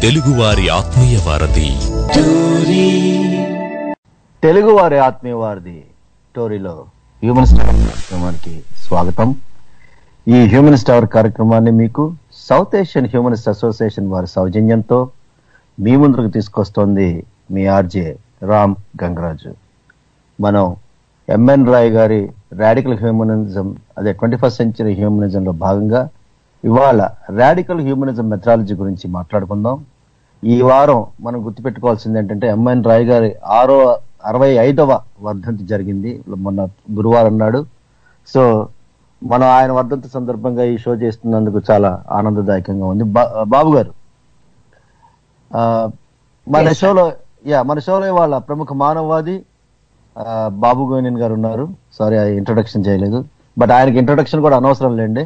తెలుగువారి ఆత్మీయ వారధి టోరీలో హ్యూమన్ స్టార్ కార్యక్రమానికి స్వాగతం. ఈ హ్యూమన్ స్టార్ కార్యక్రమాన్ని మీకు సౌత్ ఏషియన్ హ్యూమనిస్ట్ అసోసియేషన్ వారి సౌజన్యంతో మీ ముందుకు తీసుకొస్తోంది మీ ఆర్జే రామ్ గంగరాజు. మనం ఎంఎన్ రాయ్ గారి రాడికల్ హ్యూమనిజం, అదే 21st సెంచరీ హ్యూమనిజంలో భాగంగా ఇవాళ రాడికల్ హ్యూమనిజం మెథడాలజీ గురించి మాట్లాడుకుందాం. ఈ వారం మనం గుర్తుపెట్టుకోవాల్సింది ఏంటంటే ఎంఎన్ రాయ్ గారి 65వ వర్ధంతి జరిగింది మొన్న గురువారం నాడు. సో మనం ఆయన వర్ధంతి సందర్భంగా ఈ షో చేస్తున్నందుకు చాలా ఆనందదాయకంగా ఉంది. బాబు గారు, మన షోలో ఇవాళ ప్రముఖ మానవవాది బాబు గోవిందన్ గారు ఉన్నారు. సారీ, ఇంట్రొడక్షన్ చేయలేదు, బట్ ఆయనకి ఇంట్రొడక్షన్ కూడా అనవసరం లేండి.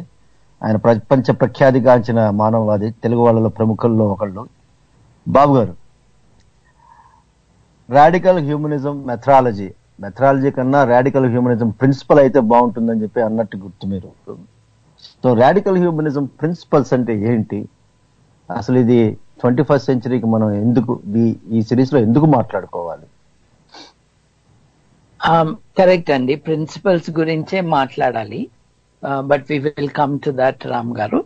ఆయన ప్రపంచ ప్రఖ్యాతిగాంచిన మానవవాది, తెలుగు వాళ్ళలో ప్రముఖుల్లో ఒకళ్ళు. బాబు గారు, రాడికల్ హ్యూమనిజం మెథడాలజీ కన్నా రాడికల్ హ్యూమనిజం ప్రిన్సిపల్ అయితే బాగుంటుందని చెప్పి అన్నట్టు గుర్తు మీరు. సో రాడికల్ హ్యూమనిజం ప్రిన్సిపల్స్ అంటే ఏంటి, అసలు ఇది 21st సెంచరీకి మనం ఎందుకు ఈ సిరీస్ లో ఎందుకు మాట్లాడుకోవాలి? కరెక్ట్ అండి, ప్రిన్సిపల్స్ గురించే మాట్లాడాలి. But we will come to that Ram garu.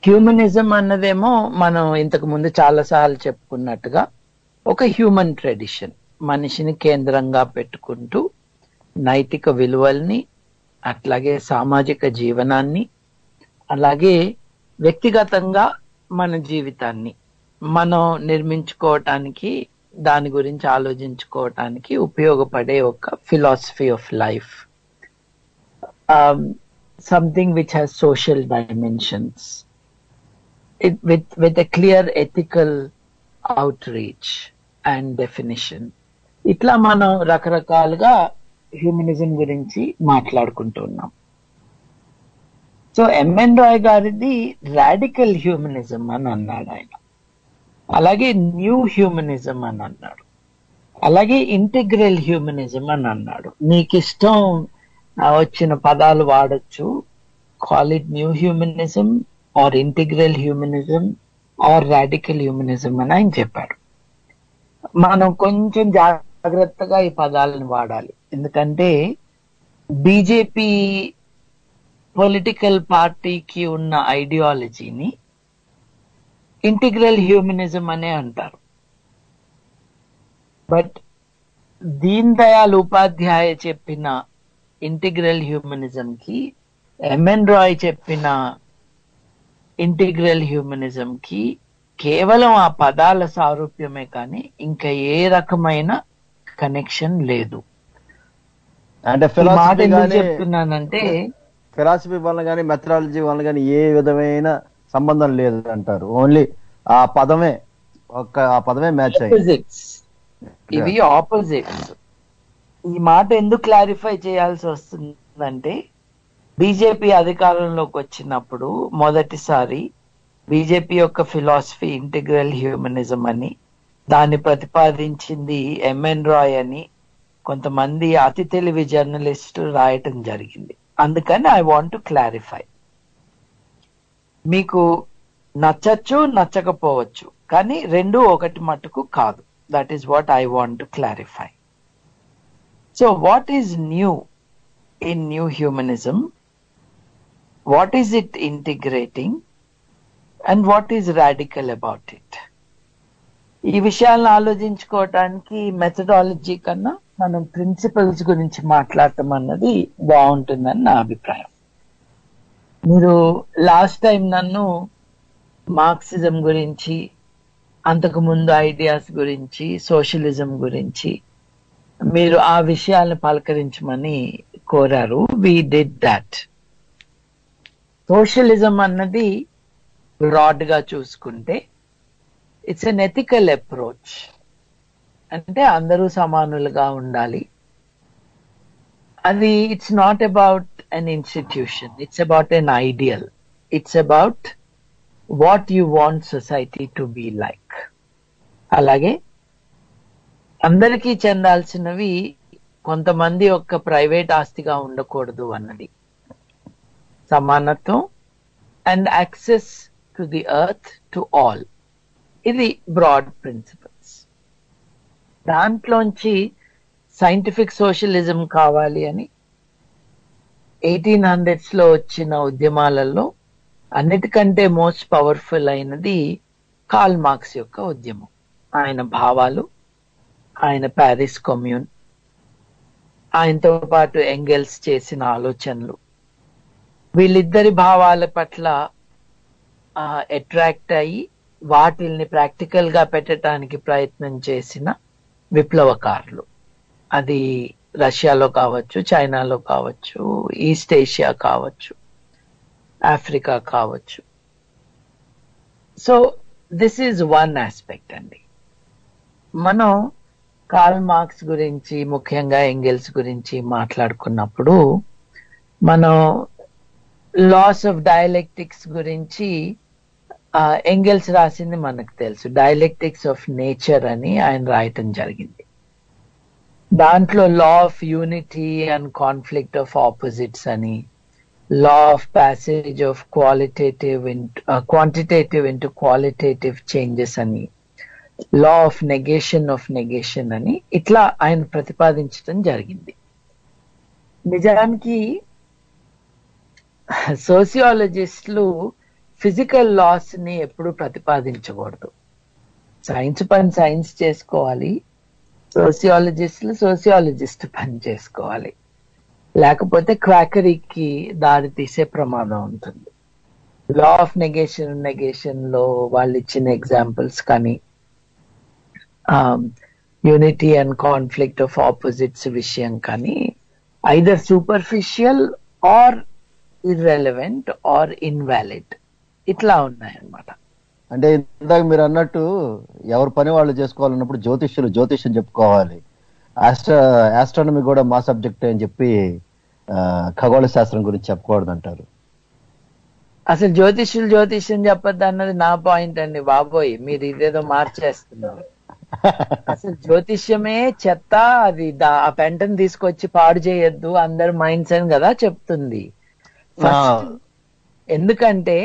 Humanism అన్నదేమో మనం ఇంతకు ముందు చాలా సార్లు చెప్పుకున్నట్టుగా ఒక హ్యూమన్ ట్రెడిషన్, మనిషిని కేంద్రంగా పెట్టుకుంటూ నైతిక విలువల్ని, అట్లాగే సామాజిక జీవనాన్ని, అలాగే వ్యక్తిగతంగా మన జీవితాన్ని మనం నిర్మించుకోవటానికి, దాని గురించి ఆలోచించుకోవటానికి ఉపయోగపడే ఒక philosophy of life, something which has social dimensions with a clear ethical outreach and definition. ఇట్లా మనం రకరకాలుగా హ్యూమనిజం గురించి మాట్లాడుకుంటున్నాం. సో ఎంఎన్ రాయ్ గారిది రాడికల్ హ్యూమనిజం అని అన్నాడు ఆయన, అలాగే న్యూ హ్యూమనిజం అని అన్నాడు, అలాగే ఇంటిగ్రల్ హ్యూమనిజం అని అన్నాడు. నీకు ఇష్టం వచ్చిన పదాలు వాడచ్చు, call it new humanism or integral humanism or radical humanism అని ఆయన చెప్పాడు. మనం కొంచెం జాగ్రత్తగా ఈ పదాలను వాడాలి, ఎందుకంటే బీజేపీ పొలిటికల్ పార్టీకి ఉన్న ఐడియాలజీని ఇంటిగ్రల్ హ్యూమనిజం అనే అంటారు. బట్ దీన్ దయాళ్ ఉపాధ్యాయ చెప్పిన ఇంటిగ్రల్ హ్యూమనిజం కి, ఎంఎన్ రాయ్ చెప్పిన ఇంటిగ్రల్ హ్యూమనిజం కి కేవలం ఆ పదాల సారూప్యమే కానీ ఇంకా ఏ రకమైన కనెక్షన్ లేదు. అంటే చెప్తున్నానంటే ఫిలాసఫీ వల్ల కానీ మెథడాలజీ వల్ల కానీ ఏ విధమైన సంబంధం లేదు అంటారు. ఓన్లీ ఆ పదమే మ్యాచ్ అయ్యింది. ఇవి ఆపోజిట్స్. ఈ మాట ఎందుకు క్లారిఫై చేయాల్సి వస్తుందంటే, బీజేపీ అధికారంలోకి వచ్చినప్పుడు మొదటిసారి బీజేపీ యొక్క ఫిలాసఫీ ఇంటిగ్రల్ హ్యూమనిజం అని, దాన్ని ప్రతిపాదించింది ఎంఎన్ రాయ్ అని కొంతమంది అతి తెలివి జర్నలిస్టులు రాయటం జరిగింది. అందుకని ఐ వాంట్ టు క్లారిఫై. మీకు నచ్చచ్చు, నచ్చకపోవచ్చు, కానీ రెండు ఒకటి మట్టుకు కాదు. That is what I want to clarify. So what is new in new humanism? What is it integrating and what is radical about it? ఈ విషయాలను ఆలోచించుకోవటానికి మెథడాలజీ కన్నా మనం ప్రిన్సిపల్స్ గురించి మాట్లాడటం అన్నది బాగుంటుందని నా అభిప్రాయం. మీరు లాస్ట్ టైం నన్ను మార్క్సిజం గురించి, అంతకు ముందు ఐడియాస్ గురించి, సోషలిజం గురించి మీరు ఆ విషయాలను పలకరించమని కోరారు. We did that. సోషలిజం అన్నది బ్రాడ్ గా చూసుకుంటే ఇట్స్ ఎన్ ఎథికల్ అప్రోచ్. అంటే అందరూ సమానులుగా ఉండాలి. అది it's not about an institution, it's about an ideal, it's about what you want society to be like. అలాగే అందరికీ చెందాల్సినవి కొంతమంది యొక్క ప్రైవేట్ ఆస్తిగా ఉండకూడదు అన్నది. సమానత్వం and access to the earth to all. ఇది బ్రాడ్ ప్రిన్సిపల్స్. దాంట్లోంచి సైంటిఫిక్ సోషలిజం కావాలి అని 1800s లో వచ్చిన ఉద్యమాలలో అన్నిటికంటే మోస్ట్ పవర్ఫుల్ అయినది కార్ల్ మార్క్స్ యొక్క ఉద్యమం. ఆయన భావాలు, ఆయన ప్యారిస్ కమ్యూన్, ఆయనతో పాటు ఎంగెల్స్ చేసిన ఆలోచనలు, వీళ్ళిద్దరి భావాల పట్ల అట్రాక్ట్ అయ్యి వాటిల్ని ప్రాక్టికల్ గా పెట్టడానికి ప్రయత్నం చేసిన విప్లవకారులు. అది రష్యాలో కావచ్చు, చైనాలో కావచ్చు, ఈస్ట్ ఏషియా కావచ్చు, ఆఫ్రికా కావచ్చు. So this is one aspect అండి. మనం కార్ల్ మార్క్స్ గురించి, ముఖ్యంగా ఎంగెల్స్ గురించి మాట్లాడుకున్నప్పుడు మనం లాస్ ఆఫ్ డైలెక్టిక్స్ గురించి ఎంగెల్స్ రాసింది మనకు తెలుసు. డైలెక్టిక్స్ ఆఫ్ నేచర్ అని ఆయన రాయటం జరిగింది. దాంట్లో law of unity and conflict of opposites అని, law of passage of quantitative into qualitative changes అని, లా ఆఫ్ నెగేషన్ అని ఇట్లా ఆయన ప్రతిపాదించడం జరిగింది. నిజానికి సోషియాలజిస్టులు ఫిజికల్ లాస్ ని ఎప్పుడు ప్రతిపాదించకూడదు. సైన్స్ పని సైన్స్ చేసుకోవాలి, సోషియాలజిస్ట్ పని చేసుకోవాలి. లేకపోతే క్వాకరీకి దారి తీసే ప్రమాదం ఉంటుంది. లా ఆఫ్ నెగేషన్ లో వాళ్ళు ఇచ్చిన ఎగ్జాంపుల్స్ కానీ, unity and conflict of opposites విషయం కానీ either superficial or irrelevant or invalid ఇట్లా ఉన్నాయన్నమాట. అంటే ఇందాక మీరు అన్నట్టు ఎవరి పని వాళ్ళు చేసుకోవాలన్నప్పుడు జ్యోతిష్యం చెప్పుకోవాలి, ఆస్ట్రానమీ కూడా మా సబ్జెక్ట్ అని చెప్పి ఖగోళ శాస్త్రం గురించి చెప్పకూడదు అంటారు. అసలు జ్యోతిష్యం చెప్పొద్దు అన్నది నా పాయింట్ అండి బాబోయ్, మీరు ఇదేదో మార్చేస్తున్నారు. అసలు జ్యోతిష్యమే చెత్త, అది ఆ పెంటను తీసుకొచ్చి పాడు చేయొద్దు అందరు మైండ్స్ అని కదా చెప్తుంది. ఎందుకంటే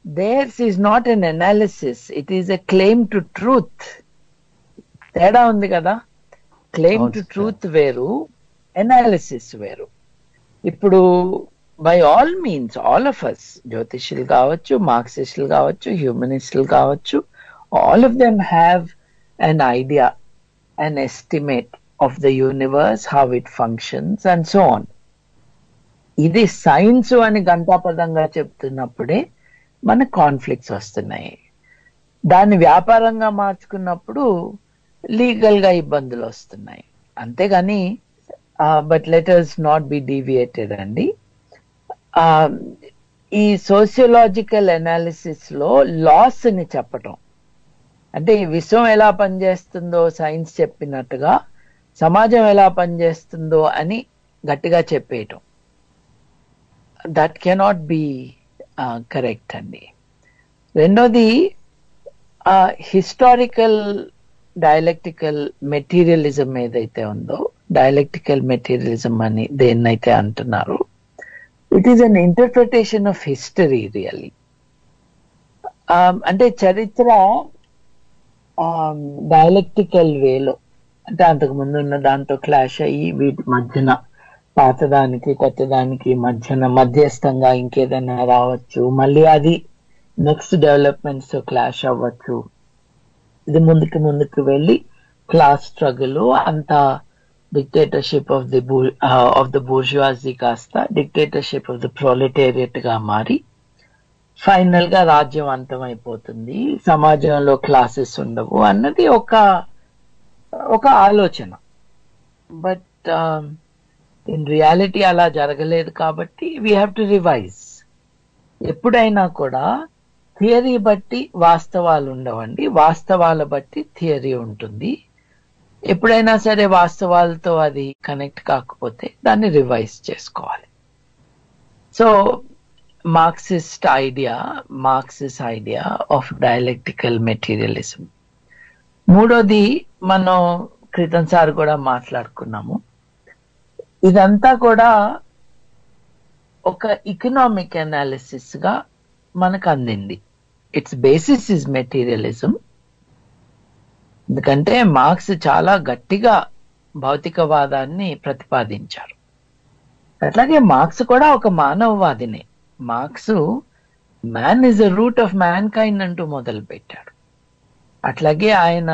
theirs is not an analysis, it is a claim to truth. తేడా ఉంది కదా. క్లెయిమ్ టు ట్రూత్ వేరు, ఎనాలిసిస్ వేరు. ఇప్పుడు by all means all of us, జ్యోతిష్యులు కావచ్చు, మార్క్సిస్టులు కావచ్చు, హ్యూమనిస్టులు కావచ్చు, all of them have an idea, an estimate of the universe, how it functions and so on. ఇది సైన్స్ అని గంటాపదంగా చెప్తున్నప్పుడే మన కాన్ఫ్లిక్ట్స్ వస్తున్నాయి. దాన్ని వ్యాపారంగా మార్చుకున్నప్పుడు లీగల్ గా ఇబ్బందులు వస్తున్నాయి. అంతేగాని but let us not be deviated అండి. ఈ సోషియలాజికల్ అనాలిసిస్ లో లాస్ ని చెప్పటం అంటే ఈ విశ్వం ఎలా పనిచేస్తుందో సైన్స్ చెప్పినట్టుగా సమాజం ఎలా పనిచేస్తుందో అని గట్టిగా చెప్పేయటం, దట్ కెనాట్ బి కరెక్ట్ అండి. రెండోది హిస్టారికల్ డైలెక్టికల్ మెటీరియలిజం ఏదైతే ఉందో, డైలెక్టికల్ మెటీరియలిజం అని దేన్నైతే అంటున్నారు, it is an interpretation of history really. అంటే చరిత్ర డైలెక్టికల్ వేలో, అంటే అంతకు ముందు ఉన్న దాంతో క్లాష్ అయ్యి వీటి మధ్యన పాతదానికి కొత్తదానికి మధ్యస్థంగా ఇంకేదైనా రావచ్చు, మళ్ళీ అది నెక్స్ట్ డెవలప్మెంట్స్ క్లాష్ అవ్వచ్చు. ఇది ముందుకు వెళ్ళి క్లాస్ స్ట్రగుల్ అంతా డిక్టేటర్షిప్ ఆఫ్ ది బూర్జువాజీ కాస్త డిక్టేటర్షిప్ ఆఫ్ ది ప్రొలెటేరియట్ గా మారి ఫైనల్ గా రాజ్యం అంతమైపోతుంది, సమాజంలో క్లాసెస్ ఉండవు అన్నది ఒక ఆలోచన. బట్ ఇన్ రియాలిటీ అలా జరగలేదు కాబట్టి వీ హ్యావ్ టు రివైజ్. ఎప్పుడైనా కూడా థియరీ బట్టి వాస్తవాలు ఉండవండి, వాస్తవాల బట్టి థియరీ ఉంటుంది. ఎప్పుడైనా సరే వాస్తవాలతో అది కనెక్ట్ కాకపోతే దాన్ని రివైజ్ చేసుకోవాలి. So Marxist idea of dialectical materialism. మూడోది మనం క్రితం సార్ కూడా మాట్లాడుకున్నాము, ఇదంతా కూడా ఒక ఎకనామిక్ అనాలిసిస్ గా మనకు అందింది. Its basis is materialism. ఎందుకంటే మార్క్స్ చాలా గట్టిగా భౌతికవాదాన్ని ప్రతిపాదించారు. అట్లాగే మార్క్స్ కూడా ఒక మానవవాదినే. Marx man is the root of man kind అంటూ మొదలు పెట్టాడు. అట్లాగే ఆయన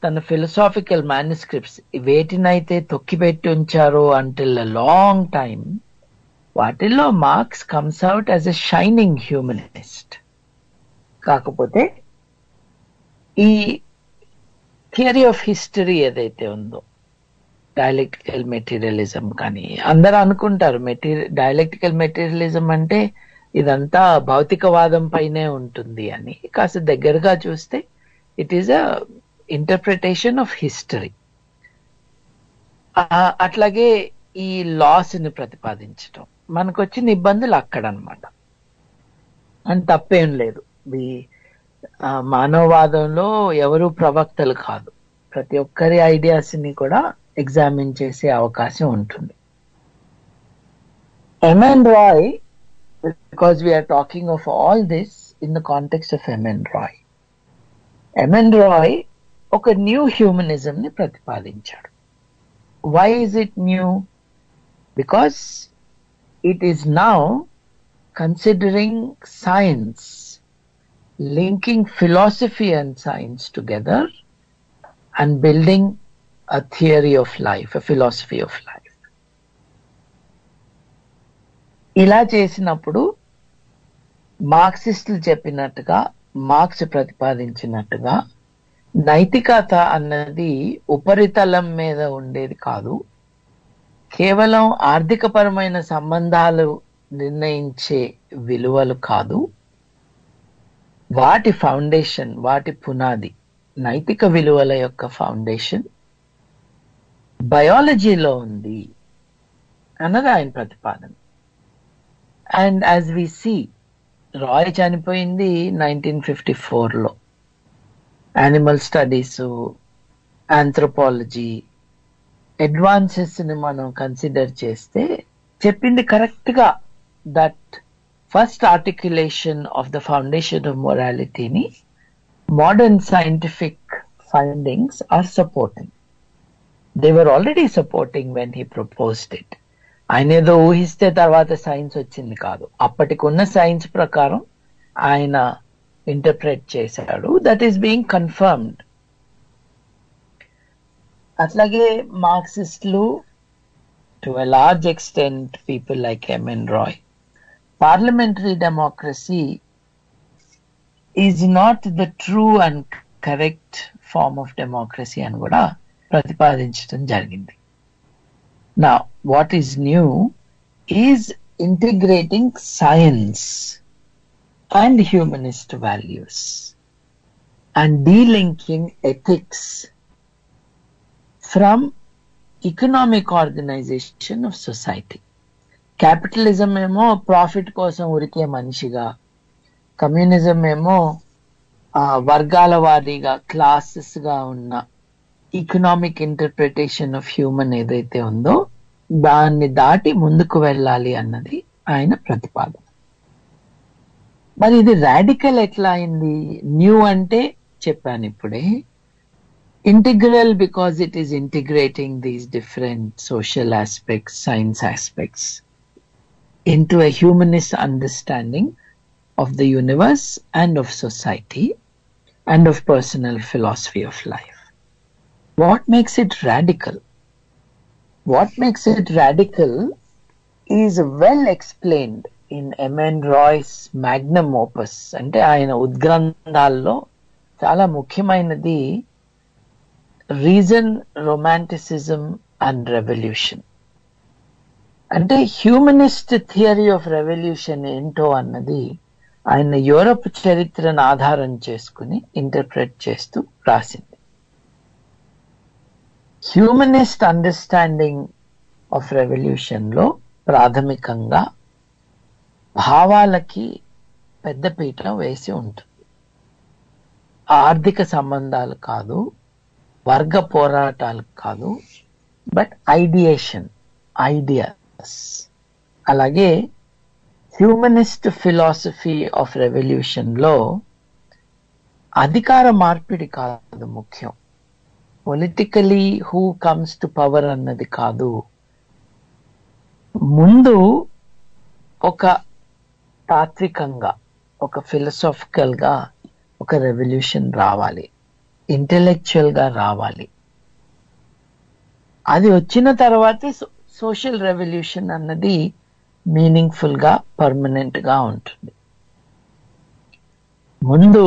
తన ఫిలసాఫికల్ మాన్యుస్క్రిప్ట్స్ వేటినైతే తొక్కిపెట్టి ఉంచారో అంటిల్ లాంగ్ టైమ్, వాటిల్లో Marx comes out as a shining humanist. కాకపోతే ఈ థియరీ ఆఫ్ హిస్టరీ ఏదైతే ఉందో, డైలెక్టికల్ మెటీరియలిజం, కానీ అందరూ అనుకుంటారు డైలెక్టికల్ మెటీరియలిజం అంటే ఇదంతా భౌతికవాదం పైనే ఉంటుంది అని. కాస్త దగ్గరగా చూస్తే it is a interpretation of history. అట్లాగే ఈ లాస్ ని ప్రతిపాదించడం, మనకు వచ్చిన ఇబ్బందులు అక్కడ అనమాట. అని తప్పేం లేదు. మానవవాదంలో ఎవరు ప్రవక్తలు కాదు, ప్రతి ఒక్కరి ఐడియాస్ ని కూడా ఎగ్జామిన్ చేసే అవకాశం ఉంటుంది. M.N. Roy, because we are talking of all this in the context of M.N. Roy. M.N. Roy ఒక న్యూ హ్యూమనిజం ని ప్రతిపాదించాడు. Why is it new? Because it is now considering science, linking philosophy and science together and building a theory of life, a philosophy of life. ఇలా చేసినప్పుడు మార్క్సిస్టులు చెప్పినట్టుగా, marks ప్రతిపాదించినట్టుగా నైతికత అన్నది ఉపరితలం మీద ఉండేది కాదు, కేవలం ఆర్థికపరమైన సంబంధాలు నిర్ణయించే విలువలు కాదు, వాటి ఫౌండేషన్, వాటి పునాది, నైతిక విలువల యొక్క ఫౌండేషన్ బయాలజీలో ఉంది అన్నది ఆయన ప్రతిపాదన. And as we see, Roy చనిపోయింది 1954లో. యానిమల్ స్టడీస్, ఆంథ్రోపాలజీ అడ్వాన్సెస్ ని మనం కన్సిడర్ చేస్తే చెప్పింది కరెక్ట్ గా, that first articulation of the foundation of మొరాలిటీని modern scientific findings are supporting. They were already supporting when he proposed it. ఆయన ఏదో ఊహిస్తే తర్వాత సైన్స్ వచ్చింది కాదు, అప్పటికున్న సైన్స్ ప్రకారం ఆయన ఇంటర్ప్రెట్ చేశాడు. That is being confirmed. అట్లాగే మార్క్సిస్టులు, to a large extent people like M.N. Roy, parliamentary democracy is not the true and correct form of democracy అని కూడా ప్రతిపాదించడం జరిగింది. Now, what is new is integrating science and humanist values and delinking ethics from economic organization of society. Capitalism ఏమో profit కోసం ఉరికే మనిషిగా, communism ఏమో వర్గాల వారీగా, క్లాసెస్ గా ఉన్న ఎకనామిక్ ఇంటర్ప్రిటేషన్ ఆఫ్ హ్యూమన్ ఏదైతే ఉందో దాన్ని దాటి ముందుకు వెళ్ళాలి అన్నది ఆయన ప్రతిపాదన. మరి ఇది రాడికల్ ఎట్లా అయింది? న్యూ అంటే చెప్పాను ఇప్పుడే, integral because it is integrating these different social aspects, science aspects into a humanist understanding of the universe and of society and of personal philosophy of life. What makes it radical? What makes it radical is well explained in M.N. Roy's magnum opus. అంటే ఆయన ఉద్గ్రంథాల్లో చాలా ముఖ్యమైనది reason, romanticism and revolution. అంటే humanist theory of revolution ఏంటో అన్నది ఆయన Europe చరిత్రను ఆధారం చేసుకుని ఇంటర్ప్రెట్ చేస్తూ రాసింది. హ్యూమనిస్ట్ అండర్స్టాండింగ్ ఆఫ్ రెవల్యూషన్ లో ప్రాథమికంగా భావాలకి పెద్దపీట వేసి ఉంటుంది. ఆర్థిక సంబంధాలు కాదు, వర్గ పోరాటాలు కాదు, బట్ ఐడియేషన్, ఐడియాస్. అలాగే హ్యూమనిస్ట్ ఫిలాసఫీ ఆఫ్ రెవల్యూషన్ లో అధికార మార్పిడి కాదు ముఖ్యం, politically who comes to power అన్నది కాదు. ముందు ఒక తాత్వికంగా, ఒక ఫిలసాఫికల్ గా ఒక రెవల్యూషన్ రావాలి, ఇంటెలెక్చువల్ గా రావాలి. అది వచ్చిన తర్వాతే సోషల్ రెవల్యూషన్ అన్నది మీనింగ్ఫుల్ గా పర్మనెంట్ గా ఉంటుంది. ముందు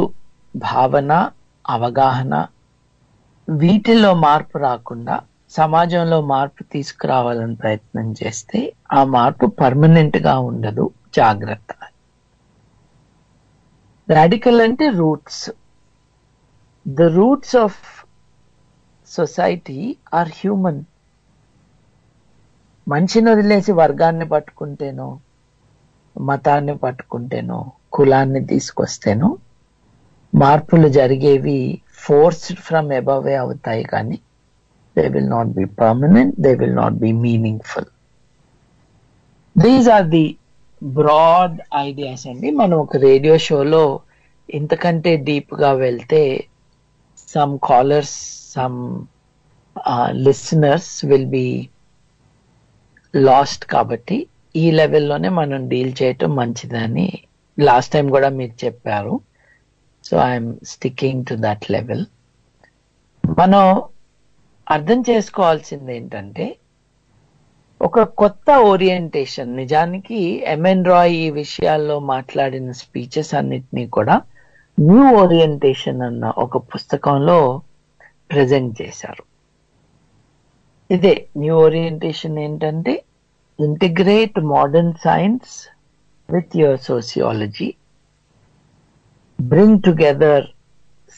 భావన, అవగాహన, వీటిల్లో మార్పు రాకుండా సమాజంలో మార్పు తీసుకురావాలని ప్రయత్నం చేస్తే ఆ మార్పు పర్మనెంట్ గా ఉండదు. జాగ్రత్త. రాడికల్ అంటే roots. The roots of society or human. మనిషిని వదిలేసి వర్గాన్ని పట్టుకుంటేనో, మతాన్ని పట్టుకుంటేనో, కులాన్ని తీసుకొస్తేనో మార్పులు జరిగేవి ఫోర్స్డ్ ఫ్రమ్ అబవే అవుతాయి, కానీ they will not be permanent, they will not be meaningful. These are the broad ideas అండి. మనం ఒక రేడియో షోలో ఇంతకంటే డీప్ గా వెళ్తే some callers, some listeners will be lost. కాబట్టి ఈ లెవెల్లోనే మనం డీల్ చేయటం మంచిదని లాస్ట్ టైం కూడా మీరు చెప్పారు. So I'm sticking to that level. మనం అర్థం చేసుకోవాల్సింది ఏంటంటే ఒక కొత్త ఓరియంటేషన్. నిజానికి ఎంఎన్ రాయ్ ఈ విషయాల్లో మాట్లాడిన స్పీచెస్ అన్నిటినీ కూడా న్యూ ఓరియంటేషన్ అన్న ఒక పుస్తకంలో ప్రెజెంట్ చేశారు. ఇదే న్యూ ఓరియంటేషన్. ఏంటంటే integrate modern science with your sociology, bring together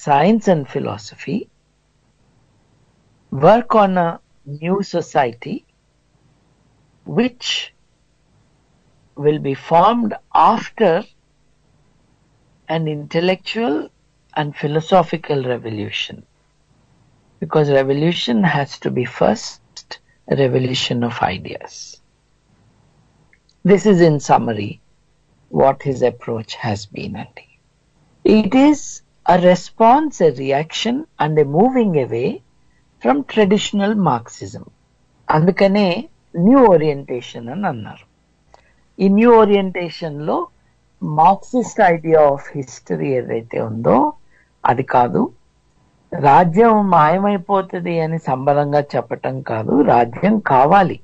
science and philosophy, work on a new society which will be formed after an intellectual and philosophical revolution. Because revolution has to be first a revolution of ideas. This is in summary what his approach has been. It is a response, a reaction and a moving away from traditional Marxism. అందుకనే new orientation అని అన్నారు. ఈ new orientation లో Marxist idea of history ఏదైతే ఉందో అది కాదు. రాజ్యం మాయమైపోతుంది అని సంబరంగా చెప్పటం కాదు. రాజ్యం కావాలి.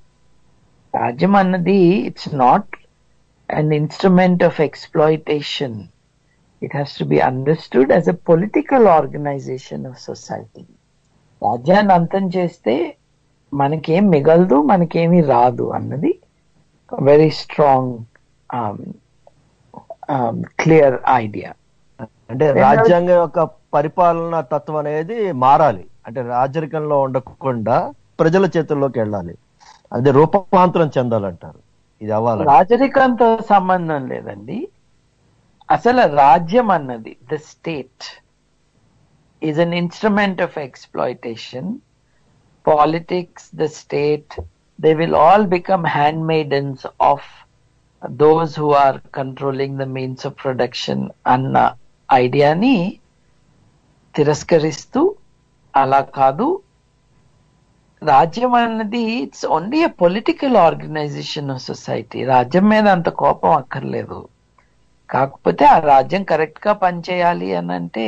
రాజ్యం అన్నది it's not an instrument of exploitation. It has to be understood as a political organization of society. రాజ్యాన్ని అంతం చేస్తే మనకేం మిగలదు, మనకేమీ రాదు అన్నది వెరీ స్ట్రాంగ్ క్లియర్ ఐడియా. అంటే రాజ్యాంగం యొక్క పరిపాలనా తత్వం అనేది మారాలి. అంటే రాజరికంలో ఉండకుండా ప్రజల చేతుల్లోకి వెళ్ళాలి. అది రూపాంతరం చెందాలంటారు. ఇది అవ్వాలి. రాజరికంతో సంబంధం లేదండి. అసలు రాజ్యం అన్నది, the state is an instrument of exploitation. Politics, the state, they will all become handmaidens of those who are controlling the means of production అన్న ఐడియాని తిరస్కరిస్తూ, అలా కాదు, రాజ్యం అన్నది it's only a political organisation of society. రాజ్యం మీద అంత కోపం అక్కర్లేదు. కాకపోతే ఆ రాజ్యం కరెక్ట్ గా పనిచేయాలి అని అంటే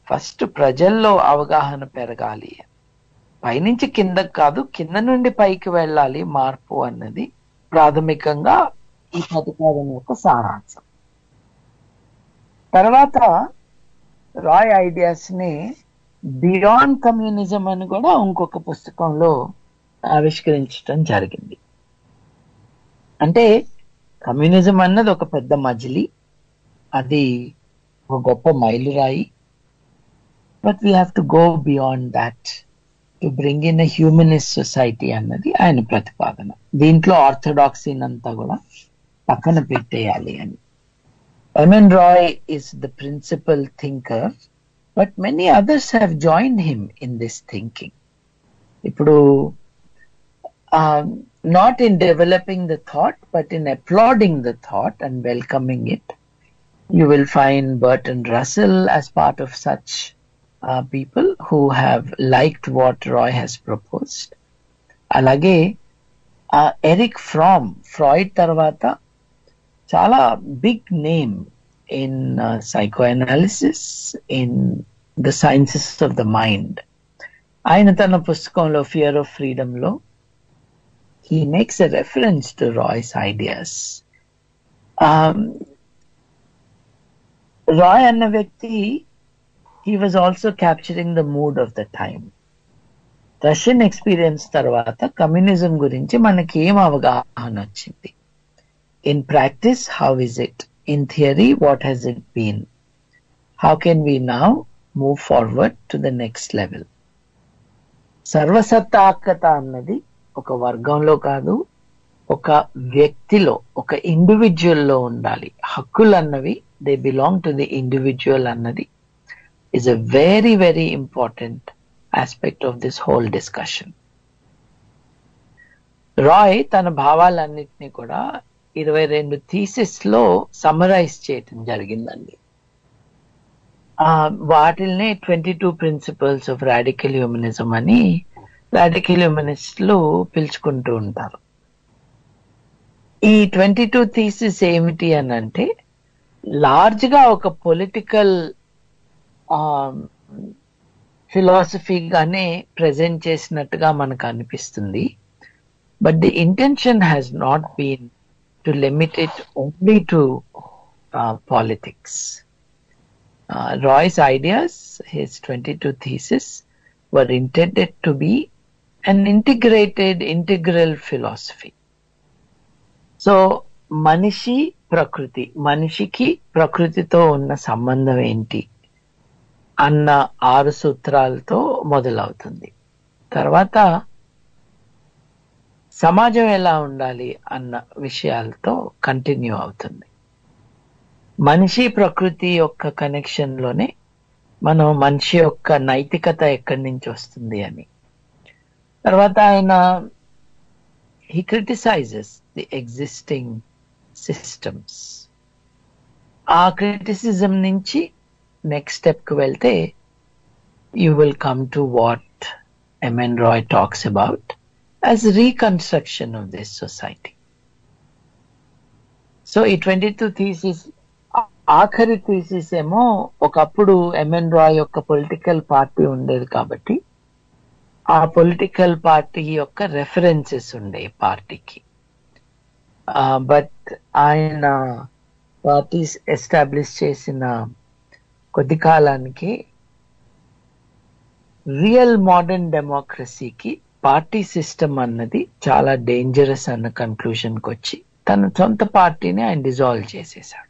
ఫస్ట్ ప్రజల్లో అవగాహన పెరగాలి. పైనుంచి కిందకి కాదు, కింద నుండి పైకి వెళ్ళాలి మార్పు అన్నది ప్రాథమికంగా ఈ ప్రతిపాదన యొక్క సారాంశం. తర్వాత రాయ్ ఐడియాస్ ని బియాండ్ కమ్యూనిజం అని కూడా ఇంకొక పుస్తకంలో ఆవిష్కరించడం జరిగింది. అంటే కమ్యూనిజం అన్నది ఒక పెద్ద మజిలీ, అది ఒక గొప్ప మైలురాయి. But we have to go beyond that to bring in a humanist society అన్నది ఆయన ప్రతిపాదన. దీంట్లో ఆర్థోడాక్సీని అంతా కూడా పక్కన పెట్టేయాలి అని. MN Roy is the principal thinker, but many others have joined him in this thinking. ఇప్పుడు not in developing the thought, but in applauding the thought and welcoming it. You will find Bertrand Russell as part of such people who have liked what Roy has proposed. Alage Eric Fromm, Freud tarvata chala big name in psychoanalysis, in the sciences of the mind. ఆయన తన పుస్తకంలో Fear of Freedom లో he makes a reference to Roy's ideas. Roy అన్న వ్యక్తి, he was also capturing the mood of the time. Russian experience తర్వాత communism గురించి మనకి ఏం అవగాహన వచ్చింది? In practice how is it? In theory what has it been? How can we now move forward to the next level? సర్వసత్తాకత అన్నది ఒక వర్గంలో కాదు, ఒక వ్యక్తిలో, ఒక ఇండివిజువల్ లో ఉండాలి. హక్కులు అన్నవి they belong to the individual అన్నది is a very very important aspect of this whole discussion. Roy తన భావాలన్నిటినీ కూడా 22 థీసిస్ లో సమరైజ్ చేయటం జరిగిందండి. వాటిల్ని 22 ప్రిన్సిపల్స్ ఆఫ్ రాడికల్ హ్యూమనిజం అని రాడికల్ హ్యూమనిస్టులు పిలుచుకుంటూ ఉంటారు. ఈ 22 థీసిస్ ఏమిటి అని అంటే, లార్జ్ గా ఒక పొలిటికల్ ఫిలాసఫీగానే ప్రెజెంట్ చేసినట్టుగా మనకు అనిపిస్తుంది. But the intention has not been to limit it only to politics. Roy's ideas, his 22 thesis were intended to be an integrated integral philosophy. So మనిషి ప్రకృతి, మనిషికి ప్రకృతితో ఉన్న సంబంధం ఏంటి అన్న 6 సూత్రాలతో మొదలవుతుంది. తర్వాత సమాజం ఎలా ఉండాలి అన్న విషయాలతో కంటిన్యూ అవుతుంది. మనిషి ప్రకృతి యొక్క కనెక్షన్ లోనే మనం మనిషి యొక్క నైతికత ఎక్కడి నుంచి వస్తుంది అని. తర్వాత ఆయన he criticizes the existing systems. ఆ క్రిటిసిజం నుంచి నెక్స్ట్ స్టెప్ కు వెళ్తే you will come to what M.N. Roy talks about as reconstruction of this society. So ఈ 22 థీసిస్, ఆఖరి థీసిస్ ఏమో ఒకప్పుడు M.N. Roy యొక్క పొలిటికల్ పార్టీ ఉండేది కాబట్టి ఆ పొలిటికల్ పార్టీ యొక్క రెఫరెన్సెస్ ఉండే పార్టీకి. బట్ ఆయన పార్టీ ఎస్టాబ్లిష్ చేసిన కొద్ది కాలానికి రియల్ మోడర్న్ డెమోక్రసీకి పార్టీ సిస్టమ్ అన్నది చాలా డేంజరస్ అన్న కన్క్లూజన్ కి వచ్చి తన సొంత పార్టీని ఆయన డిజాల్వ్ చేసేశాడు.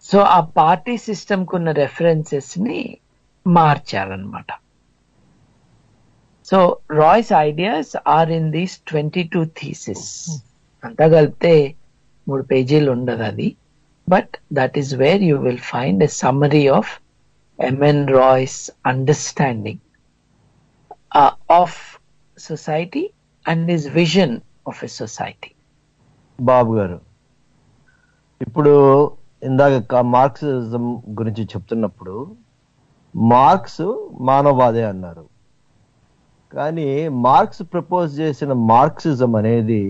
సో ఆ పార్టీ సిస్టమ్ కున్న రెఫరెన్సెస్ ని మార్చారనమాట. So Roy's ideas are in these 22 thesis. అంతా కలిపితే 3 పేజీలు ఉండదు అది. But that is where you will find a summary of M.N. Roy's understanding of society and his vision of a society. బాబు గారు, ఇప్పుడు ఇందాక మార్క్సిజం గురించి చెప్తున్నప్పుడు మార్క్స్ మానవవాదే అన్నారు. కానీ మార్క్స్ ప్రపోజ్ చేసిన మార్క్సిజం అనేది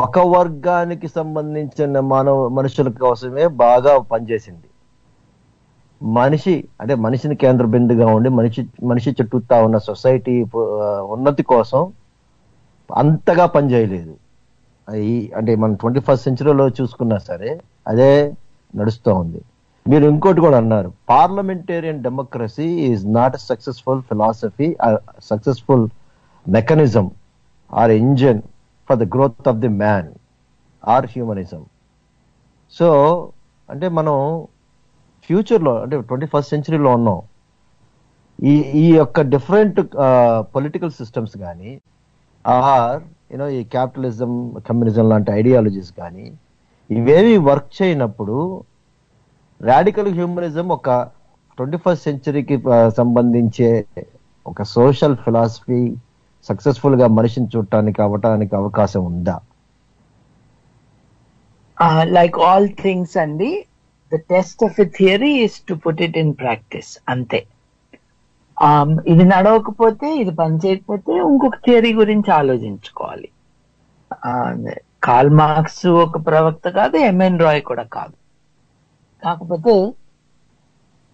ఒక వర్గానికి సంబంధించిన మనుషుల కోసమే బాగా పనిచేసింది. మనిషిని కేంద్ర బిందుగా ఉండి మనిషి చుట్టూతా ఉన్న సొసైటీ ఉన్నతి కోసం అంతగా పనిచేయలేదు. అంటే మనం 21st సెంచరీలో చూసుకున్నా సరే అదే నడుస్తూ ఉంది. మీరు ఇంకోటి కూడా అన్నారు, parliamentarian democracy is not successful philosophy, successful mechanism or engine for the growth of the man or humanism. So అంటే మనం ఫ్యూచర్లో అంటే 21st సెంచరీలో ఉన్నాం. ఈ యొక్క డిఫరెంట్ పొలిటికల్ సిస్టమ్స్ కానీ ఆర్ ఈ క్యాపిటలిజం, కమ్యూనిజం లాంటి ఐడియాలజీస్ కానీ ఇవేవి వర్క్ చేయనప్పుడు రాడికల్ హ్యూమనిజం ఒక 21st సెంచరీకి సంబంధించే ఒక సోషల్ ఫిలాసఫీ సక్సెస్ఫుల్ గా మనిషిని చూడటానికి అవటానికి అవకాశం ఉందా? లైక్ ఆల్ థింగ్స్ అండి, the test of a theory is to put it in practice, అంతే. ఇది నడవకపోతే, ఇది పని చేయకపోతే ఇంకొక థియరీ గురించి ఆలోచించుకోవాలి. కార్ల్ మార్క్స్ ఒక ప్రవక్త కాదు, ఎంఎన్ రాయ్ కూడా కాదు. కాకపోతే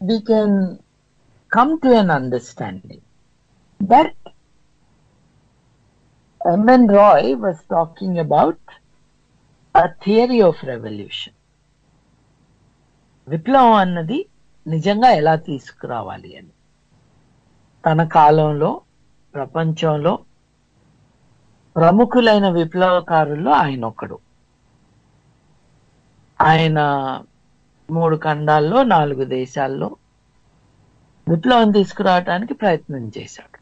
we can come to an understanding that M.N. Roy was talking about a theory of revolution. విప్లవం అన్నది నిజంగా ఎలా తీసుకురావాలి అని. తన కాలంలో ప్రపంచంలో ప్రముఖులైన విప్లవకారుల్లో ఆయన ఒకడు. ఆయన 3 ఖండాల్లో 4 దేశాల్లో విప్లవం తీసుకురావడానికి ప్రయత్నం చేశాడు.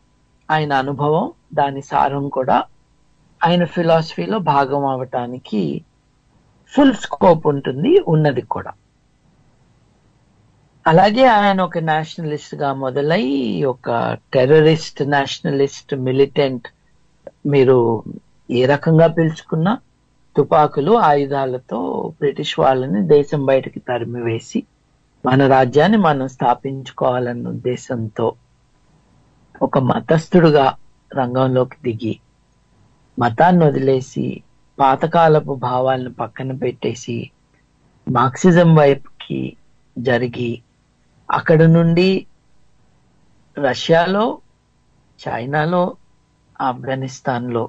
ఆయన అనుభవం, దాని సారం కూడా ఆయన ఫిలాసఫీలో భాగం అవటానికి ఫుల్ స్కోప్ ఉంటుంది, ఉన్నది కూడా. అలాగే ఆయన ఒక నేషనలిస్ట్ గా మొదలై ఒక టెర్రరిస్ట్, నేషనలిస్ట్, మిలిటెంట్, మీరు ఏ రకంగా పిలుచుకున్నా, తుపాకులు, ఆయుధాలతో బ్రిటిష్ వాళ్ళని దేశం బయటకి తరిమివేసి మన రాజ్యాన్ని మనం స్థాపించుకోవాలన్న ఉద్దేశంతో ఒక మతస్థుడుగా రంగంలోకి దిగి, మతాన్ని వదిలేసి పాతకాలపు భావాలను పక్కన పెట్టేసి మార్క్సిజం వైపుకి జరిగి, అక్కడ నుండి రష్యాలో, చైనాలో, ఆఫ్ఘనిస్తాన్లో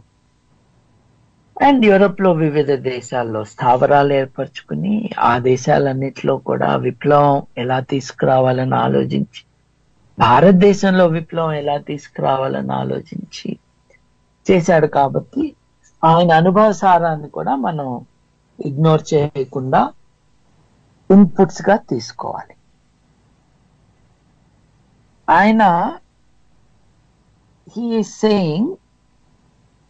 అండ్ యూరోప్ లో వివిధ దేశాల్లో స్థావరాలు ఏర్పరచుకుని, ఆ దేశాలన్నిటిలో కూడా విప్లవం ఎలా తీసుకురావాలని ఆలోచించి, భారతదేశంలో విప్లవం ఎలా తీసుకురావాలని ఆలోచించి చేశాడు. కాబట్టి ఆయన అనుభవ సారాన్ని కూడా మనం ఇగ్నోర్ చేయకుండా ఇన్పుట్స్ గా తీసుకోవాలి. ఆయన he is saying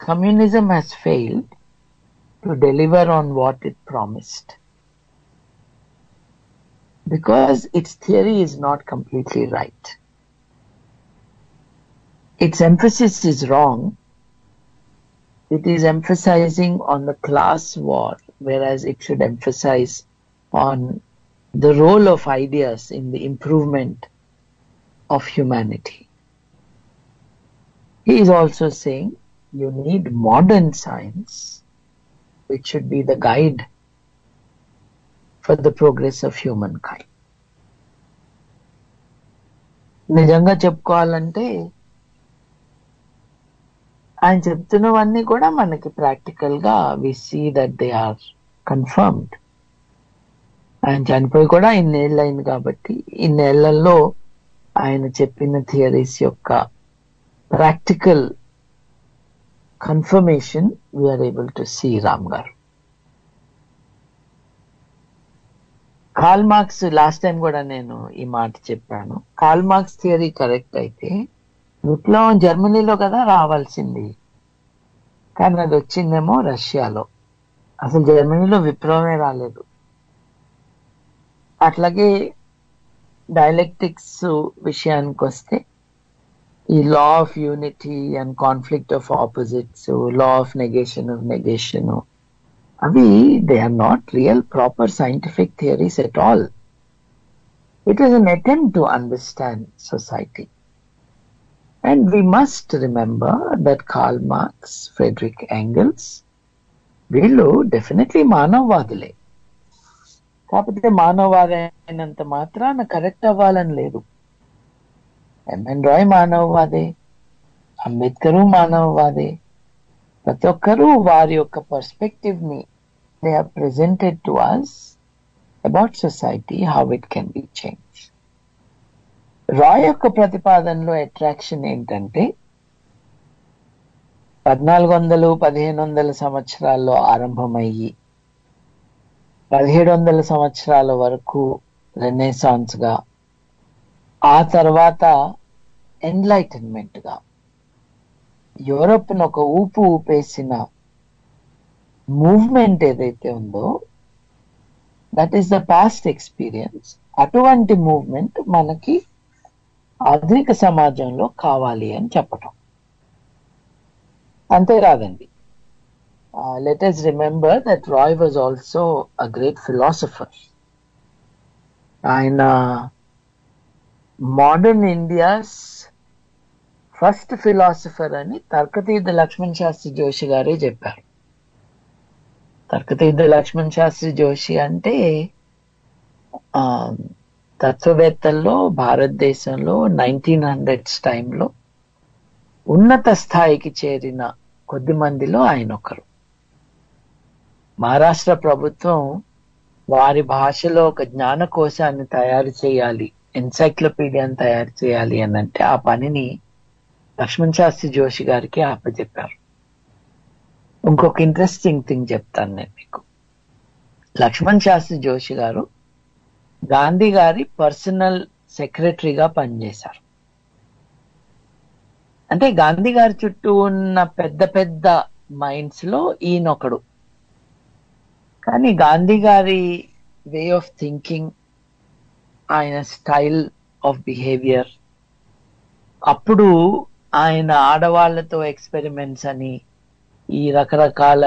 communism has failed to deliver on what it promised because its theory is not completely right. Its emphasis is wrong. It is emphasizing on the class war, whereas it should emphasize on the role of ideas in the improvement of humanity. He is also saying you need modern science, which should be the guide for the progress of humankind. నిజంగా చెప్పుకోవాలంటే ఆయన చెప్తున్నవన్నీ కూడా మనకి practical గా we see that they are confirmed. ఆయన చనిపోయి కూడా ఇన్నేళ్ళు అయింది కాబట్టి ఇన్నేళ్లలో ఆయన చెప్పిన థియరీస్ యొక్క practical confirmation we're able to see. Ram గారు, కార్ల్ మార్క్స్, లాస్ట్ టైం కూడా నేను ఈ మాట చెప్పాను, కార్ల్ మార్క్స్ థియరీ కరెక్ట్ అయితే విప్లవం జర్మనీలో కదా రావాల్సింది, కానీ అది వచ్చిందేమో రష్యాలో. అసలు జర్మనీలో విప్లవమే రాలేదు. అట్లాగే డైలెక్టిక్స్ విషయానికి వస్తే ఈ law of unity and conflict of opposites, law of negation, అవి they are not real proper scientific theories at all. It is an attempt to understand society. And we must remember that Karl Marx, Friedrich Engels, వీళ్ళు definitely మానవవాదులే. కాకపోతే మానవవాది అయినంత మాత్రాన correct అవ్వాలని లేదు. MN Roy మానవవాదే, అంబేద్కర్ మానవవాదే. ప్రతి ఒక్కరూ వారి యొక్క పర్స్పెక్టివ్ ని they are presented to us about society, how it can be changed. Roy యొక్క ప్రతిపాదనలో అట్రాక్షన్ ఏంటంటే 1400-1500 సంవత్సరాల్లో ఆరంభమయ్యి 1700 సంవత్సరాల వరకు రెనెసాన్స్ గా, ఆ తర్వాత ఎన్లైటన్మెంట్ గా యూరోప్ ను ఒక ఊపు ఊపేసిన మూవ్మెంట్ ఏదైతే ఉందో, that is the past experience. అటువంటి మూవ్మెంట్ మనకి ఆధునిక సమాజంలో కావాలి అని చెప్పటం. అంతేకాదండి, let us remember that Roy was also a great philosopher. ఆయన మోడర్న్ ఇండియాస్ ఫస్ట్ ఫిలాసఫర్ అని తర్కతీర్థ లక్ష్మణ్ శాస్త్రి జోషి గారే చెప్పారు. తర్కతీర్థ లక్ష్మణ్ శాస్త్రి జోషి అంటే తత్వవేత్తల్లో భారతదేశంలో 1900s టైంలో ఉన్నత స్థాయికి చేరిన కొద్ది మందిలో ఆయన ఒకరు. మహారాష్ట్ర ప్రభుత్వం వారి భాషలో ఒక జ్ఞానకోశాన్ని తయారు చేయాలి, ఎన్సైక్లోపీడియాని తయారు చేయాలి అని అంటే ఆ పనిని లక్ష్మణ్ శాస్త్రి జోషి గారికి అప్పచెప్పారు. ఇంకొక ఇంట్రెస్టింగ్ థింగ్ చెప్తాను నేను మీకు. లక్ష్మణ్ శాస్త్రి జోషి గారు గాంధీ గారి పర్సనల్ సెక్రటరీగా పనిచేశారు. అంటే గాంధీ గారి చుట్టూ ఉన్న పెద్ద పెద్ద మైండ్స్ లో ఈయనొకడు. కానీ గాంధీ గారి వే ఆఫ్ థింకింగ్, ఆయన స్టైల్ ఆఫ్ బిహేవియర్, అప్పుడు ఆయన ఆడవాళ్లతో ఎక్స్పెరిమెంట్స్ అని ఈ రకరకాల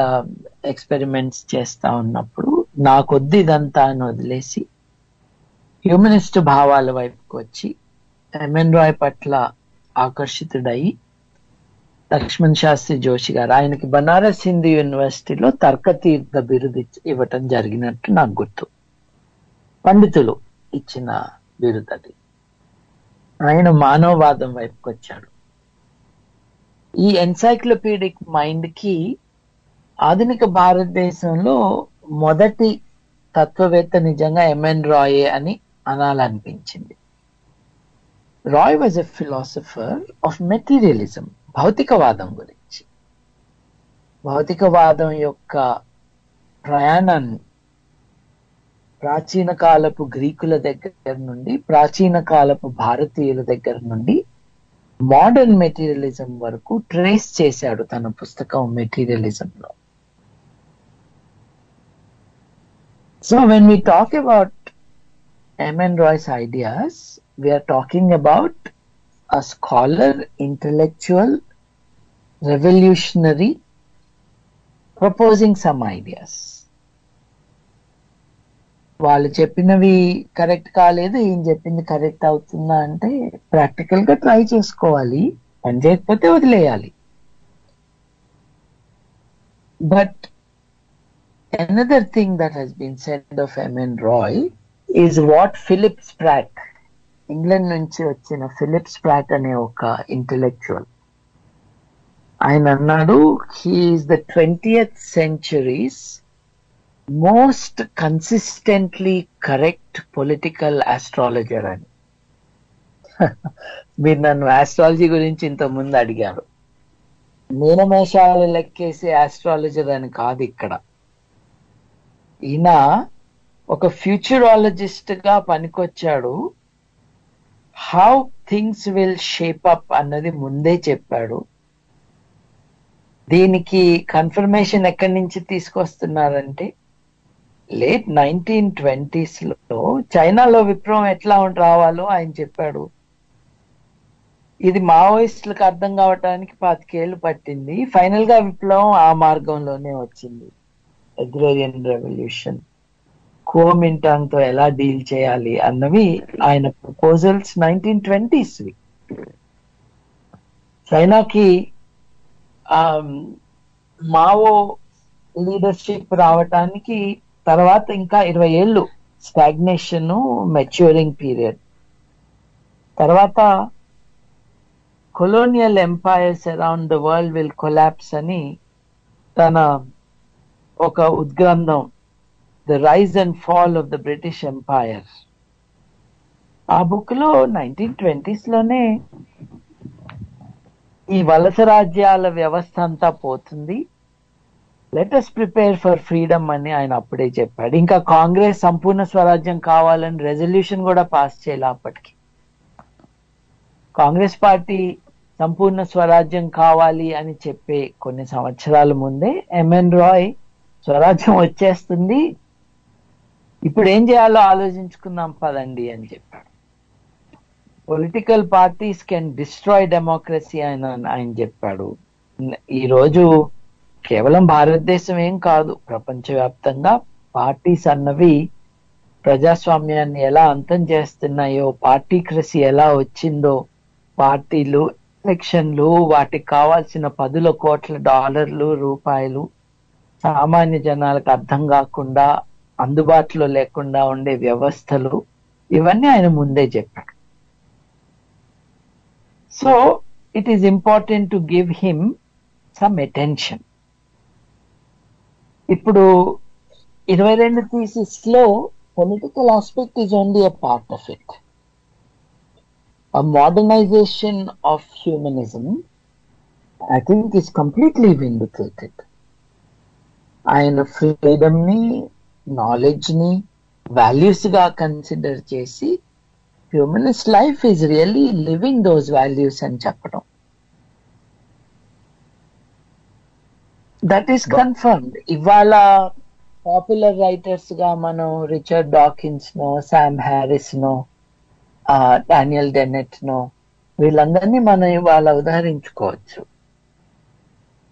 ఎక్స్పెరిమెంట్స్ చేస్తా ఉన్నప్పుడు నాకొద్ది ఇదంతా అని వదిలేసి హ్యూమనిస్ట్ భావాల వైపుకి వచ్చి ఎంఎన్ రాయ్ పట్ల ఆకర్షితుడై లక్ష్మణ్ శాస్త్రి జోషి గారు ఆయనకి బనారస్ హిందూ యూనివర్సిటీలో తర్కతీర్థ బిరుదు ఇవ్వటం జరిగినట్టు నాకు గుర్తు. పండితులు ఇచ్చిన బిరుదు అది. ఆయన మానవవాదం వైపుకి వచ్చాడు. ఈ ఎన్సైక్లోపీడిక్ మైండ్ కి ఆధునిక భారతదేశంలో మొదటి తత్వవేత్త నిజంగా ఎంఎన్ రాయే అని అనాలనిపించింది. Roy was a philosopher of materialism, భౌతికవాదం గురించి. భౌతికవాదం యొక్క ప్రయాణాన్ని ప్రాచీన కాలపు గ్రీకుల దగ్గర నుండి, ప్రాచీన కాలపు భారతీయుల దగ్గర నుండి మోడర్న్ మెటీరియలిజం వరకు ట్రేస్ చేశాడు తన పుస్తకం మెటీరియలిజంలో. So when we talk about M.N. Roy's ideas, we are talking about a scholar, intellectual, revolutionary, proposing some ideas. వాళ్ళు చెప్పినవి కరెక్ట్ కాలేదు, ఈయన చెప్పింది కరెక్ట్ అవుతుందా అంటే ప్రాక్టికల్ గా ట్రై చేసుకోవాలి, పని చేయకపోతే వదిలేయాలి. But another thing that has been said of M.N. Roy is what Philip Spratt, England నుంచి వచ్చిన ఫిలిప్ స్ప్రాట్ అనే ఒక ఇంటెలెక్చువల్, ఆయన అన్నాడు, he is the 20th century's most consistently correct political astrologer అని. మీరు నన్ను ఆస్ట్రాలజీ గురించి ఇంత ముందు అడిగారు. మీనమేషాలు లెక్కేసే ఆస్ట్రాలజర్ అని కాదు ఇక్కడ. ఈయన ఒక ఫ్యూచరాలజిస్ట్ గా పనికొచ్చాడు. How things will shape up అన్నది ముందే చెప్పాడు. దీనికి కన్ఫర్మేషన్ ఎక్కడి నుంచి తీసుకొస్తున్నారంటే లేట్ 1920s లో చైనాలో విప్లవం ఎట్లా రావాలో ఆయన చెప్పాడు. ఇది మావోయిస్టులకు అర్థం కావటానికి 25 ఏళ్ళు పట్టింది. ఫైనల్ గా విప్లవం ఆ మార్గంలోనే వచ్చింది. అగ్రేరియన్ రెవల్యూషన్, కుఓమింటాంగ్ తో ఎలా డీల్ చేయాలి అన్నవి ఆయన ప్రపోజల్స్ 1920s. చైనాకి మావో లీడర్షిప్ రావటానికి తర్వాత ఇంకా 20 ఏళ్ళు స్టాగ్నేషన్, మెచ్యూరింగ్ పీరియడ్. తర్వాత colonial empires around the world will collapse అని తన ఒక ఉద్గ్రంథం, the rise and fall of the British empire, ఆ బుక్ లో 1920s లోనే ఈ వలస రాజ్యాల వ్యవస్థ అంతా పోతుంది, let us prepare for freedom అని ఆయన అప్పుడే చెప్పాడు. ఇంకా కాంగ్రెస్ సంపూర్ణ స్వరాజ్యం కావాలని రెజల్యూషన్ కూడా పాస్ చేయాలి. అప్పటికి కాంగ్రెస్ పార్టీ సంపూర్ణ స్వరాజ్యం కావాలి అని చెప్పే కొన్ని సంవత్సరాల ముందే ఎంఎన్ రాయ్ స్వరాజ్యం వచ్చేస్తుంది, ఇప్పుడు ఏం చేయాలో ఆలోచించుకుందాం పదండి అని చెప్పాడు. Political parties can destroy democracy అని ఆయన చెప్పాడు. ఈరోజు కేవలం భారతదేశం ఏం కాదు, ప్రపంచవ్యాప్తంగా పార్టీస్ అన్నవి ప్రజాస్వామ్యాన్ని ఎలా అంతం చేస్తున్నాయో, పార్టీక్రసీ ఎలా వచ్చిందో, పార్టీలు, ఎలక్షన్లు, వాటికి కావాల్సిన పదుల కోట్ల డాలర్లు, రూపాయలు సామాన్య జనాలకు అర్థం కాకుండా అందుబాటులో లేకుండా ఉండే వ్యవస్థలు, ఇవన్నీ ఆయన ముందే చెప్పాడు. So it is important to give him some attention. ఇప్పుడు 22 థీసిస్ లో political aspect is only a part of it. A modernization of humanism, I think, is completely vindicated. ఆయన ఫ్రీడమ్ ని, నాలెడ్జ్ ని వాల్యూస్ గా కన్సిడర్ చేసి humanist life is really living those values అని చెప్పడం, that is confirmed. ఇవాళ popular writers గా మనం Richard Dawkins know, Sam Harris know, Daniel Dennett know, వీళ్ళందరినీ మనం ఇవాళ ఉదాహరించుకోవచ్చు.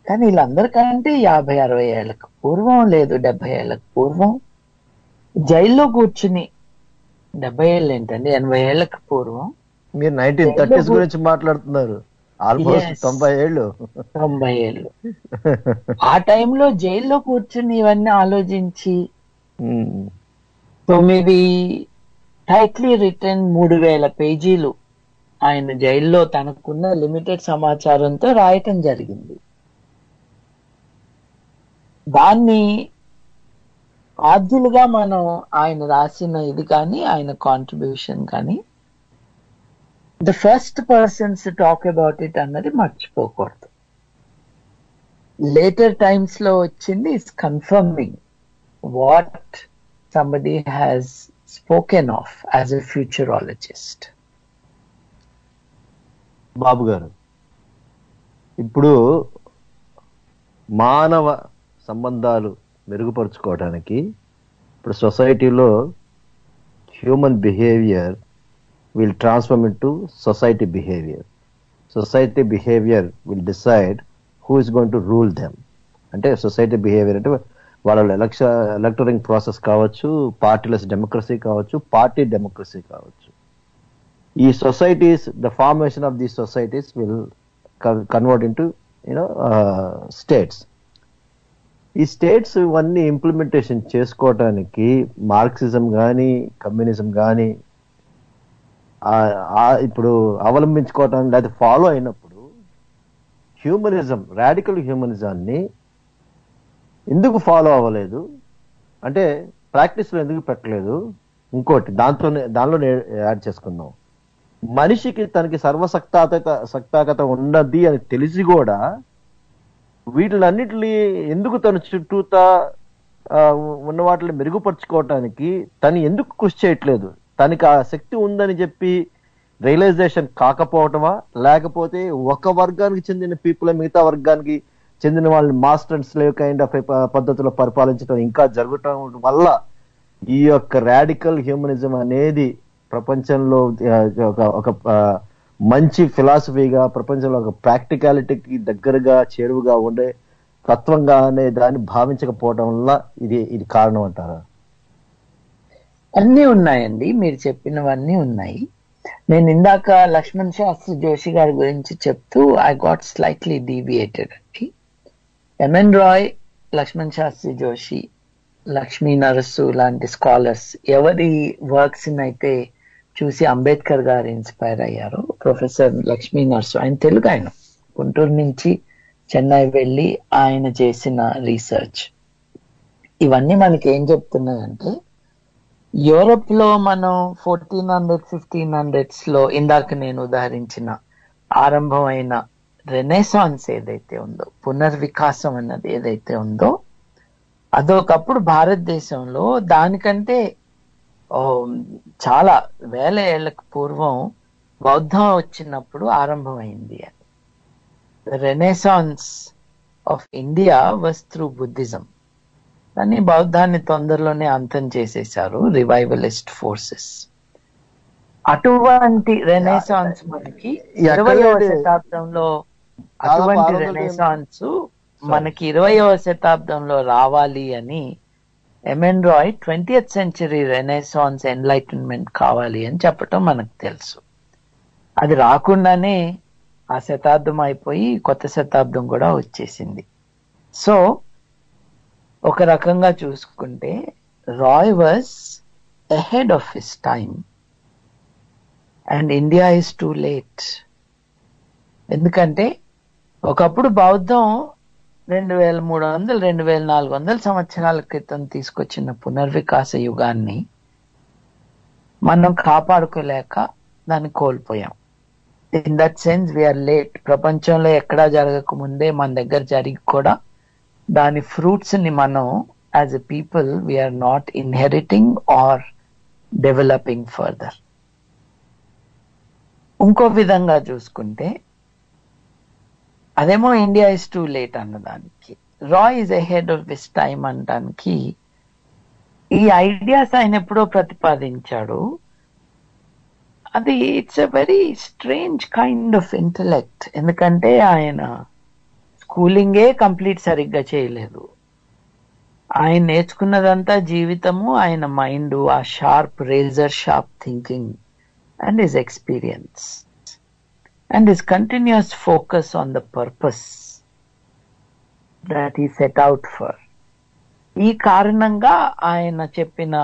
కానీ వీళ్ళందరికంటే 50-60 ఏళ్లకు పూర్వం, లేదు 70 ఏళ్లకు పూర్వం జైల్లో కూర్చుని, 70 ఏళ్ళు ఏంటండి, 80 ఏళ్లకు పూర్వం, మీరు 1930s గురించి మాట్లాడుతున్నారు, ఆల్మోస్ట్ 90 ఏళ్ళు. 90 ఏళ్ళు ఆ టైంలో జైల్లో కూర్చుని ఇవన్నీ ఆలోచించి 9 టైట్లీ రిటర్న్ 3000 పేజీలు ఆయన జైల్లో తనకున్న లిమిటెడ్ సమాచారంతో రాయటం జరిగింది. దాన్ని ఆద్యులుగా మనం ఆయన రాసిన ఇది కానీ, ఆయన కాంట్రిబ్యూషన్ కానీ, the first persons talk about it అన్నది మర్చిపోకూడదు. లేటర్ టైమ్స్ లో వచ్చింది is confirming what somebody has spoken of as a futurologist. Babu గారు, ఇప్పుడు మానవ సంబంధాలు మెరుగుపరుచుకోవడానికి ఇప్పుడు సొసైటీలో human behaviour will transform into society behavior. Society behavior will decide who is going to rule them. అంటే సొసైటీ బిహేవియర్ అంటే వాళ్ళ ఎలక్టరింగ్ ప్రాసెస్ కావచ్చు, పార్టీలెస్ డెమోక్రసీ కావచ్చు, పార్టీ డెమోక్రసీ కావచ్చు. ఈ societies, the formation of these societies will convert into states. ఈ states ఇవన్నీ implementation చేసుకోవటానికి మార్క్సిజం కానీ, కమ్యూనిజం కానీ ఇప్పుడు అవలంబించుకోవటం లేదా ఫాలో అయినప్పుడు హ్యూమనిజం, రాడికల్ హ్యూమనిజాన్ని ఎందుకు ఫాలో అవ్వలేదు అంటే ప్రాక్టీస్లో ఎందుకు పెట్టలేదు? ఇంకోటి దానిలో యాడ్ చేసుకుందాం. మనిషికి తనకి సర్వసక్తాకత ఉన్నది అని తెలిసి కూడా వీటిలన్నిటిని ఎందుకు తన చుట్టూతా ఉన్న వాటిని మెరుగుపరుచుకోవటానికి తను ఎందుకు కృషి చేయట్లేదు? తనకి ఆ శక్తి ఉందని చెప్పి రియలైజేషన్ కాకపోవటమా, లేకపోతే ఒక వర్గానికి చెందిన పీపుల్ మిగతా వర్గానికి చెందిన వాళ్ళని master and slave kind of పద్ధతిలో పరిపాలించడం ఇంకా జరగటం వల్ల ఈ యొక్క రాడికల్ హ్యూమనిజం అనేది ప్రపంచంలో ఒక మంచి ఫిలాసఫీగా, ప్రపంచంలో ఒక ప్రాక్టికాలిటీకి దగ్గరగా చేరువుగా ఉండే తత్వంగా అనే దాన్ని భావించకపోవడం వల్ల ఇది కారణం అంటారా? అన్నీ ఉన్నాయండి, మీరు చెప్పినవన్నీ ఉన్నాయి. నేను ఇందాక లక్ష్మణ్ శాస్త్రి జోషి గారి గురించి చెప్తూ ఐ గాట్ స్లైట్లీ డీవియేటెడ్ అండి. ఎంఎన్ రాయ్, లక్ష్మణ్ శాస్త్రి జోషి, లక్ష్మీ నరస్సు లాంటి స్కాలర్స్ ఎవరి వర్క్స్ అయితే చూసి అంబేద్కర్ గారు ఇన్స్పైర్ అయ్యారు. ప్రొఫెసర్ లక్ష్మీ నరస్సు, ఆయన తెలుగు, ఆయన గుంటూరు నుంచి చెన్నై వెళ్ళి ఆయన చేసిన రీసెర్చ్ ఇవన్నీ మనకి ఏం చెప్తున్నాయంటే, యూరోప్ లో మనం 1400s 1500s లో ఇందాక నేను ఉదాహరించిన ఆరంభమైన రెనెసాన్స్ ఏదైతే ఉందో, పునర్వికాసం అన్నది ఏదైతే ఉందో, అదొకప్పుడు భారతదేశంలో దానికంటే చాలా వేల ఏళ్లకు పూర్వం బౌద్ధం వచ్చినప్పుడు ఆరంభమైంది. Renaissance of India was through Buddhism. కానీ బౌద్ధాన్ని తొందరలోనే అంతం చేసేశారు రివైవలిస్ట్ ఫోర్సెస్. అటువంటి రెనెసాన్స్ మనకి 20వ శతాబ్దంలో, అటువంటి రెనెసాన్స్ మనకి 20వ శతాబ్దంలో రావాలి అని MN Roy 20th century renaissance enlightenment కావాలి అని చెప్పటం మనకు తెలుసు. అది రాకుండానే ఆ శతాబ్దం అయిపోయి కొత్త శతాబ్దం కూడా వచ్చేసింది. సో ఒక రకంగా చూసుకుంటే Roy was ahead of his time and India is too late. ఎందుకంటే ఒకప్పుడు బౌద్ధం 2300 2400 సంవత్సరాల క్రితం తీసుకొచ్చిన పునర్వికాస యుగాన్ని మనం కాపాడుకోలేక దాన్ని కోల్పోయాం. In that sense we are late. ప్రపంచంలో ఎక్కడా జరగక ముందే మన దగ్గర జరిగి కూడా దాని ఫ్రూట్స్ ని మనం as a people we're not inheriting or developing further. ఇంకో విధంగా చూసుకుంటే అదేమో ఇండియా ఇస్ టూ లేట్ అన్నదానికి, Roy is ahead of this time అనడానికి ఈ ఐడియాస్ ఆయన ఎప్పుడో ప్రతిపాదించాడు. అది it's a very strange kind of intellect. ఎందుకంటే ఆయన స్కూలింగే కంప్లీట్ సరిగ్గా చేయలేదు. ఆయన నేర్చుకున్నదంతా జీవితము, ఆయన మైండ్, ఆ sharp razor sharp thinking and his experience and his continuous focus on the purpose that he set out for. ఈ కారణంగా ఆయన చెప్పిన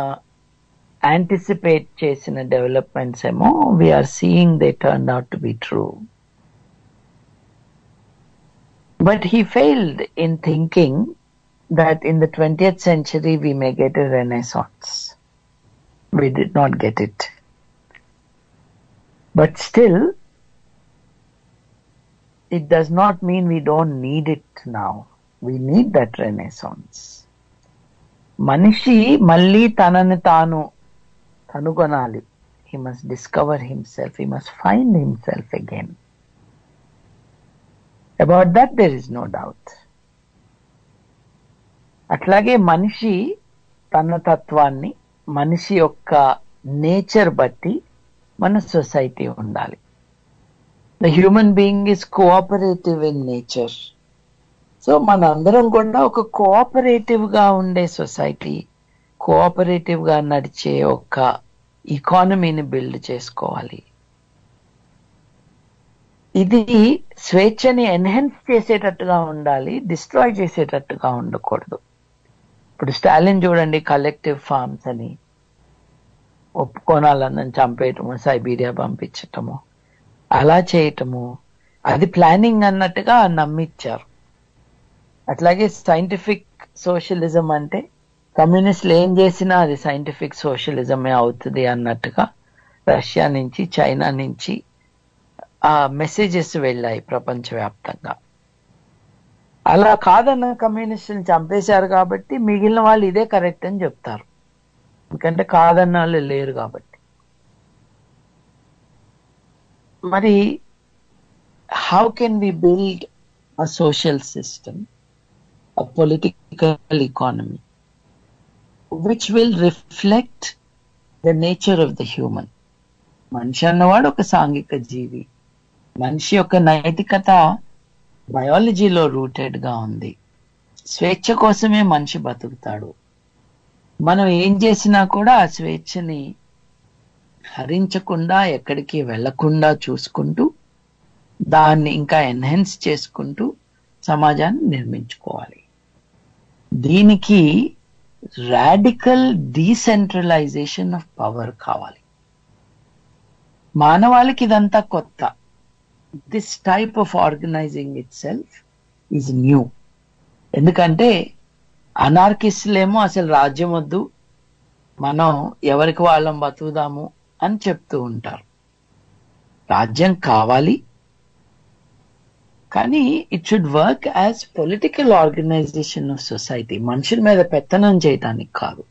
యాంటిసిపేట్ చేసిన డెవలప్మెంట్స్ ఏమో we're seeing they turn out to be true. But he failed in thinking that in the 20th century we may get a renaissance. We did not get it. But still, it does not mean we don't need it now. We need that renaissance. మనిషి మళ్ళీ తనని తాను కనుగొనాలి. He must discover himself. He must find himself again. About that there is no doubt. అట్లాగే మనిషి తన తత్వాన్ని, మనిషి యొక్క నేచర్ బట్టి మన సొసైటీ ఉండాలి. The human being is cooperative in nature. So మన అందరం కూడా ఒక కోఆపరేటివ్ గా ఉండే సొసైటీ, కోఆపరేటివ్ గా నడిచే ఒక ఎకానమీని బిల్డ్ చేసుకోవాలి. ఇది స్వేచ్ఛని ఎన్హాన్స్ చేసేటట్టుగా ఉండాలి, డిస్ట్రాయ్ చేసేటట్టుగా ఉండకూడదు. ఇప్పుడు స్టాలిన్ చూడండి, కలెక్టివ్ ఫార్మ్స్ అని ఒప్పుకోనాలని చంపేయటము, సైబీరియా పంపించటము, అలా చేయటము, అది ప్లానింగ్ అన్నట్టుగా నమ్మిచ్చారు. అట్లాగే సైంటిఫిక్ సోషలిజం అంటే కమ్యూనిస్టులు ఏం చేసినా అది సైంటిఫిక్ సోషలిజమే అవుతుంది అన్నట్టుగా రష్యా నుంచి, చైనా నుంచి ఆ మెసేజెస్ వెళ్ళాయి ప్రపంచవ్యాప్తంగా. అలా కాదన్న కమ్యూనిస్టులను చంపేశారు కాబట్టి మిగిలిన వాళ్ళు ఇదే కరెక్ట్ అని చెప్తారు, ఎందుకంటే కాదన్న వాళ్ళు లేరు కాబట్టి. మరి how can we build a social system, a political economy which will reflect the nature of the human? మనిషి అన్నవాడు ఒక సాంఘిక జీవి. మనిషి యొక్క నైతికత బయాలజీలో రూటెడ్ గా ఉంది. స్వేచ్ఛ కోసమే మనిషి బతుకుతాడు. మనం ఏం చేసినా కూడా ఆ స్వేచ్ఛని హరించకుండా, ఎక్కడికి వెళ్లకుండా చూసుకుంటూ, దాన్ని ఇంకా ఎన్హాన్స్ చేసుకుంటూ సమాజాన్ని నిర్మించుకోవాలి. దీనికి రాడికల్ డీసెంట్రలైజేషన్ ఆఫ్ పవర్ కావాలి. మానవాళికి ఇదంతా కొత్త. This type of organising itself is new. ఎందుకంటే అనార్కిస్టులేమో అసలు రాజ్యం వద్దు, మనం ఎవరికి వాళ్ళం బతుకుదాము అని చెప్తూ ఉంటారు. రాజ్యం కావాలి, కానీ it should work as political organisation of society, మనుషుల మీద పెత్తనం చేయటానికి కాదు.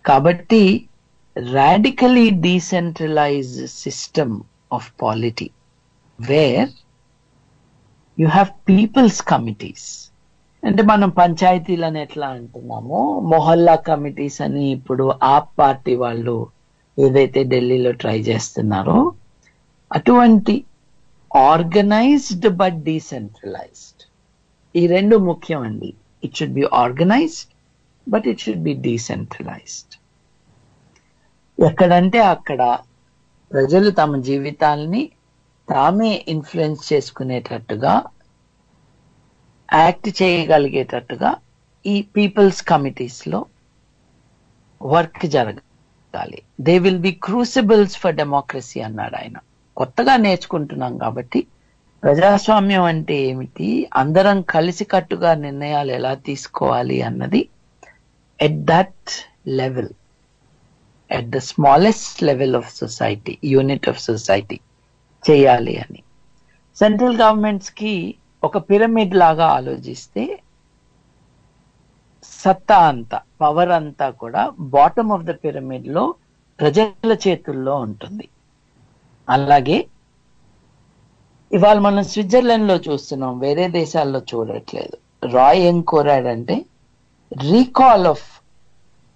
కాబట్టి radically decentralized system of polity where you have people's committees. అంటే మనం పంచాయతీలను ఎట్లా అంటున్నామో మొహల్లా కమిటీస్ అని ఇప్పుడు ఆప్ పార్టీ వాళ్ళు ఏదైతే ఢిల్లీలో ట్రై చేస్తున్నారో అటువంటి ఆర్గనైజ్డ్ బట్ డీసెంట్రలైజ్డ్. ఈ రెండు ముఖ్యం అండి. It should be organised, but it should be decentralised. ఎక్కడంటే అక్కడ ప్రజలు తమ జీవితాల్ని తామే ఇన్ఫ్లుయెన్స్ చేసుకునేటట్టుగా, యాక్ట్ చేయగలిగేటట్టుగా ఈ పీపుల్స్ కమిటీస్ లో వర్క్ జరగాలి. They will be crucibles for democracy అన్నాడు ఆయన. కొత్తగా నేర్చుకుంటున్నాం కాబట్టి ప్రజాస్వామ్యం అంటే ఏమిటి, అందరం కలిసికట్టుగా నిర్ణయాలు ఎలా తీసుకోవాలి అన్నది at that level, at the smallest level of society, unit of society చేయాలి అని. సెంట్రల్ గవర్నమెంట్స్ కి ఒక పిరమిడ్ లాగా ఆలోచిస్తే సత్తా అంతా, పవర్ అంతా కూడా బాటమ్ ఆఫ్ ద పిరమిడ్ లో ప్రజల చేతుల్లో ఉంటుంది. అలాగే ఇవాళ మనం స్విట్జర్లాండ్ లో చూస్తున్నాం, వేరే దేశాల్లో చూడట్లేదు. రాయ్ ఏం కోరాడంటే రీకాల్ ఆఫ్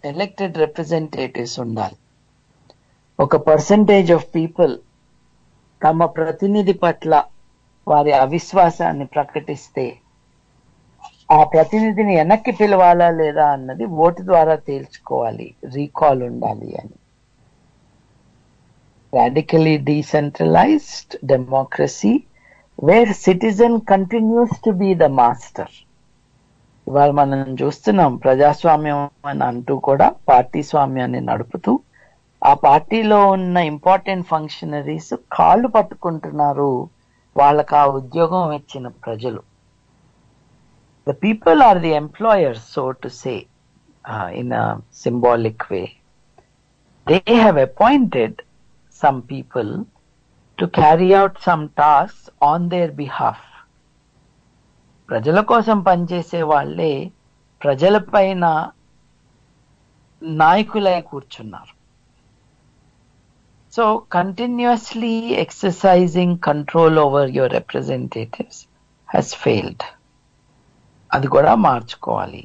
ఎలక్టెడ్ రిప్రజెంటేటివ్స్ ఉండాలి. ఒక పర్సంటేజ్ ఆఫ్ పీపుల్ తమ ప్రతినిధి పట్ల వారి అవిశ్వాసాన్ని ప్రకటిస్తే ఆ ప్రతినిధిని వెనక్కి పిలవాలా లేదా అన్నది ఓటు ద్వారా తేల్చుకోవాలి, రీకాల్ ఉండాలి అని. Radically decentralised democracy where citizen continues to be the master. ఇవాళ మనం చూస్తున్నాం ప్రజాస్వామ్యం అని అంటూ కూడా పార్టీ స్వామ్యాన్ని నడుపుతూ ఆ పార్టీలో ఉన్న ఇంపార్టెంట్ ఫంక్షనరీస్ కాళ్ళు పట్టుకుంటున్నారు వాళ్ళకి ఆ ఉద్యోగం ఇచ్చిన ప్రజలు. The people are the employers, so to say, in a symbolic way. They have appointed some people to carry out some tasks on their behalf. ప్రజల కోసం పనిచేసే వాళ్ళే ప్రజల పైన నాయకులై కూర్చున్నారు. So continuously exercising control over your representatives has failed. అది కూడా మార్చుకోవాలి.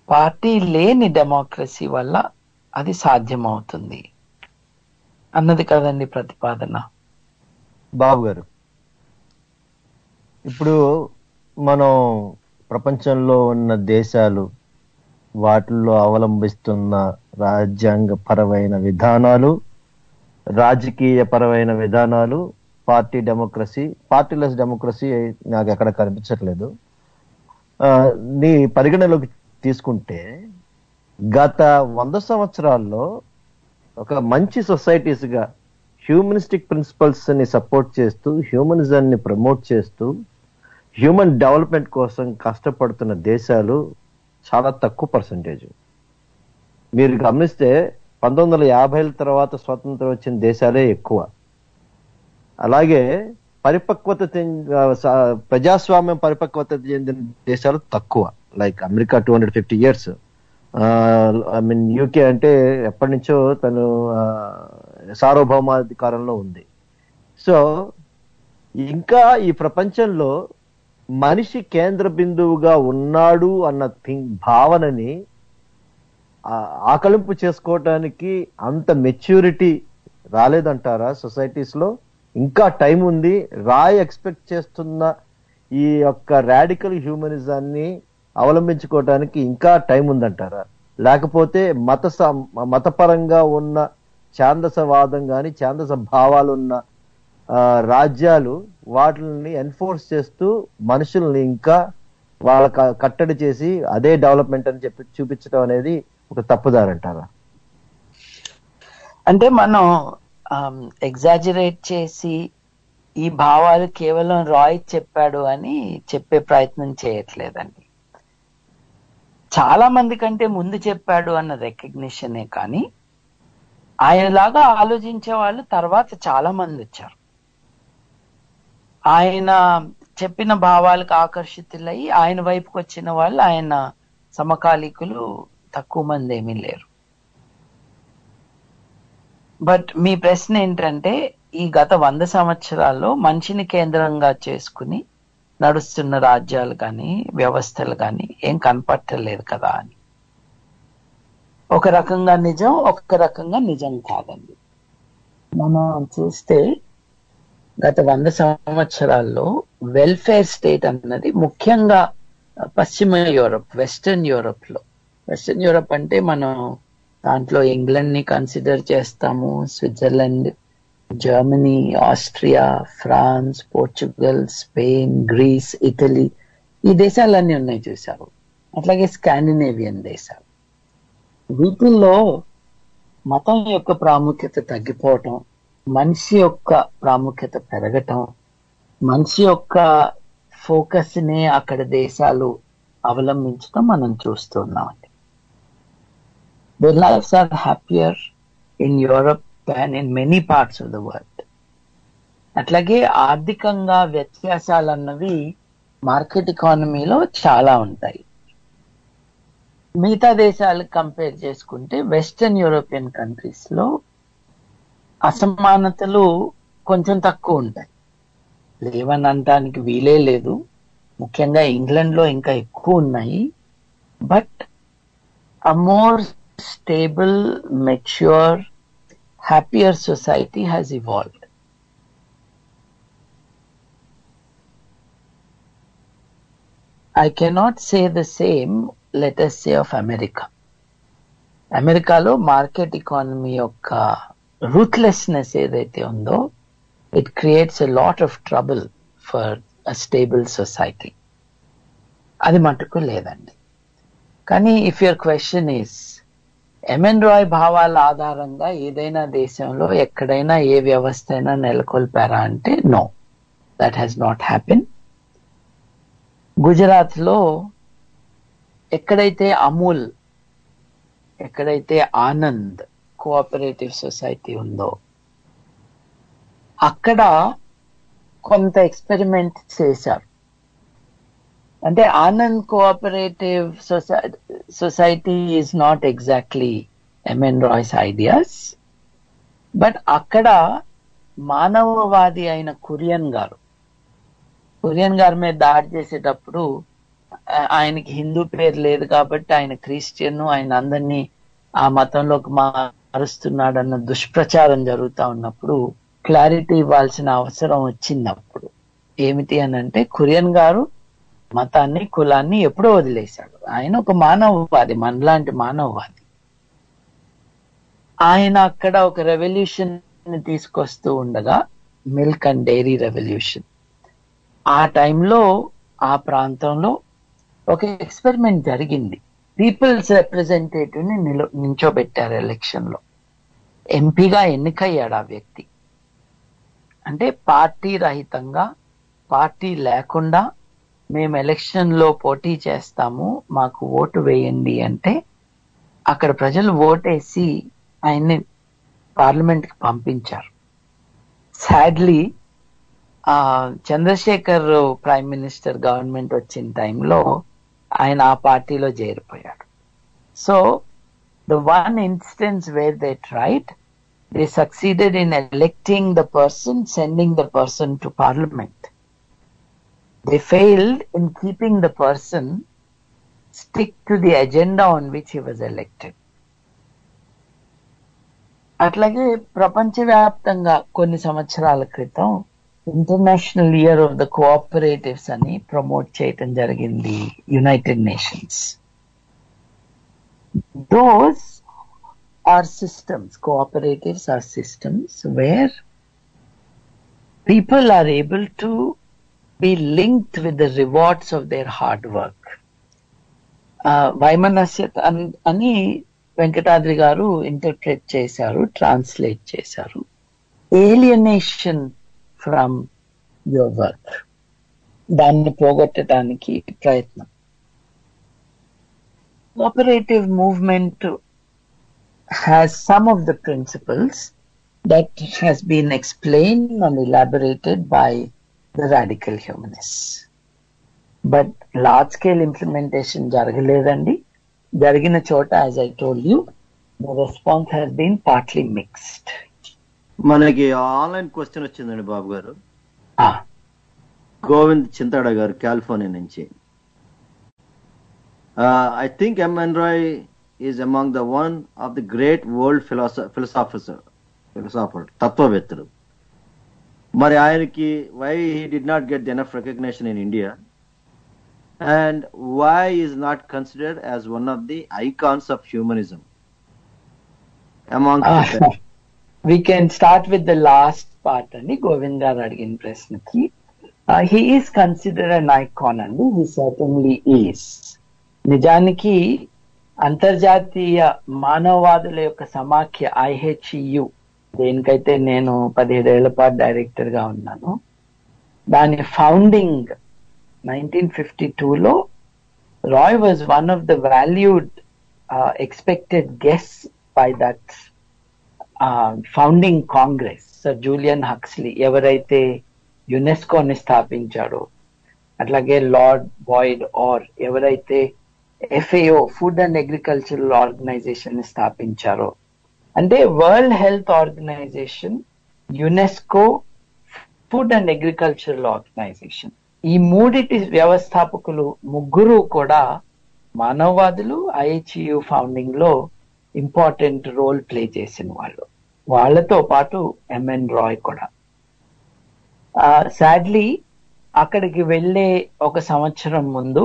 పార్టీ లేని డెమోక్రసీ వల్ల అది సాధ్యమవుతుంది అన్నది కదండి ప్రతిపాదన. బాబు గారు, ఇప్పుడు మనం ప్రపంచంలో ఉన్న దేశాలు వాటిల్లో అవలంబిస్తున్న రాజ్యాంగపరమైన విధానాలు, రాజకీయ పరమైన విధానాలు, పార్టీ డెమోక్రసీ, పార్టీలెస్ డెమోక్రసీ నాకు ఎక్కడ కనిపించట్లేదు. నీ పరిగణలోకి తీసుకుంటే గత 100 సంవత్సరాల్లో ఒక మంచి సొసైటీస్ గా హ్యూమనిస్టిక్ ప్రిన్సిపల్స్ ని సపోర్ట్ చేస్తూ, హ్యూమనిజాన్ని ప్రమోట్ చేస్తూ, హ్యూమన్ డెవలప్మెంట్ కోసం కష్టపడుతున్న దేశాలు చాలా తక్కువ పర్సంటేజ్. మీరు గమనిస్తే 1950ల తర్వాత స్వతంత్రం వచ్చిన దేశాలే ఎక్కువ. అలాగే ప్రజాస్వామ్యం పరిపక్వత చెందిన దేశాలు తక్కువ. లైక్ అమెరికా 250 years, యూకే అంటే ఎప్పటి నుంచో తను సార్వభౌమాధికారంలో ఉంది. సో ఇంకా ఈ ప్రపంచంలో మనిషి కేంద్ర బిందువుగా ఉన్నాడు అన్న భావనని ఆకలింపు చేసుకోవటానికి అంత మెచ్యూరిటీ రాలేదంటారా సొసైటీస్ లో? ఇంకా టైం ఉంది. రాయ్ ఎక్స్పెక్ట్ చేస్తున్న ఈ యొక్క రాడికల్ హ్యూమనిజాన్ని అవలంబించుకోవటానికి ఇంకా టైం ఉందంటారా? లేకపోతే మతపరంగా ఉన్న ఛాందసవాదం గాని, ఛాందస భావాలు ఉన్న రాజ్యాలు వాటిని ఎన్ఫోర్స్ చేస్తూ మనుషుల్ని ఇంకా వాళ్ళ కట్టడి చేసి అదే డెవలప్మెంట్ అని చెప్పి చూపించడం అనేది ఒక తప్పుదారంటారా? అంటే మనం ఎగ్జాజరేట్ చేసి ఈ భావాలు కేవలం రాయ్ చెప్పాడు అని చెప్పే ప్రయత్నం చేయట్లేదండి. చాలా మంది కంటే ముందు చెప్పాడు అన్న రికగ్నిషనే కానీ ఆయనలాగా ఆలోచించే వాళ్ళు తర్వాత చాలా మంది వచ్చారు. ఆయన చెప్పిన భావాలకు ఆకర్షితులై ఆయన వైపుకి వచ్చిన వాళ్ళు ఆయన సమకాలీకులు తక్కువ మంది ఏమీ లేరు. బట్ మీ ప్రశ్న ఏంటంటే ఈ గత 100 సంవత్సరాల్లో మనిషిని కేంద్రంగా చేసుకుని నడుస్తున్న రాజ్యాలు కానీ వ్యవస్థలు కానీ ఏం కనపట్టలేదు కదా అని. ఒక రకంగా నిజం, ఒక రకంగా నిజం కాదండి. మనం చూస్తే గత 100 సంవత్సరాల్లో వెల్ఫేర్ స్టేట్ అన్నది ముఖ్యంగా పశ్చిమ యూరప్, వెస్టర్న్ యూరప్ అంటే మనం దాంట్లో ఇంగ్లాండ్ ని కన్సిడర్ చేస్తాము, Switzerland, Germany, Austria, France, Portugal, Spain, Greece, Italy, ఈ దేశాలన్నీ ఉన్నాయి చూసారు. అట్లాగే స్కాండినేవియన్ దేశాలు. వీటిల్లో మతం యొక్క ప్రాముఖ్యత తగ్గిపోవటం, మనిషి యొక్క ప్రాముఖ్యత పెరగటం, మనిషి యొక్క ఫోకస్ ని అక్కడ దేశాలు అవలంబించడం మనం చూస్తున్నామండి. Their lives are happier in Europe than in many parts of the world. అట్లాగే ఆర్థికంగా వ్యత్యాసాలన్నవి మార్కెట్ ఎకానమీలో చాలా ఉంటాయి. మిగతా దేశాలకు కంపేర్ చేసుకుంటే వెస్టర్న్ యూరోపియన్ కంట్రీస్ లో అసమానతలు కొంచెం తక్కువ ఉంటాయి, లేవని అనడానికి వీలే లేదు. ముఖ్యంగా ఇంగ్లాండ్ లో ఇంకా ఎక్కువ ఉన్నాయి. But a more stable, mature, happier society has evolved. I cannot say the same, let us say, of America. అమెరికాలో మార్కెట్ ఎకానమీ యొక్క రూత్లెస్నెస్ ఏదైతే ఉందో, it creates a lot of trouble for a stable society. అది మటుకు లేదండి. కానీ if your question is MN Roy భావాల ఆధారంగా ఏదైనా దేశంలో ఎక్కడైనా ఏ వ్యవస్థ అయినా నెలకొల్పారా అంటే no, that has not happen. Gujarat లో ఎక్కడైతే అమూల్, ఎక్కడైతే ఆనంద్ కోఆపరేటివ్ సొసైటీ ఉందో అక్కడ కొంత ఎక్స్పెరిమెంట్ చేశారు. అంటే Anand cooperative society is not exactly MN Roy's ideas, but అక్కడ మానవవాది అయిన కురియన్ గారి మీద దాడి చేసేటప్పుడు ఆయనకి హిందూ పేరు లేదు కాబట్టి ఆయన క్రిస్టియన్, ఆయన అందరినీ ఆ మతంలోకి మారుస్తున్నాడన్న దుష్ప్రచారం జరుగుతూ ఉన్నప్పుడు క్లారిటీ ఇవ్వాల్సిన అవసరం వచ్చినప్పుడు ఏమిటి అని అంటే, కురియన్ గారు మతాన్ని, కులాన్ని ఎప్పుడో వదిలేశాడు. ఆయన ఒక మానవవాది, మనలాంటి మానవవాది. ఆయన అక్కడ ఒక రెవల్యూషన్ తీసుకొస్తూ ఉండగా, మిల్క్ అండ్ డైరీ రెవల్యూషన్, ఆ టైంలో ఆ ప్రాంతంలో ఒక ఎక్స్పెరిమెంట్ జరిగింది. పీపుల్స్ రిప్రజెంటేటివ్ ని నించోబెట్టారు ఎలక్షన్ లో. ఎంపీగా ఎన్నికయ్యాడు ఆ వ్యక్తి. అంటే పార్టీ రహితంగా, పార్టీ లేకుండా మేము ఎలక్షన్ లో పోటీ చేస్తాము, మాకు ఓటు వేయండి అంటే అక్కడ ప్రజలు ఓటేసి ఆయన్ని పార్లమెంట్ కి పంపించారు. Sadly Chandrashekhar prime minister government వచ్చిన టైంలో ఆయన ఆ పార్టీలో చేరిపోయాడు. So the one instance where they tried, they succeeded in electing the person, sending the person to parliament. They failed in keeping the person stick to the agenda on which he was elected. అట్లాగే ప్రపంచవ్యాప్తంగా కొన్ని సంవత్సరాల క్రితం international year of the cooperatives అని promote చేయటం జరిగింది United nations. Those are systems, cooperatives are systems where people are able to be linked with the rewards of their hard work. వైమనస్యత అని వెంకటాద్రి గారు ఇంటర్ప్రెట్ చేశారు, ట్రాన్స్లేట్ చేశారు. ఏలియనేషన్ ఫ్రమ్ యువర్ వర్క్, దాన్ని పోగొట్టడానికి ప్రయత్నం. Cooperative movement has some of the principles that has been explained and elaborated by the radical humanists. But large scale implementation jaragadandi. Jaragina chota, as I told you, the response has been partly mixed. మనకి online question వచ్చిందండి బాబు గారు. గోవింద్ చింతాడ గారు California నుంచి. I think M.N. Roy is among the one of the great world philosopher, తత్వవేత్తలు. మరి ఆయనకి why he did not get enough recognition in India and why is not considered as one of the icons of humanism amongst the we can start with the last part అని గోవింద్ గారు అడిగిన ప్రశ్నకి. he is considered an icon అండి. he certainly is. నిజానికి అంతర్జాతీయ మానవవాదుల యొక్క సమాఖ్య IHEU, దేనికైతే నేను 17 ఏళ్ల పాటు డైరెక్టర్ గా ఉన్నాను, దాని ఫౌండింగ్ 1952లో Roy was one of the valued expected guests by that founding congress. Sir Julian Huxley ఎవరైతే యునెస్కోని స్థాపించాడో, అట్లాగే లార్డ్ బాయిడ్ ఆర్ ఎవరైతే FAO food and agricultural organisation ని స్థాపించారో, అంటే world health organisation, UNESCO, food and agricultural organisation, ఈ మూడిటి వ్యవస్థాపకులు ముగ్గురు కూడా మానవవాదులు. IHEU ఫౌండింగ్ లో ఇంపార్టెంట్ రోల్ ప్లే చేసిన వాళ్ళు. వాళ్ళతో పాటు MN రాయ్ కూడా. సాడ్లీ అక్కడికి వెళ్లే ఒక సంవత్సరం ముందు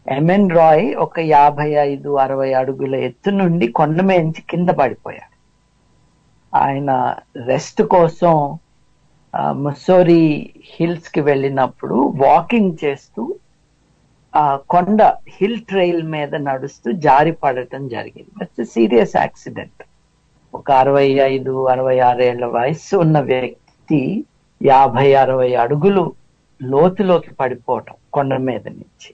MN రాయ్ ఒక 55-60 అడుగుల ఎత్తు నుండి కొండ మీద కింద పడిపోయాడు. ఆయన రెస్ట్ కోసం ముస్సోరీ హిల్స్ కి వెళ్ళినప్పుడు వాకింగ్ చేస్తూ కొండ హిల్ ట్రైల్ మీద నడుస్తూ జారి పడటం జరిగింది. That's serious accident. ఒక 65-66 ఏళ్ల వయస్సు ఉన్న వ్యక్తి 50-60 అడుగులు లోతులోకి పడిపోవటం కొండ మీద నుంచి.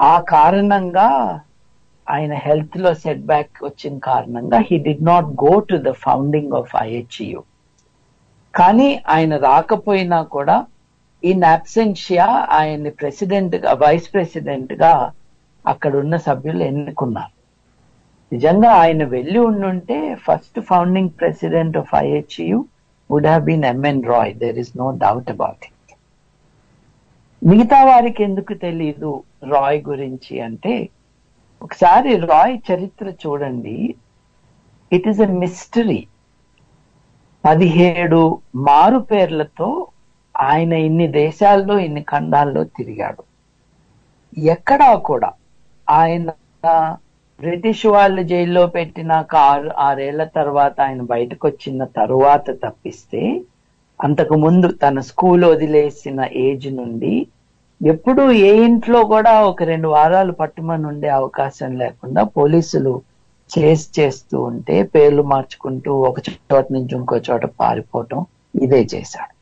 ఆ కారణంగా ఆయన హెల్త్ లో సెట్ బ్యాక్ వచ్చిన కారణంగా he did not go to the founding of IHEU. కానీ ఆయన రాకపోయినా కూడా ఇన్ అబ్సెన్షియా ఆయన్ని ప్రెసిడెంట్ గా, వైస్ ప్రెసిడెంట్ గా అక్కడ ఉన్న సభ్యులు ఎన్నుకున్నారు. నిజంగా ఆయన వెళ్ళి ఉండుంటే first founding president of IHEU would have been MN Roy. There is no doubt about it. మిగతా వారికి ఎందుకు తెలీదు రాయ్ గురించి అంటే, ఒకసారి రాయ్ చరిత్ర చూడండి. It is a mystery. 17 మారు పేర్లతో ఆయన ఇన్ని దేశాల్లో, ఇన్ని ఖండాల్లో తిరిగాడు. ఎక్కడా కూడా ఆయన బ్రిటిష్ వాళ్ళు జైల్లో పెట్టినాక 6 ఏళ్ల తర్వాత ఆయన బయటకు వచ్చిన తరువాత తప్పిస్తే, అంతకు ముందు తన స్కూల్ వదిలేసిన ఏజ్ నుండి ఎప్పుడు ఏ ఇంట్లో కూడా ఒక 2 వారాలు పట్టుమని ఉండే అవకాశం లేకుండా పోలీసులు చేస్తూ ఉంటే పేర్లు మార్చుకుంటూ ఒక చోట నుంచి ఇంకో చోట పారిపోవటం ఇదే చేశాడు.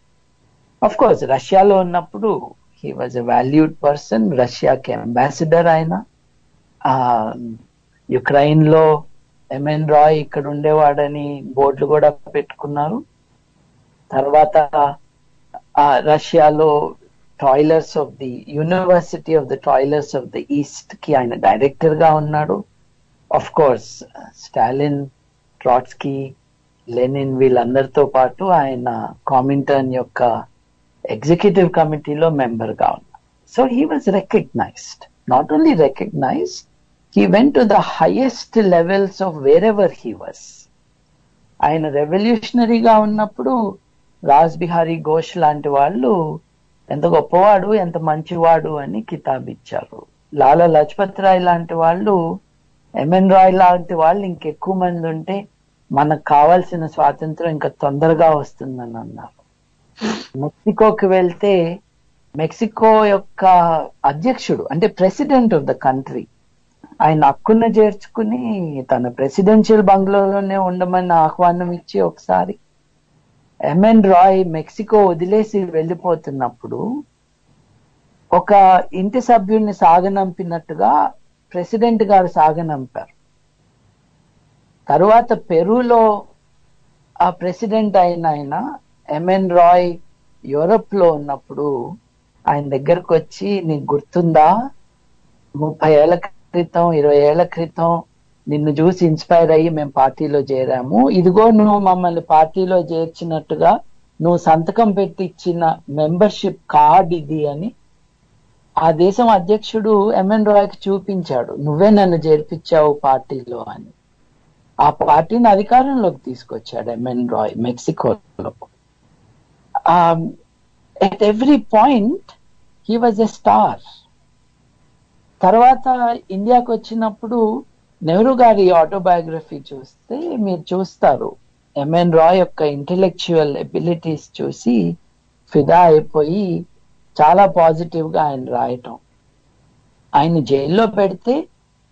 అఫ్ కోర్స్ రష్యాలో ఉన్నప్పుడు he was a valued person. రష్యాకి అంబాసిడర్ ఆయన. యుక్రెయిన్ లో MN రాయ్ ఇక్కడ ఉండేవాడని బోర్డులు కూడా పెట్టుకున్నారు. తర్వాత రష్యాలో toilers of the university of the toilers of the east కి ఆయన డైరెక్టర్ గా ఉన్నాడు. Of course Stalin, Trotsky, Lenin వీళ్ళందరితో పాటు ఆయన కామింటర్న్ యొక్క ఎగ్జిక్యూటివ్ కమిటీలో మెంబర్ గా ఉన్నారు. So he was recognised. Not only recognised, he went to the highest levels of wherever he was. ఆయన రెవల్యూషనరీగా ఉన్నప్పుడు రాజ్ బిహారీ ఘోష్ లాంటి వాళ్ళు ఎంత గొప్పవాడు, ఎంత మంచివాడు అని కితాబ్ ఇచ్చారు. లాలా లజపత్ రాయ్ లాంటి వాళ్ళు, MN రాయ్ లాంటి వాళ్ళు ఇంకెక్కువ మంది ఉంటే మనకు కావాల్సిన స్వాతంత్రం ఇంకా తొందరగా వస్తుందని అన్నారు. మెక్సికోకి వెళ్తే మెక్సికో యొక్క అధ్యక్షుడు అంటే ప్రెసిడెంట్ ఆఫ్ ద కంట్రీ ఆయన హక్కును చేర్చుకుని తన ప్రెసిడెన్షియల్ బంగ్లాలోనే ఉండమని ఆహ్వానం ఇచ్చి ఒకసారి MN రాయ్ మెక్సికో వదిలేసి వెళ్ళిపోతున్నప్పుడు ఒక ఇంటి సభ్యుడిని సాగనంపినట్టుగా ప్రెసిడెంట్ గారు సాగనంపారు. తరువాత పెరూలో ఆ ప్రెసిడెంట్ అయిన MN రాయ్ యూరప్ లో ఉన్నప్పుడు ఆయన దగ్గరకు వచ్చి, నీకు గుర్తుందా 30 ఏళ్ల క్రితం 20 ఏళ్ల క్రితం నిన్ను చూసి ఇన్స్పైర్ అయ్యి మేము పార్టీలో చేరాము, ఇదిగో నువ్వు మమ్మల్ని పార్టీలో చేర్చినట్టుగా నువ్వు సంతకం పెట్టి ఇచ్చిన మెంబర్షిప్ కార్డ్ ఇది అని ఆ దేశం అధ్యక్షుడు MN రాయ్కి చూపించాడు. నువ్వే నన్ను చేర్పించావు పార్టీలో అని. ఆ పార్టీని అధికారంలోకి తీసుకొచ్చాడు MN Roy మెక్సికోలో. at every point he was a star. తర్వాత ఇండియాకి వచ్చినప్పుడు నెహ్రూ గారి ఆటోబయోగ్రఫీ చూస్తే మీరు చూస్తారు, ఎంఎన్ రాయ్ యొక్క ఇంటెలెక్చువల్ ఎబిలిటీస్ చూసి ఫిదా అయిపోయి చాలా పాజిటివ్ గా ఆయన రాయటం. ఆయన జైల్లో పెడితే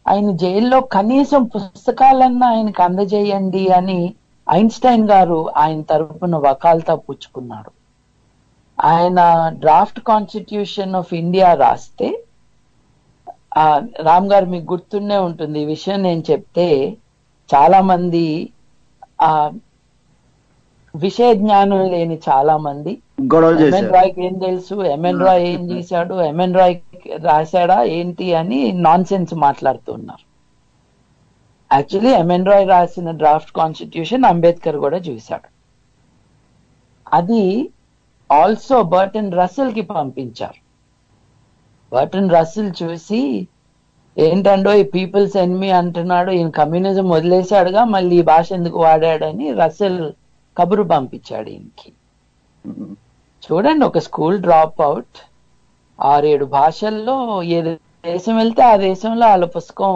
ఆయన జైల్లో కనీసం పుస్తకాలన్నా ఆయనకు అందజేయండి అని ఐన్స్టైన్ గారు ఆయన తరపున వకాల్తా పుచ్చుకున్నాడు. ఆయన డ్రాఫ్ట్ కాన్స్టిట్యూషన్ ఆఫ్ ఇండియా రాస్తే, రామ్ గారు మీకు గుర్తుండే ఉంటుంది ఈ విషయం నేను చెప్తే, చాలా మంది విషయ జ్ఞానం లేని చాలా మంది ఎంఎన్ రాయ్కి ఏం తెలుసు, ఎంఎన్ రాయ్ ఏం చేశాడు, ఎంఎన్ రాయ్ రాశాడా ఏంటి అని నాన్ సెన్స్ మాట్లాడుతున్నారు. యాక్చువల్లీ ఎంఎన్ రాయ్ రాసిన డ్రాఫ్ట్ కాన్స్టిట్యూషన్ అంబేద్కర్ కూడా చూశాడు. అది ఆల్సో బర్టన్ రసెల్ కి పంపించారు. బర్టన్ రసెల్ చూసి ఏంటండో ఈ పీపుల్స్ ఎన్మీ అంటున్నాడు, ఈయన కమ్యూనిజం వదిలేశాడుగా మళ్ళీ ఈ భాష ఎందుకు వాడాడని రసెల్ కబురు పంపించాడు ఈయనకి. చూడండి, ఒక స్కూల్ డ్రాప్ అవుట్ 6-7 భాషల్లో ఏ దేశం వెళ్తే ఆ దేశంలో వాళ్ళ పుస్తకం,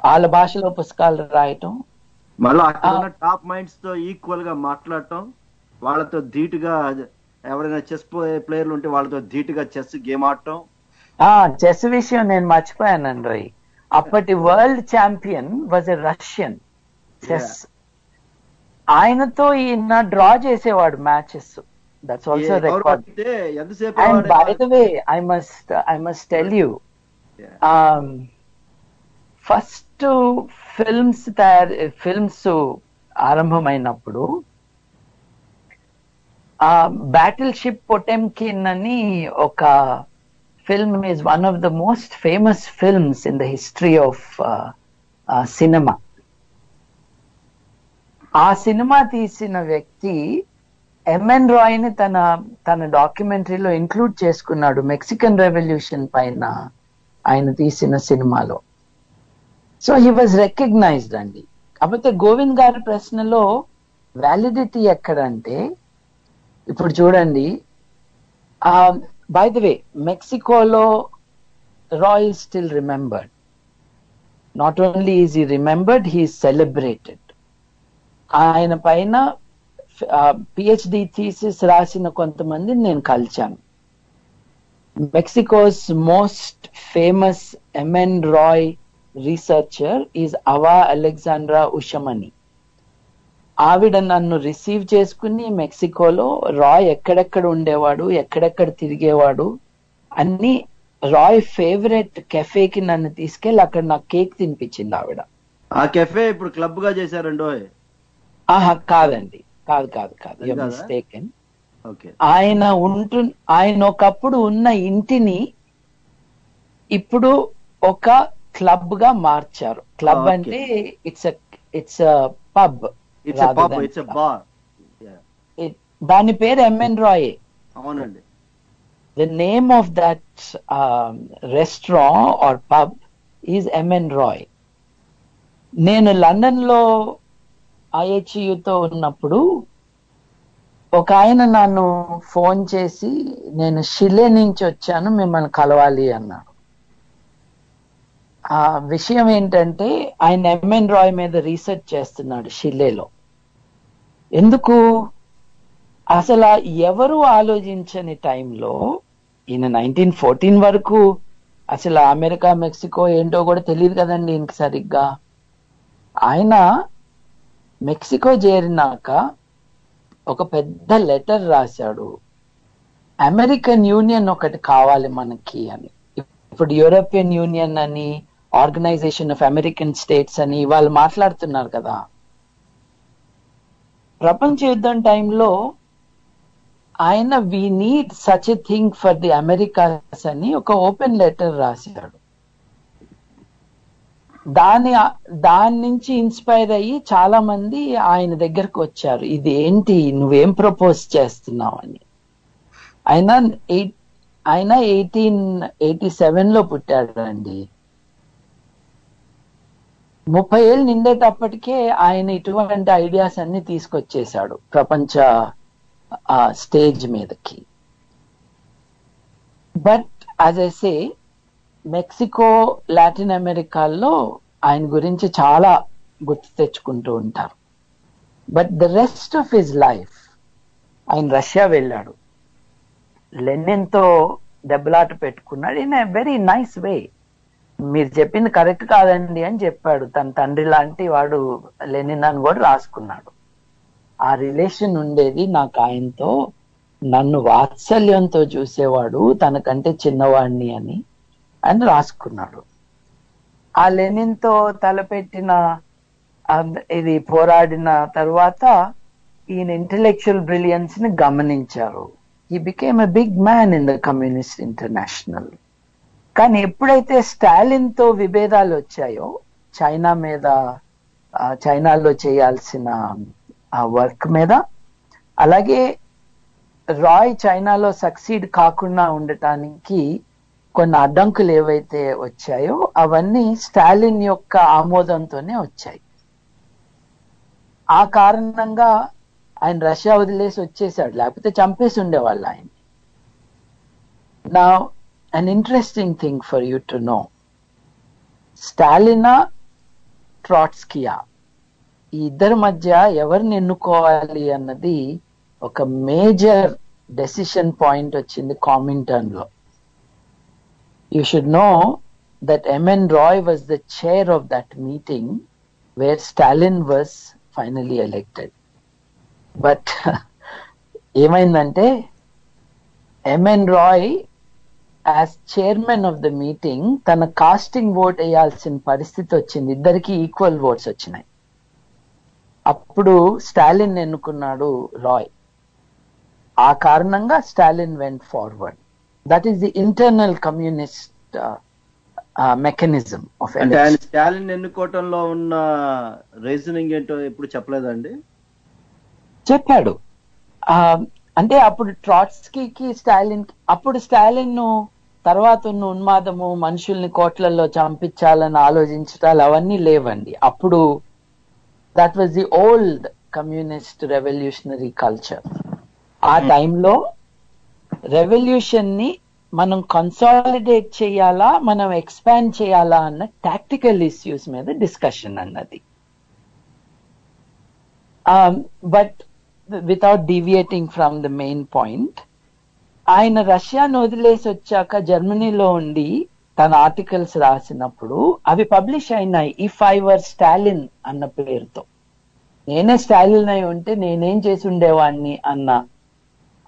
వాళ్ళ భాషలో పుస్తకాలు రాయటం, మళ్ళీ టాప్ మైండ్స్ తో ఈక్వల్ గా మాట్లాడటం, వాళ్ళతో ధీటుగా ఎవరైనా చెస్ ప్లేయర్లు ఉంటే వాళ్ళతో ధీటుగా చెస్ గేమ్ ఆడటం. చెస్ విషయం నేను మర్చిపోయానండి. అప్పటి world champion was a Russian chess. ఆయనతో ఈయన డ్రా చేసేవాడు matches. That's also record. And by the way I must tell you, first films ఆరంభమైనప్పుడు బ్యాటిల్ షిప్ పొటెంకిన్ అని ఒక film is one of the most famous films in the history of cinema. ఆ cinema తీసిన వ్యక్తి M N Roy ని తన డాక్యుమెంటరీలో include చేసుకున్నాడు, మెక్సికన్ రెవల్యూషన్ పైన ఆయన తీసిన సినిమాలో. సో హీ వాజ్ రికగ్నైజ్డ్ అండి. కాకపోతే గోవింద్ గారి ప్రశ్నలో వ్యాలిడిటీ ఎక్కడంటే, ఇప్పుడు చూడండి, బై ద వే మెక్సికోలో Roy is still remembered. Not only is he remembered, he is celebrated. ఆయన పైన పిహెచ్డి థీసిస్ రాసిన కొంతమందిని నేను కలిచాను. Mexico's most famous M N Roy researcher is Ava Alexandra Ushmani. ఆవిడ నన్ను రిసీవ్ చేసుకుని మెక్సికోలో రాయ్ ఎక్కడెక్కడ ఉండేవాడు, ఎక్కడెక్కడ తిరిగేవాడు అన్ని, రాయ్ ఫేవరెట్ కెఫేకి నన్ను తీసుకెళ్లి అక్కడ నాకు కేక్ తినిపించింది ఆవిడ. ఆ కెఫే ఇప్పుడు క్లబ్ గా చేశారండో? కాదండి, కాదు, మిస్టేకెన్. ఆయన ఒకప్పుడు ఉన్న ఇంటిని ఇప్పుడు ఒక క్లబ్ గా మార్చారు. క్లబ్ అంటే ఇట్స్ పబ్, దాని పేరు ఎంఎన్ రాయ్. అవునండి. The name of that restaurant or pub is MN Roy. నేను లండన్ లో ఐహెచ్యుతో ఉన్నప్పుడు ఒక ఆయన నన్ను ఫోన్ చేసి, నేను షిలే నుంచి వచ్చాను, మిమ్మల్ని కలవాలి అన్నాడు. ఆ విషయం ఏంటంటే ఆయన ఎంఎన్ రాయ్ మీద రీసెర్చ్ చేస్తున్నాడు షిలేలో. ఎందుకు అసలు ఎవరు ఆలోచించని టైంలో, ఈయన 1914 వరకు అసలు అమెరికా మెక్సికో ఏంటో కూడా తెలియదు కదండి ఇంక సరిగ్గా. ఆయన మెక్సికో చేరినాక ఒక పెద్ద లెటర్ రాశాడు, అమెరికన్ యూనియన్ ఒకటి కావాలి మనకి అని. ఇప్పుడు యూరోపియన్ యూనియన్ అని, ఆర్గనైజేషన్ ఆఫ్ అమెరికన్ స్టేట్స్ అని వాళ్ళు మాట్లాడుతున్నారు కదా. ప్రపంచ యుద్ధం టైంలో ఆయన we need such a thing for the Americas అని ఒక ఓపెన్ లెటర్ రాశాడు. దాని నుంచి ఇన్స్పైర్ అయ్యి చాలా మంది ఆయన దగ్గరకు వచ్చారు, ఇది ఏంటి నువ్వేం ప్రపోజ్ చేస్తున్నావు అని. ఆయన 1887 లో పుట్టాడు అండి. 30 ఏళ్ళు నిండేటప్పటికే ఆయన ఇటువంటి ఐడియాస్ అన్ని తీసుకొచ్చేశాడు ప్రపంచ స్టేజ్ మీదకి. But as I say, Mexico, Latin అమెరికాల్లో ఆయన గురించి చాలా గుర్తు తెచ్చుకుంటూ ఉంటారు. But the rest of his life, ఆయన రష్యా వెళ్ళాడు, లెనిన్ తో దెబ్బలాట పెట్టుకున్నాడు in a very nice way. మీరు చెప్పింది కరెక్ట్ కాదండి అని చెప్పాడు. తన తండ్రి లాంటి వాడు లెనిన్ అని కూడా రాసుకున్నాడు. ఆ రిలేషన్ ఉండేది నాకు ఆయనతో. నన్ను వాత్సల్యంతో చూసేవాడు, తనకంటే చిన్నవాడిని అని ఆయన రాసుకున్నాడు. ఆ లెనిన్ తో తలపెట్టిన ఇది పోరాడిన తర్వాత ఈయన ఇంటెలెక్చువల్ బ్రిలియన్స్ ని గమనించారు. He became a big man in the Communist International. కానీ ఎప్పుడైతే స్టాలిన్ తో విభేదాలు వచ్చాయో, చైనా మీద, చైనాలో చేయాల్సిన వర్క్ మీద, అలాగే రాయ్ చైనాలో సక్సీడ్ కాకుండా ఉండటానికి కొన్ని అడ్డంకులు ఏవైతే వచ్చాయో అవన్నీ స్టాలిన్ యొక్క ఆమోదంతోనే వచ్చాయి. ఆ కారణంగా ఆయన రష్యా వదిలేసి వచ్చేసాడు, లేకపోతే చంపేసి ఉండేవాళ్ళు ఆయన. నా an interesting thing for you to know, స్టాలినా ట్రాట్స్కియా ఈ ఇద్దరి మధ్య ఎవరిని ఎన్నుకోవాలి అన్నది ఒక మేజర్ డెసిషన్ పాయింట్ వచ్చింది కామింటర్న్ లో. You should know that M N Roy was the chair of that meeting where Stalin was finally elected. But ఏమైందంటే M N Roy as chairman of the meeting తన కాస్టింగ్ ఓట్ వేయాల్సిన పరిస్థితి వచ్చింది. ఇద్దరికి ఈక్వల్ ఓట్స్ వచ్చినాయి. అప్పుడు స్టాలిన్ ఎన్నుకున్నాడు రాయ్. ఆ కారణంగా Stalin went forward. That is the internal communist mechanism of election. Stalin ఎన్నుకోవటంలో ఉన్న రీజనింగ్ ఏంటో ఎప్పుడు చెప్పలేదండి? చెప్పాడు. అంటే అప్పుడు ట్రాట్స్కీకి స్టాలిన్, అప్పుడు స్టాలిన్ తర్వాత ఉన్న ఉన్మాదము, మనుషుల్ని కోట్లలో చంపించాలని ఆలోచించటాలు అవన్నీ లేవండి. అప్పుడు that was the old communist revolutionary culture. ఆ టైంలో రెవల్యూషన్ ని మనం కన్సాలిడేట్ చేయాలా, మనం ఎక్స్పాండ్ చేయాలా అన్న టాక్టికల్ ఇష్యూస్ మీద డిస్కషన్ అన్నది. But without deviating from the main point, ఆయన రష్యాను వదిలేసి వచ్చాక జర్మనీలో ఉండి తన ఆర్టికల్స్ రాసినప్పుడు అవి పబ్లిష్ అయినాయి. ఇఫ్ ఐ వర్ స్టాలిన్ అన్న పేరుతో. నేనే స్టాలిన్ అయి ఉంటే నేనేం చేసి ఉండేవాడిని అన్న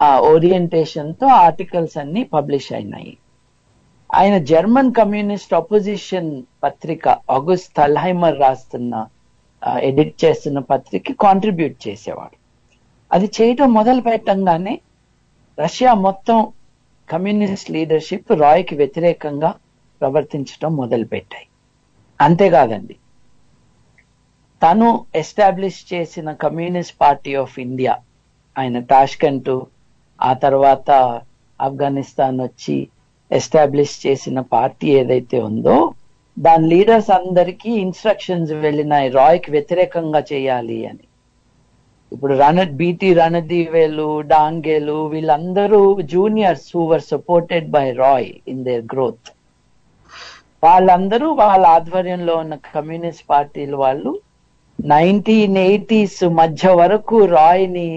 ఆ ఓరియంటేషన్ తో ఆర్టికల్స్ అన్ని పబ్లిష్ అయినాయి. ఆయన జర్మన్ కమ్యూనిస్ట్ అపోజిషన్ పత్రిక ఆగస్ట్ థల్హైమర్ రాస్తున్న ఎడిట్ చేస్తున్న పత్రిక కాంట్రిబ్యూట్ చేసేవాడు. అది చేయటం మొదలు పెట్టంగానే రష్యా మొత్తం కమ్యూనిస్ట్ లీడర్షిప్ రాయ్కి వ్యతిరేకంగా ప్రవర్తించడం మొదలు పెట్టాయి. అంతేకాదండి, తను ఎస్టాబ్లిష్ చేసిన కమ్యూనిస్ట్ పార్టీ ఆఫ్ ఇండియా, ఆయన తాష్కెంట్, ఆ తర్వాత ఆఫ్ఘనిస్తాన్ వచ్చి ఎస్టాబ్లిష్ చేసిన పార్టీ ఏదైతే ఉందో దాని లీడర్స్ అందరికీ ఇన్స్ట్రక్షన్స్ వెళ్ళినాయి రాయ్కి వ్యతిరేకంగా చేయాలి అని. ఇప్పుడు బీటీ రణదీవేలు, డాంగేలు వీళ్ళందరూ juniors who were supported by Roy in their growth. వాళ్ళందరూ వాళ్ళ ఆధ్వర్యంలో ఉన్న కమ్యూనిస్ట్ పార్టీలు వాళ్ళు 1980s మధ్య వరకు రాయ్ ని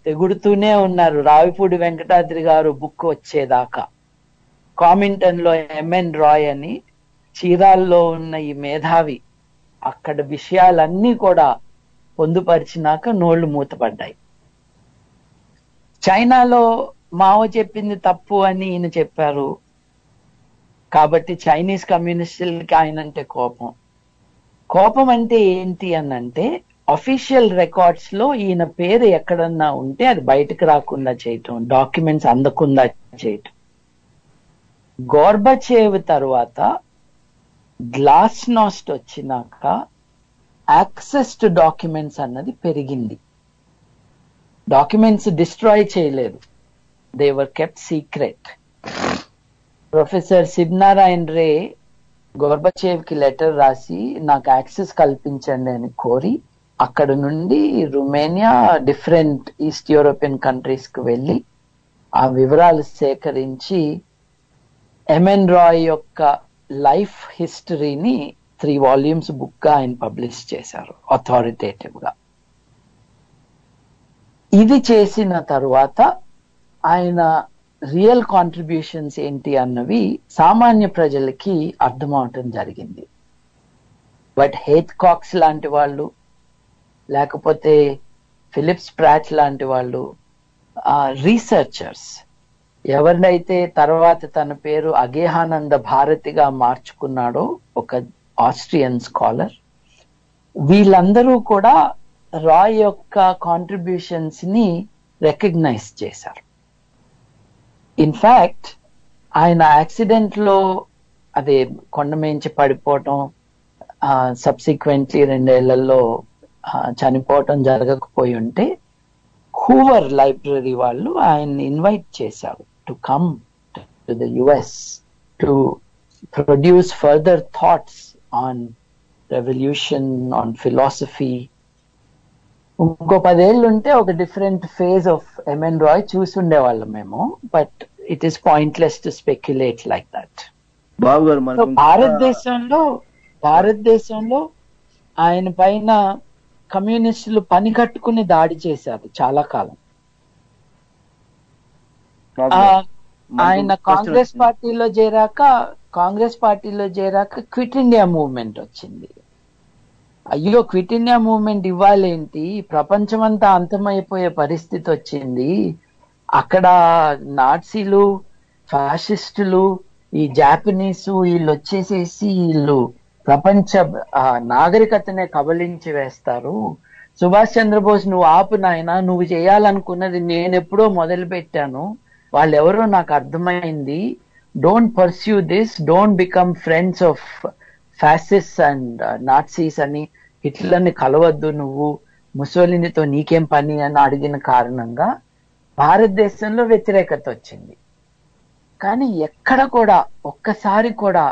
తెగుడుతూనే ఉన్నారు. రావిపూడి వెంకటాద్రి గారు బుక్ వచ్చేదాకా. కామింటన్ లో ఎంఎన్ రాయ్ అని చీరాల్లో ఉన్న ఈ మేధావి అక్కడ విషయాలన్నీ కూడా పొందుపరిచినాక నోళ్లు మూతపడ్డాయి. చైనాలో మావో చెప్పింది తప్పు అని ఈయన చెప్పారు కాబట్టి చైనీస్ కమ్యూనిస్టులకి ఆయనంటే కోపం. కోపం అంటే ఏంటి అనంటే అఫీషియల్ రికార్డ్స్ లో ఈయన పేరు ఎక్కడన్నా ఉంటే అది బయటకు రాకుండా చేయటం, డాక్యుమెంట్స్ అందకుండా చేయటం. గోర్బచేవ్ తర్వాత గ్లాస్నాస్ట్ వచ్చినాక యాక్సెస్ టు డాక్యుమెంట్స్ అన్నది పెరిగింది. డాక్యుమెంట్స్ డిస్ట్రాయ్ చేయలేదు, they were kept secret. Professor Sivanarayana ray Gorbachev కి లెటర్ రాసి నాకు యాక్సెస్ కల్పించండి అని కోరి అక్కడ నుండి Romania, different east European countries కు వెళ్ళి ఆ వివరాలు సేకరించి ఎంఎన్ రాయ్ యొక్క లైఫ్ హిస్టరీని 3 వాల్యూమ్స్ బుక్ గా ఆయన పబ్లిష్ చేశారు అథారిటేటివ్ గా. ఇది చేసిన తరువాత ఆయన రియల్ కాంట్రిబ్యూషన్స్ ఏంటి అన్నవి సామాన్య ప్రజలకి అర్థమవటం జరిగింది. బట్ హేత్కాక్స్ లాంటి వాళ్ళు, లేకపోతే ఫిలిప్స్ ప్రాట్ లాంటి వాళ్ళు, రీసెర్చర్స్ ఎవరినైతే తర్వాత తన పేరు అగేహానంద భారతిగా మార్చుకున్నాడో ఒక ఆస్ట్రియన్ స్కాలర్, వీళ్ళందరూ కూడా రాయ్ యొక్క కాంట్రిబ్యూషన్స్ ని రికగ్నైజ్ చేశారు. ఇన్ఫాక్ట్ ఆయన యాక్సిడెంట్ లో అదే కొండమేంచి పడిపోవటం, సబ్సిక్వెంట్లీ 2 ఏళ్లలో చనిపోవటం జరగకపోయి ఉంటే హూవర్ లైబ్రరీ వాళ్ళు ఆయన్ని ఇన్వైట్ చేశారు to come to the US to produce further thoughts on revolution, on philosophy. ఇంకో 10 ఏళ్ళు ఉంటే ఒక different phase of M N Roy చూసుండేవాళ్ళం మేము. But it is pointless to speculate like that. Babu గారు, భారతదేశంలో ఆయన పైన కమ్యూనిస్టులు పని కట్టుకుని దాడి చేశారు చాలా కాలం. ఆయన కాంగ్రెస్ పార్టీలో చేరాక క్విట్ ఇండియా మూవ్మెంట్ వచ్చింది. అయ్యో, క్విట్ ఇండియా మూవ్మెంట్ ఇవ్వాలేంటి, ప్రపంచమంతా అంతమైపోయే పరిస్థితి వచ్చింది, అక్కడ నాట్సీలు, ఫ్యాసిస్టులు, ఈ జాపనీసు వీళ్ళు వచ్చేసేసి వీళ్ళు ప్రపంచ నాగరికతనే కబలించి వేస్తారు, సుభాష్ చంద్రబోస్ నువ్వు ఆపు నాయనా, నువ్వు చేయాలనుకున్నది నేనెప్పుడో మొదలు పెట్టాను, వాళ్ళెవరో నాకు అర్థమైంది, don't pursue this, don't become friends of fascist and Nazis అని, హిట్లర్ని కలవద్దు నువ్వు, ముసోలినితో నీకేం పని అని అడిగిన కారణంగా భారతదేశంలో వ్యతిరేకత వచ్చింది. కానీ ఎక్కడ కూడా ఒక్కసారి కూడా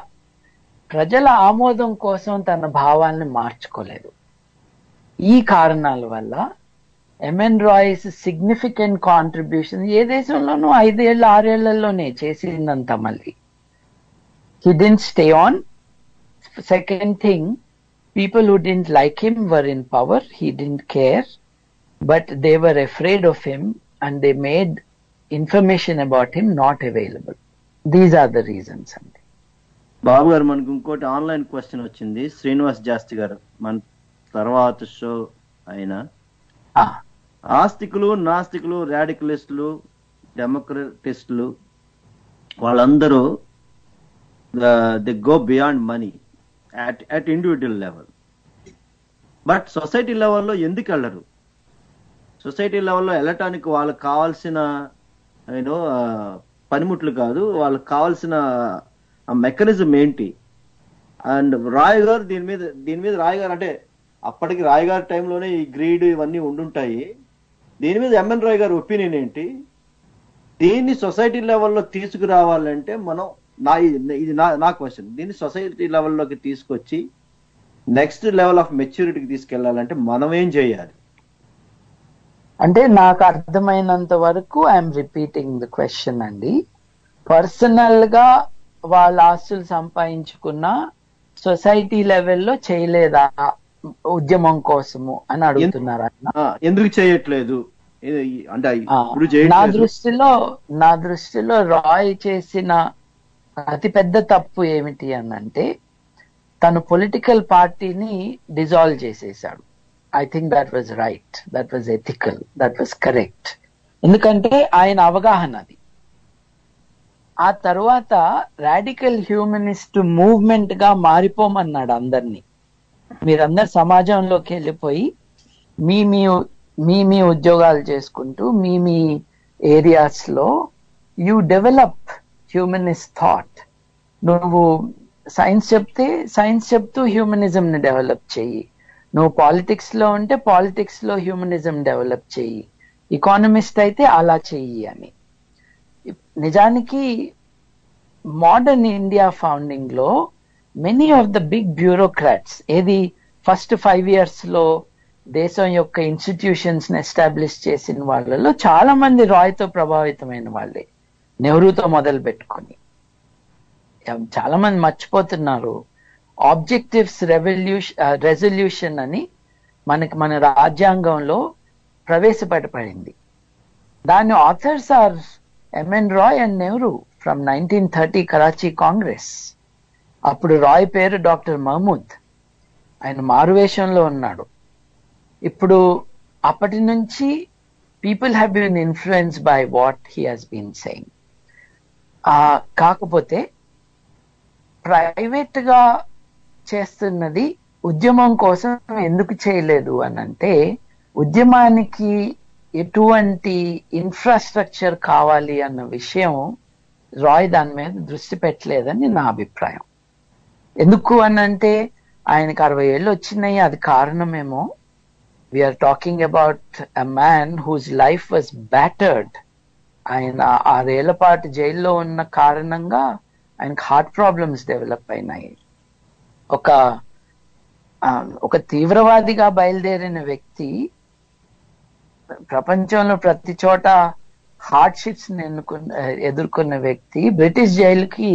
ప్రజల ఆమోదం కోసం తన భావాల్ని మార్చుకోలేదు. ఈ కారణాల వల్ల ఎంఎన్ రాయ్స్ సిగ్నిఫికెంట్ కాంట్రిబ్యూషన్ ఏ దేశంలోనూ 5 ఏళ్ళు 6 ఏళ్లలోనే చేసిందంత. మళ్ళీ he didn't stay on. Second thing, people who didn't like him were in power. He didn't care, but they were afraid of him and they made information about him not available. These are the reasons. బాబు గారు, మనకు ఇంకోటి online question వచ్చింది. శ్రీనివాస్ జాస్తి గారు మన తర్వాత show అయిన ఆస్తికులు, నాస్తికులు, రాడికలిస్టులు, డెమోక్రటిస్టులు వాళ్ళందరూ they go beyond money at individual level, but society లెవెల్లో ఎందుకు వెళ్ళరు? సొసైటీ లెవెల్లో వెళ్ళటానికి వాళ్ళకి కావాల్సిన పనిముట్లు కాదు, వాళ్ళకి కావాల్సిన మెకానిజం ఏంటి? అండ్ రాయ్ గారు దీని మీద రాయ్ గారు అంటే అప్పటికి రాయ్ గారి టైంలోనే ఈ గ్రీడ్ ఇవన్నీ ఉండుంటాయి. దీని మీద ఎంఎన్ రాయ్ గారి ఒపీనియన్ ఏంటి? దీన్ని సొసైటీ లెవెల్లో తీసుకురావాలంటే మనం ఇది నా క్వశ్చన్, దీన్ని సొసైటీ లెవెల్లోకి తీసుకొచ్చి నెక్స్ట్ లెవెల్ ఆఫ్ మెచ్యూరిటీకి తీసుకెళ్లాలంటే మనం ఏం చేయాలి? అంటే నాకు అర్థమైనంత వరకు ఐఎమ్ రిపీటింగ్ ద క్వశ్చన్ అండి. పర్సనల్ గా వాళ్ళ ఆస్తులు సంపాదించుకున్న సొసైటీ లెవెల్లో చేయలేదా ఉద్యమం కోసము అని అడుగుతున్నారు. ఎందుకు చేయట్లేదు అంటే నా దృష్టిలో రాయ్ చేసిన అతిపెద్ద తప్పు ఏమిటి అనంటే తను పొలిటికల్ పార్టీని డిజాల్వ్ చేసేసాడు. I think that was right, that was ethical, that was correct. ఎందుకంటే ఆయన అవగాహన అది. ఆ తర్వాత రాడికల్ హ్యూమనిస్ట్ మూవ్మెంట్ గా మారిపోమన్నాడు అందరినీ. మీరందరు సమాజంలోకి వెళ్ళిపోయి మీ ఉద్యోగాలు చేసుకుంటూ మీ ఏరియాస్ లో యూ డెవలప్ హ్యూమనిస్ట్ థాట్. నువ్వు సైన్స్ చెప్తూ హ్యూమనిజం ని డెవలప్ చెయ్యి. నువ్వు పాలిటిక్స్ లో ఉంటే పాలిటిక్స్ లో హ్యూమనిజం డెవలప్ చెయ్యి. ఎకానమిస్ట్ అయితే అలా చెయ్యి అని. నిజానికి మోడర్న్ ఇండియా ఫౌండింగ్ లో many of the big bureaucrats ఏది ఫస్ట్ 5 years లో దేశం యొక్క ఇన్స్టిట్యూషన్స్ ని ఎస్టాబ్లిష్ చేసిన వాళ్ళలో చాలా మంది రాయ్తో ప్రభావితమైన వాళ్ళే, నెహ్రూతో మొదలు పెట్టుకొని. చాలా మంది మర్చిపోతున్నారు, ఆబ్జెక్టివ్స్ రెజల్యూషన్ అని మన రాజ్యాంగంలో ప్రవేశపెట్టబడింది. దాని authors are MN Roy and Nehru from 1930 Karachi Congress. అప్పుడు రాయ్ పేరు డాక్టర్ మహమూద్, ఆయన మారువేషంలో ఉన్నాడు. ఇప్పుడు అప్పటి నుంచి people have been influence by what he has been saying. కాకపోతే ప్రైవేట్ గా చేస్తున్నది ఉద్యమం కోసం ఎందుకు చేయలేదు అని అంటే, ఉద్యమానికి ఎటువంటి ఇన్ఫ్రాస్ట్రక్చర్ కావాలి అన్న విషయం రాయ్ దాని మీద దృష్టి పెట్టలేదని నా అభిప్రాయం. ఎందుకు అనంటే ఆయనకు 60 ఏళ్ళు వచ్చినాయి, అది కారణమేమో. We are talking about a man whose life was battered. ఆయన 6 ఏళ్ల పాటు జైల్లో ఉన్న కారణంగా ఆయనకు హార్ట్ ప్రాబ్లమ్స్ డెవలప్ అయినాయి. ఒక తీవ్రవాదిగా బయలుదేరిన వ్యక్తి ప్రపంచంలో ప్రతి చోట హార్డ్షిప్స్ ఎదుర్కొన్న వ్యక్తి బ్రిటిష్ జైలుకి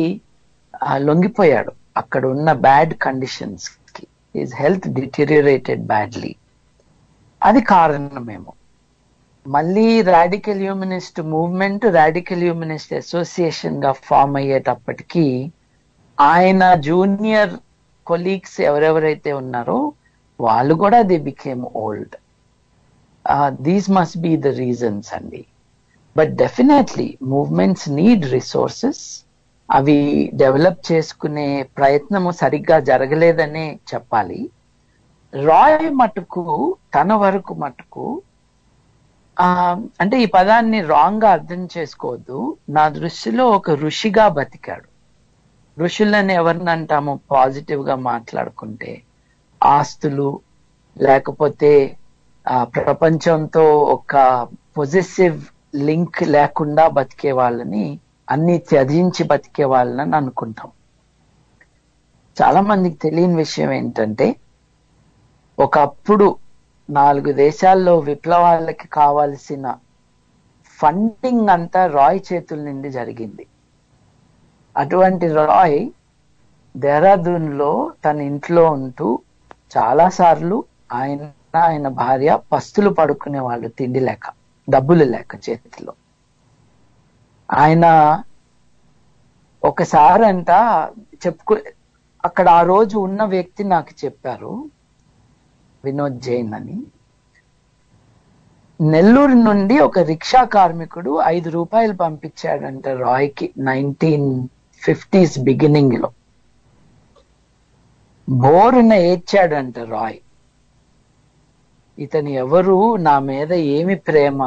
లొంగిపోయాడు. అక్కడ ఉన్న బ్యాడ్ కండిషన్స్ కి హిస్ హెల్త్ డిటీరియేటెడ్ బ్యాడ్లీ. అది కారణమేమో. మళ్ళీ radical humanist movement, radical humanist association గా ఫామ్ అయ్యేటప్పటికీ ఆయన జూనియర్ కొలీగ్స్ ఎవరెవరైతే ఉన్నారో వాళ్ళు కూడా they became old. These must be the reasons అండి. But definitely movements need resources. అవి డెవలప్ చేసుకునే ప్రయత్నము సరిగ్గా జరగలేదనే చెప్పాలి. రాయ్ మటుకు తన వరకు మటుకు అంటే ఈ పదాన్ని రాంగ్ గా అర్థం చేసుకోవద్దు, నా దృష్టిలో ఒక ఋషిగా బతికాడు. ఋషులని ఎవరిని అంటాము పాజిటివ్ గా మాట్లాడుకుంటే? ఆస్తులు లేకపోతే ప్రపంచంతో ఒక పొజెసివ్ లింక్ లేకుండా బతికే వాళ్ళని, అన్ని త్యజించి బతికే వాళ్ళని అనుకుంటాం. చాలా మందికి తెలియని విషయం ఏంటంటే, ఒకప్పుడు 4 దేశాల్లో విప్లవాలకి కావాల్సిన ఫండింగ్ అంతా రాయ్ చేతుల నుండి జరిగింది. అటువంటి రాయ్ దేహరాదూన్ లో తన ఇంట్లో ఉంటూ చాలా సార్లు ఆయన భార్య పస్తులు పడుకునే వాళ్ళు, తిండి లేక, డబ్బులు లేక చేతిలో. ఆయన ఒకసారంట అక్కడ ఆ రోజు ఉన్న వ్యక్తి నాకు చెప్పారు, వినోద్ జైన్ అని, నెల్లూరు నుండి ఒక రిక్షా కార్మికుడు 5 రూపాయలు పంపించాడంట రాయ్కి 1950s బిగినింగ్ లో. బోరున ఏడ్చాడంట రాయ్. ఇతను ఎవరు, నా మీద ఏమి ప్రేమ,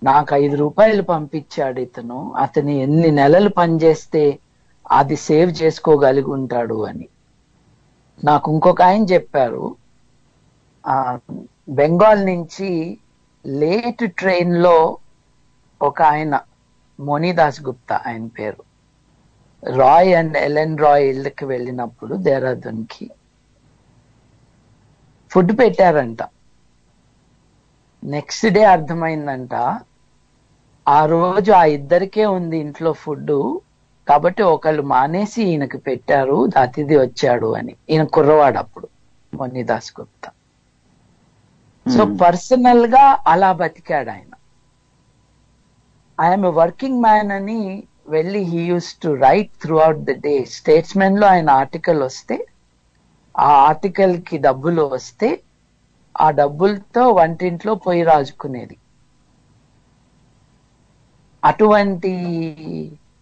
నాకు 5 రూపాయలు పంపించాడు ఇతను, అతను ఎన్ని నెలలు పనిచేస్తే అది సేవ్ చేసుకోగలిగి ఉంటాడు అని. నాకు ఇంకొక ఆయన చెప్పారు, బెంగాల్ నుంచి లేట్ ట్రైన్ లో ఒక ఆయన, మోనీదాస్ గుప్తా ఆయన పేరు, రాయ్ అండ్ ఎలెన్ రాయ్ ఇళ్ళకి వెళ్ళినప్పుడు దేహరాదూన్ కి ఫుడ్ పెట్టారంట. నెక్స్ట్ డే అర్థమైందంట, ఆ రోజు ఆ ఇద్దరికే ఉంది ఇంట్లో ఫుడ్, కాబట్టి ఒకళ్ళు మానేసి ఈయనకి పెట్టారు, అతిథి వచ్చాడు అని. ఈయన కుర్రవాడు అప్పుడు, మోనీదాస్ గుప్తా. సో పర్సనల్ గా అలా బతికాడు ఆయన. ఐఎమ్ ఎ వర్కింగ్ మ్యాన్ అని వెళ్ళి he use to right through out the day. Statesmen లో ఆయన ఆర్టికల్ వస్తే, ఆ ఆర్టికల్ కి డబ్బులు వస్తే ఆ డబ్బులతో వంటింట్లో పొయ్యి రాజుకునేది. అటువంటి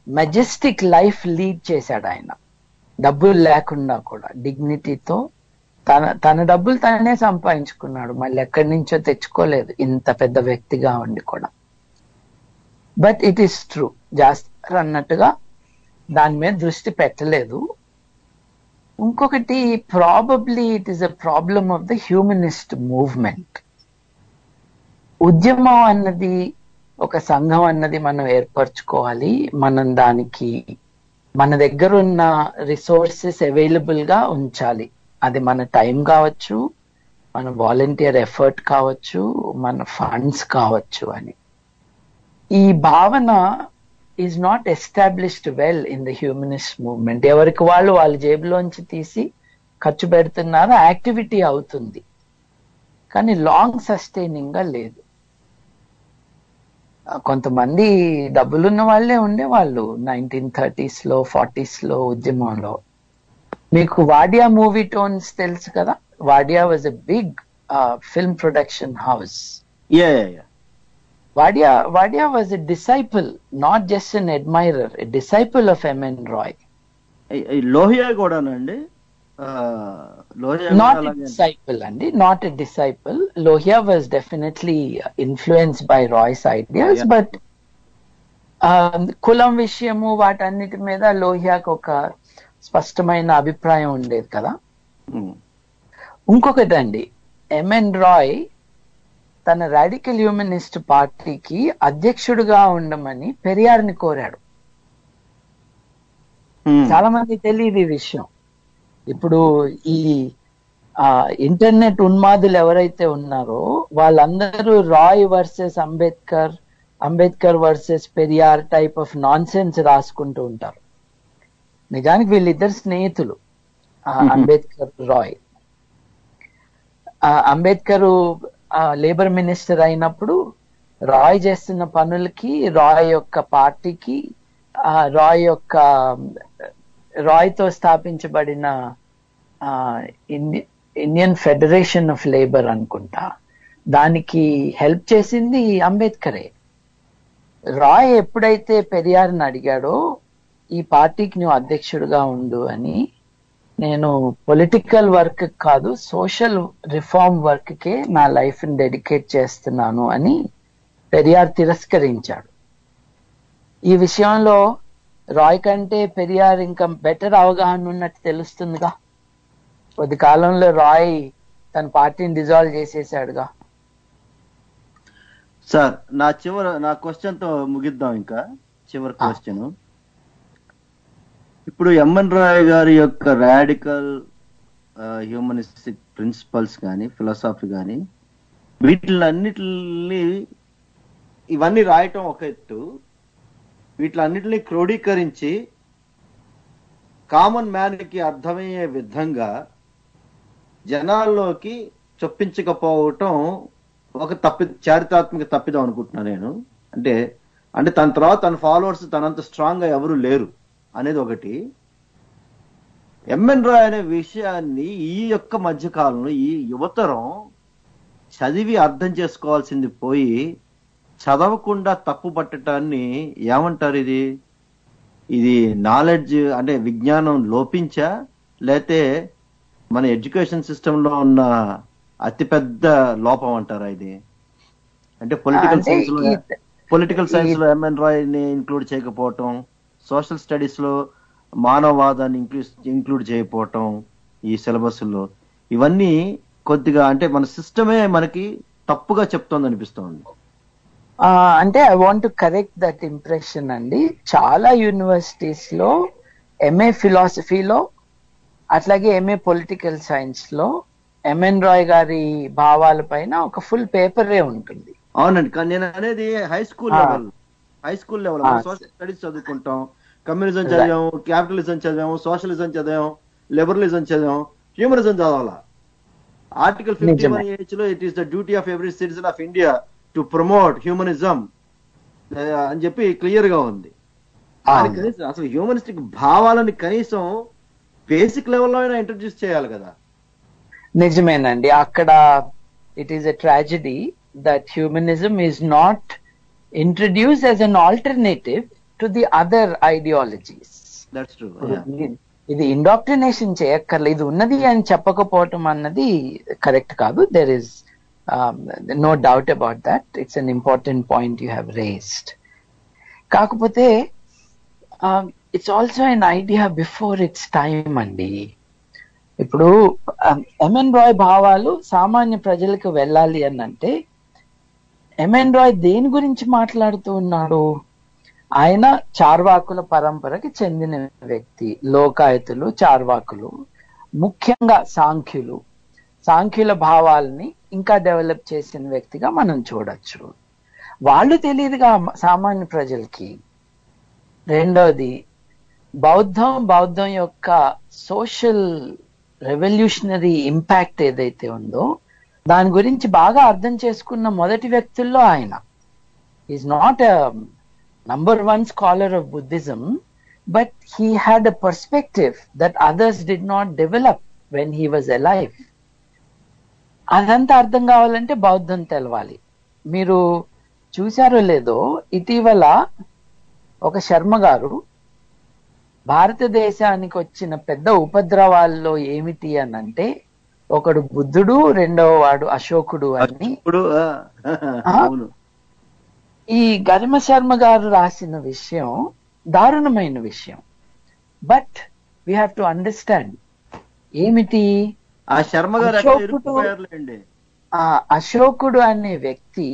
మెజెస్టిక్ లైఫ్ లీడ్ చేశాడు ఆయన, డబ్బులు లేకుండా కూడా డిగ్నిటీతో. తన డబ్బులు తననే సంపాదించుకున్నాడు, మళ్ళీ ఎక్కడి నుంచో తెచ్చుకోలేదు, ఇంత పెద్ద వ్యక్తిగా ఉండి కూడా. బట్ ఇట్ ఈస్ ట్రూ, జాస్తి అన్నట్టుగా దాని మీద దృష్టి పెట్టలేదు. ఇంకొకటి, probably it is a problem of the humanist movement. ఉద్యమం అన్నది, ఒక సంఘం అన్నది మనం ఏర్పరచుకోవాలి. మనం దానికి మన దగ్గర ఉన్న రిసోర్సెస్ అవైలబుల్ గా ఉంచాలి. అది మన టైం కావచ్చు, మన వాలంటీర్ ఎఫర్ట్ కావచ్చు, మన ఫండ్స్ కావచ్చు అని. ఈ భావన is not established well in the humanist movement. ఎవరికి వాళ్ళు వాళ్ళ జేబులోంచి తీసి ఖర్చు పెడుతున్నారు, యాక్టివిటీ అవుతుంది, కానీ లాంగ్ సస్టైనింగ్ గా లేదు. కొంతమంది డబ్బులున్న వాళ్ళే ఉండేవాళ్ళు 1930s లో 40s లో ఉద్యమంలో. మీకు వాడియా మూవీ టోన్స్ తెలుసు కదా. Wadia was a big film production house. Wadia was a disciple, not just an admirer, a disciple of M.N. Roy. Lohia కూడానండి? Not a disciple, Andy, not a disciple. Lohia was definitely influenced by Roy's ideas, but కులం విషయము వాటన్నిటి మీద లోహియాకు ఒక స్పష్టమైన అభిప్రాయం ఉండేది కదా. ఇంకొకటండి, ఎంఎన్ రాయ్ తన రాడికల్ హ్యూమనిస్ట్ పార్టీకి అధ్యక్షుడిగా ఉండమని పెరియార్ని కోరాడు. చాలా మంది తెలియదు ఈ విషయం. ఇప్పుడు ఈ ఇంటర్నెట్ ఉన్మాదులు ఎవరైతే ఉన్నారో వాళ్ళందరూ Roy versus Ambedkar, Ambedkar versus Periyar type of nonsense రాసుకుంటూ ఉంటారు. నిజానికి వీళ్ళిద్దరు స్నేహితులు, అంబేద్కర్ రాయ్. అంబేద్కర్ లేబర్ మినిస్టర్ అయినప్పుడు రాయ్ చేస్తున్న పనులకి, రాయ్ యొక్క పార్టీకి, రాయ్ తో స్థాపించబడిన ఇండియన్ ఫెడరేషన్ ఆఫ్ లేబర్ అనుకుంటా, దానికి హెల్ప్ చేసింది అంబేద్కరే. రాయ్ ఎప్పుడైతే పెరియార్ని అడిగాడో ఈ పార్టీకి నువ్వు అధ్యక్షుడిగా ఉండు అని, నేను పొలిటికల్ వర్క్ కాదు సోషల్ రిఫార్మ్ వర్క్ కే నా లైఫ్ ని డెడికేట్ చేస్తున్నాను అని పెరియార్ తిరస్కరించాడు. ఈ విషయంలో రాయ్ కంటే పెరియార్ ఇంకా బెటర్ అవగాహన ఉన్నట్టు తెలుస్తుందిగా. కొద్ది కాలంలో రాయ్ తన పార్టీని డిజాల్వ్ చేసేసాడుగా. సార్, నా క్వశ్చన్ తో ముగిద్దాం. ఇంకా చివరి క్వశ్చన్, ఇప్పుడు ఎంఎన్ రాయ్ గారి యొక్క రాడికల్ హ్యూమనిస్టిక్ ప్రిన్సిపల్స్ కానీ, ఫిలాసఫీ కానీ, వీటిలన్నిటిని ఇవన్నీ రాయటం ఒక ఎత్తు, వీటిలన్నిటిని క్రోడీకరించి కామన్ మ్యాన్ కి అర్థమయ్యే విధంగా జనాల్లోకి చొప్పించకపోవటం ఒక చారిత్రాత్మక తప్పిదం అనుకుంటున్నాను నేను. అంటే తన తర్వాత తన ఫాలోవర్స్ తనంత స్ట్రాంగ్ గా ఎవరు లేరు అనేది ఒకటి. ఎంఎన్ రాయ్ అనే విషయాన్ని ఈ యొక్క మధ్యకాలంలో ఈ యువతరం చదివి అర్థం చేసుకోవాల్సింది పోయి చదవకుండా తప్పు పట్టడాన్ని ఏమంటారు? ఇది నాలెడ్జ్ అంటే విజ్ఞానం లోపించా, లేతే మన ఎడ్యుకేషన్ సిస్టమ్ లో ఉన్న అతిపెద్ద లోపం అంటారా ఇది? అంటే పొలిటికల్ సైన్స్ లో ఎంఎన్ రాయ్ ని ఇంక్లూడ్ చేయకపోవటం, సోషల్ స్టడీస్ లో మానవవాదాన్ని ఇంక్లూడ్ చేయకపోవటం ఈ సిలబస్ లో, ఇవన్నీ కొద్దిగా అంటే మన సిస్టమే మనకి తప్పుగా చెప్తోంది అనిపిస్తోంది. అంటే I want to correct that impression అండి. చాలా యూనివర్సిటీస్ లో ఎంఏ ఫిలాసఫీలో అట్లాగే ఎంఏ పొలిటికల్ సైన్స్ లో ఎంఎన్ రాయ్ గారి భావాల పైన ఒక ఫుల్ పేపరే ఉంటుంది. అవునండి, కానీ నేను అనేది high school level social studies చదువుకుంటాం, కమ్యూనిజం చదివాము, క్యాపిటలిజం చదివాము, సోషలిజం చదివాము, లిబరలిజం చదివాము, హ్యూమనిజం చదవాలా. ఆర్టికల్ 51H లో it is the duty of every citizen of India to promote humanism అని చెప్పి క్లియర్ గా ఉంది. అసలు హ్యూమనిస్టిక్ భావాలని కనీసం బేసిక్ లెవెల్లో అయినా ఇంట్రడ్యూస్ చేయాలి కదా. నిజమేనండి, అక్కడ it is a tragedy that humanism is not introduced as an alternative to the other ideologies. That's true. ఇది ఇండాక్ట్రినేషన్ చేయక్కర్లేదు, ఇది ఉన్నది అని చెప్పకపోవటం అన్నది కరెక్ట్ కాదు. there is no doubt about that. It's an important point you have raised. కాకపోతే it's also an idea before its time అండి. ఇప్పుడు ఎంఎన్ రాయ్ భావాలు సామాన్య ప్రజలకు వెళ్ళాలి అని అంటే ఎంఎన్ రాయ్ దేని గురించి మాట్లాడుతూ ఉన్నాడు? ఆయన చార్వాకుల పరంపరకి చెందిన వ్యక్తి. లోకాయతులు, చార్వాకులు, ముఖ్యంగా సాంఖ్యులు, సాంఖ్యుల భావాల్ని ఇంకా డెవలప్ చేసిన వ్యక్తిగా మనం చూడొచ్చు. వాళ్ళు తెలియదుగా సామాన్య ప్రజలకి. రెండోది, బౌద్ధం యొక్క సోషల్ రెవల్యూషనరీ ఇంపాక్ట్ ఏదైతే ఉందో దాని గురించి బాగా అర్థం చేసుకున్న మొదటి వ్యక్తుల్లో ఆయన. Is not a number 1 scholar of Buddhism, but he had a perspective that others did not develop when he was alive. అదంతా అర్థం కావాలంటే బౌద్ధం తెలవాలి. మీరు చూశారో లేదో, ఇటీవల ఒక శర్మ గారు భారతదేశానికి వచ్చిన పెద్ద ఉపద్రవాల్లో ఏమిటి అనంటే, ఒకడు బుద్ధుడు, రెండవ వాడు అశోకుడు అని ఈ గరిమ శర్మ గారు రాసిన విషయం దారుణమైన విషయం. But we have to understand ఏమిటి ఆ శర్మ గారు. అశోకుడు అనే వ్యక్తి,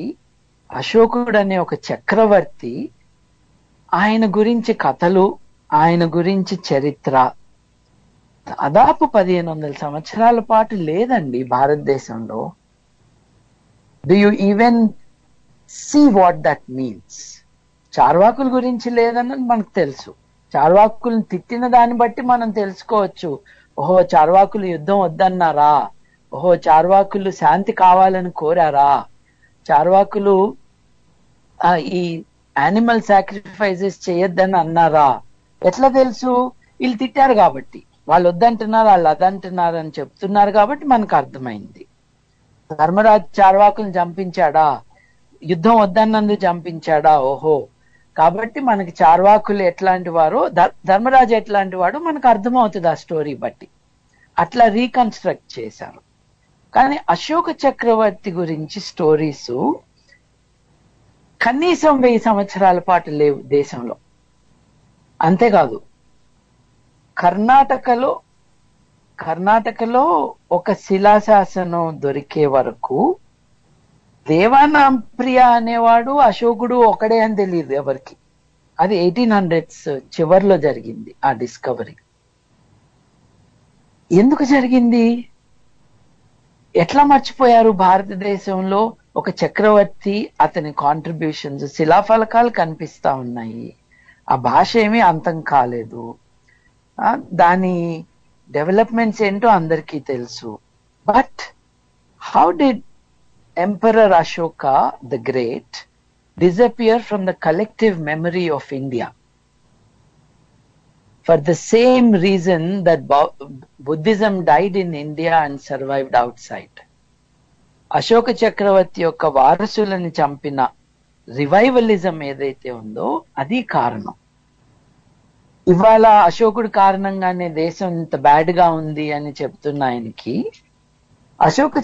అశోకుడు అనే ఒక చక్రవర్తి, ఆయన గురించి కథలు, ఆయన గురించి చరిత్ర దాదాపు 1500 సంవత్సరాల పాటు లేదండి భారతదేశంలో. Do you even see what that means? చార్వాకుల గురించి లేదన్నది మనకు తెలుసు. చార్వాకులను తిట్టిన దాన్ని బట్టి మనం తెలుసుకోవచ్చు, ఓహో చార్వాకులు యుద్ధం వద్దన్నారా, ఓహో చార్వాకులు శాంతి కావాలని కోరారా, చార్వాకులు ఈ యానిమల్ సాక్రిఫైసెస్ చేయొద్దని అన్నారా. ఎట్లా తెలుసు? వీళ్ళు తిట్టారు కాబట్టి, వాళ్ళు వద్దంటున్నారు, వాళ్ళు అదంటున్నారు అని చెప్తున్నారు కాబట్టి మనకు అర్థమైంది. ధర్మరాజు చార్వాకులను చంపించాడా, యుద్ధం వద్దన్నందుకు చంపించాడా, ఓహో కాబట్టి మనకి చార్వాకులు ఎట్లాంటి వారో, ధర్మరాజు ఎట్లాంటి వాడో మనకు అర్థమవుతుంది ఆ స్టోరీ బట్టి. అట్లా రీకన్స్ట్రక్ట్ చేశారు. కానీ అశోక చక్రవర్తి గురించి స్టోరీస్ కనీసం 1000 సంవత్సరాల పాటు లేవు దేశంలో. అంతేకాదు, కర్ణాటకలో ఒక శిలాశాసనం దొరికే వరకు దేవానాంప్రియ అనేవాడు అశోకుడు ఒకడే అని తెలియదు ఎవరికి. అది 1800s చివర్లో జరిగింది ఆ డిస్కవరీ. ఎందుకు జరిగింది? ఎట్లా మర్చిపోయారు? భారతదేశంలో ఒక చక్రవర్తి, అతని కాంట్రిబ్యూషన్స్, శిలాఫలకాలు కనిపిస్తా ఉన్నాయి. ఆ భాష ఏమీ అంతం కాలేదు, దాని డెవలప్మెంట్స్ ఏంటో అందరికీ తెలుసు. But how did Emperor Ashoka the Great disappear from the collective memory of India? For the same reason that Buddhism died in India and survived outside. Ashoka చక్రవర్తి యొక్క వారసులను చంపిన రివైవలిజం ఏదైతే ఉందో అది కారణం. ఇవాళ అశోకుడు కారణంగానే దేశం ఇంత బ్యాడ్ గా ఉంది అని చెప్తున్న ఆయనకి, అశోక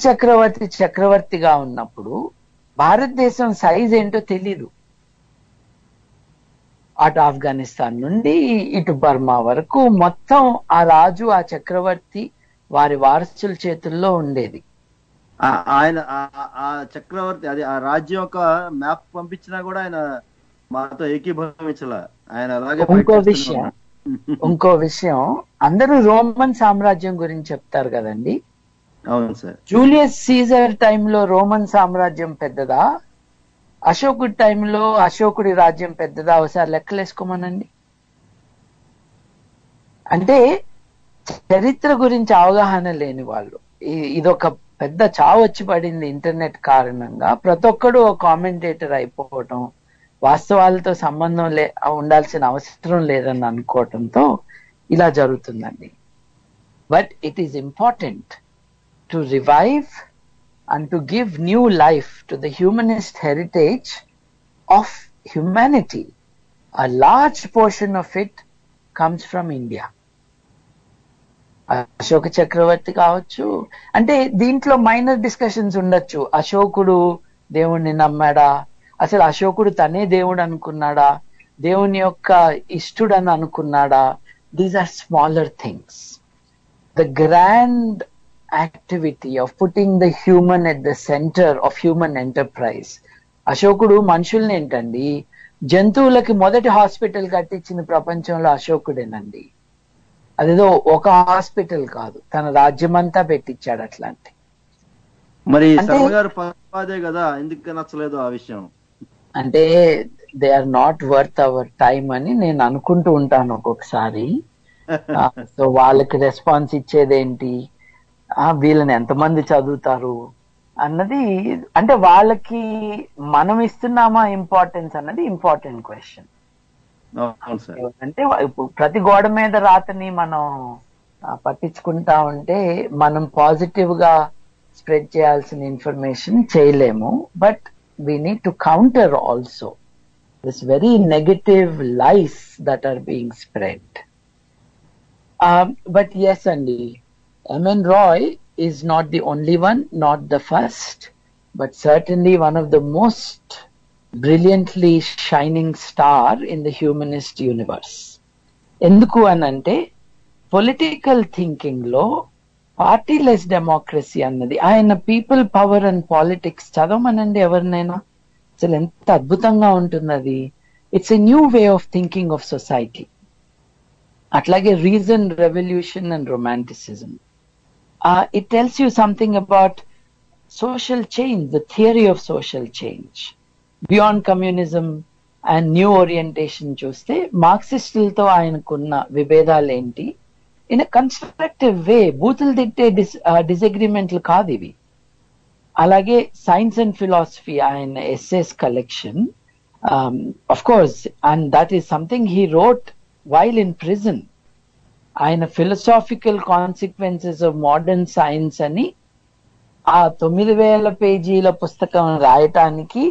చక్రవర్తిగా ఉన్నప్పుడు భారతదేశం సైజ్ ఏంటో తెలీదు. అటు ఆఫ్ఘనిస్తాన్ నుండి ఇటు బర్మా వరకు మొత్తం ఆ రాజు, ఆ చక్రవర్తి, వారి వారసుల చేతుల్లో ఉండేది. ఆయన ఆ చక్రవర్తి అది ఆ రాజ్యం యొక్క మ్యాప్ పంపించినా కూడా ఆయన మాతో ఏకీభవించలా. ఆయన అలాగే. ఇంకో విషయం అందరూ రోమన్ సామ్రాజ్యం గురించి చెప్తారు కదండి. అవును సార్. జూలియస్ సీజర్ టైంలో రోమన్ సామ్రాజ్యం పెద్దదా, అశోకుడి టైంలో అశోకుడి రాజ్యం పెద్దదా? ఒకసారి లెక్కలేసుకోమనండి. అంటే చరిత్ర గురించి అవగాహన లేని వాళ్ళు, ఇదొక పెద్ద చావు వచ్చి పడింది ఇంటర్నెట్ కారణంగా. ప్రతి ఒక్కడు కామెంటేటర్ అయిపోవటం, వాస్తవాలతో సంబంధం ఉండాల్సిన అవసరం లేదని అనుకోవటంతో ఇలా జరుగుతుందండి. But it is important to revive and to give new life to the humanist heritage of humanity. A large portion of it comes from India. Ashoka చక్రవర్తి కావచ్చు, అంటే దీంట్లో మైనర్ డిస్కషన్స్ ఉండొచ్చు. అశోకుడు దేవుణ్ణి నమ్మాడా, అసలు అశోకుడు తనే దేవుడు అనుకున్నాడా, దేవుని యొక్క ఇష్టుడని అనుకున్నాడా? These are smaller things. The grand activity of putting the human at the center of human enterprise. అశోకుడు మనుషుల్ని ఏంటండి, జంతువులకి మొదటి హాస్పిటల్ కట్టించిన ప్రపంచంలో అశోకుడేనండి. అదేదో ఒక హాస్పిటల్ కాదు, తన రాజ్యమంతా పెట్టించాడు అట్లాంటి. మరి అంటే- శర్మ గారు పదే కదా, ఎందుకు నచ్చలేదు ఆ విషయం? అంటే they are not worth our time అని నేను అనుకుంటూ ఉంటాను ఒక్కొక్కసారి. సో వాళ్ళకి రెస్పాన్స్ ఇచ్చేదేంటి, వీళ్ళని ఎంతమంది చదువుతారు అన్నది, అంటే వాళ్ళకి మనం ఇస్తున్నామా ఇంపార్టెన్స్ అన్నది ఇంపార్టెంట్ క్వశ్చన్. అవును సార్. అంటే ఇప్పుడు ప్రతి గోడ మీద రాతని మనం పట్టించుకుంటా ఉంటే మనం పాజిటివ్ గా స్ప్రెడ్ చేయాల్సిన ఇన్ఫర్మేషన్ చేయలేము. But we need to counter also this very negative lies that are being spread. But yes, Andy, M.N. Roy is not the only one, not the first, but certainly one of the most brilliantly shining star in the humanist universe. ఎందుకు అనంటే political thinking లో partyless democracy అన్నది, ఆయన people power and politics చదవమనండి ఎవరినైనా, అసలు ఎంత అద్భుతంగా ఉంటుంది అది. It's a new way of thinking of society. అట్లాగే reason, revolution and romanticism. It tells you something about social change, the theory of social change. Beyond communism and new orientation చూస్తే మార్క్సిస్టులతో ఆయనకున్న విభేదాలు ఏంటి, ఇన్ ఎ కన్స్ట్రక్టివ్ వే, బూతులు తిట్టే డిసగ్రిమెంట్లు కాదు ఇవి. అలాగే సైన్స్ అండ్ ఫిలాసఫీ, ఆయన essays collection, of course, and that is something he wrote while in prison. ఆయన philosophical consequences of modern science అని ఆ 9,000 పేజీల పుస్తకం రాయటానికి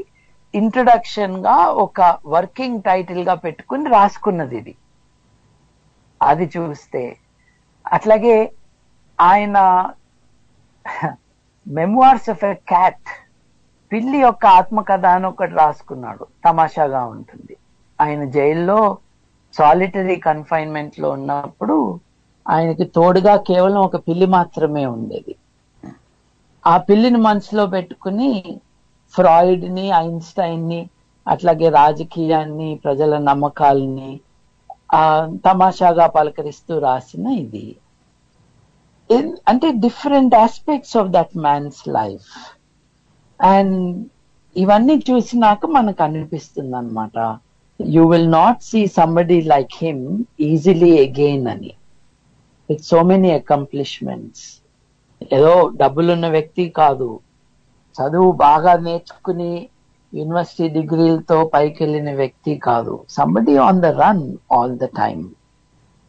ఇంట్రడక్షన్ గా ఒక వర్కింగ్ టైటిల్ గా పెట్టుకుని రాసుకున్నది ఇది. అది చూస్తే అట్లాగే ఆయన మెమోయిర్స్ ఆఫ్ ఎ క్యాట్, పిల్లి యొక్క ఆత్మకథ అని ఒకటి రాసుకున్నాడు, తమాషాగా ఉంటుంది. ఆయన జైల్లో సాలిటరీ కన్ఫైన్మెంట్ లో ఉన్నప్పుడు ఆయనకి తోడుగా కేవలం ఒక పిల్లి మాత్రమే ఉండేది. ఆ పిల్లిని మనసులో పెట్టుకుని ఫ్రాయిడ్ ని, ఐన్స్టైన్ ని, అట్లాగే రాజకీయాన్ని, ప్రజల నమ్మకాలని తమాషాగా పలకరిస్తూ రాసిన ఇది. అంటే different aspects of that man's life. And ఇవన్నీ చూసినాక మనకు అనిపిస్తుంది అనమాట, you will not see somebody like him easily again అని. With so many accomplishments. ఏదో డబ్బులున్న వ్యక్తి కాదు, చదువు బాగా నేర్చుకుని యూనివర్సిటీ డిగ్రీలతో పైకి వెళ్ళిన వ్యక్తి కాదు, somebody on the run all the time.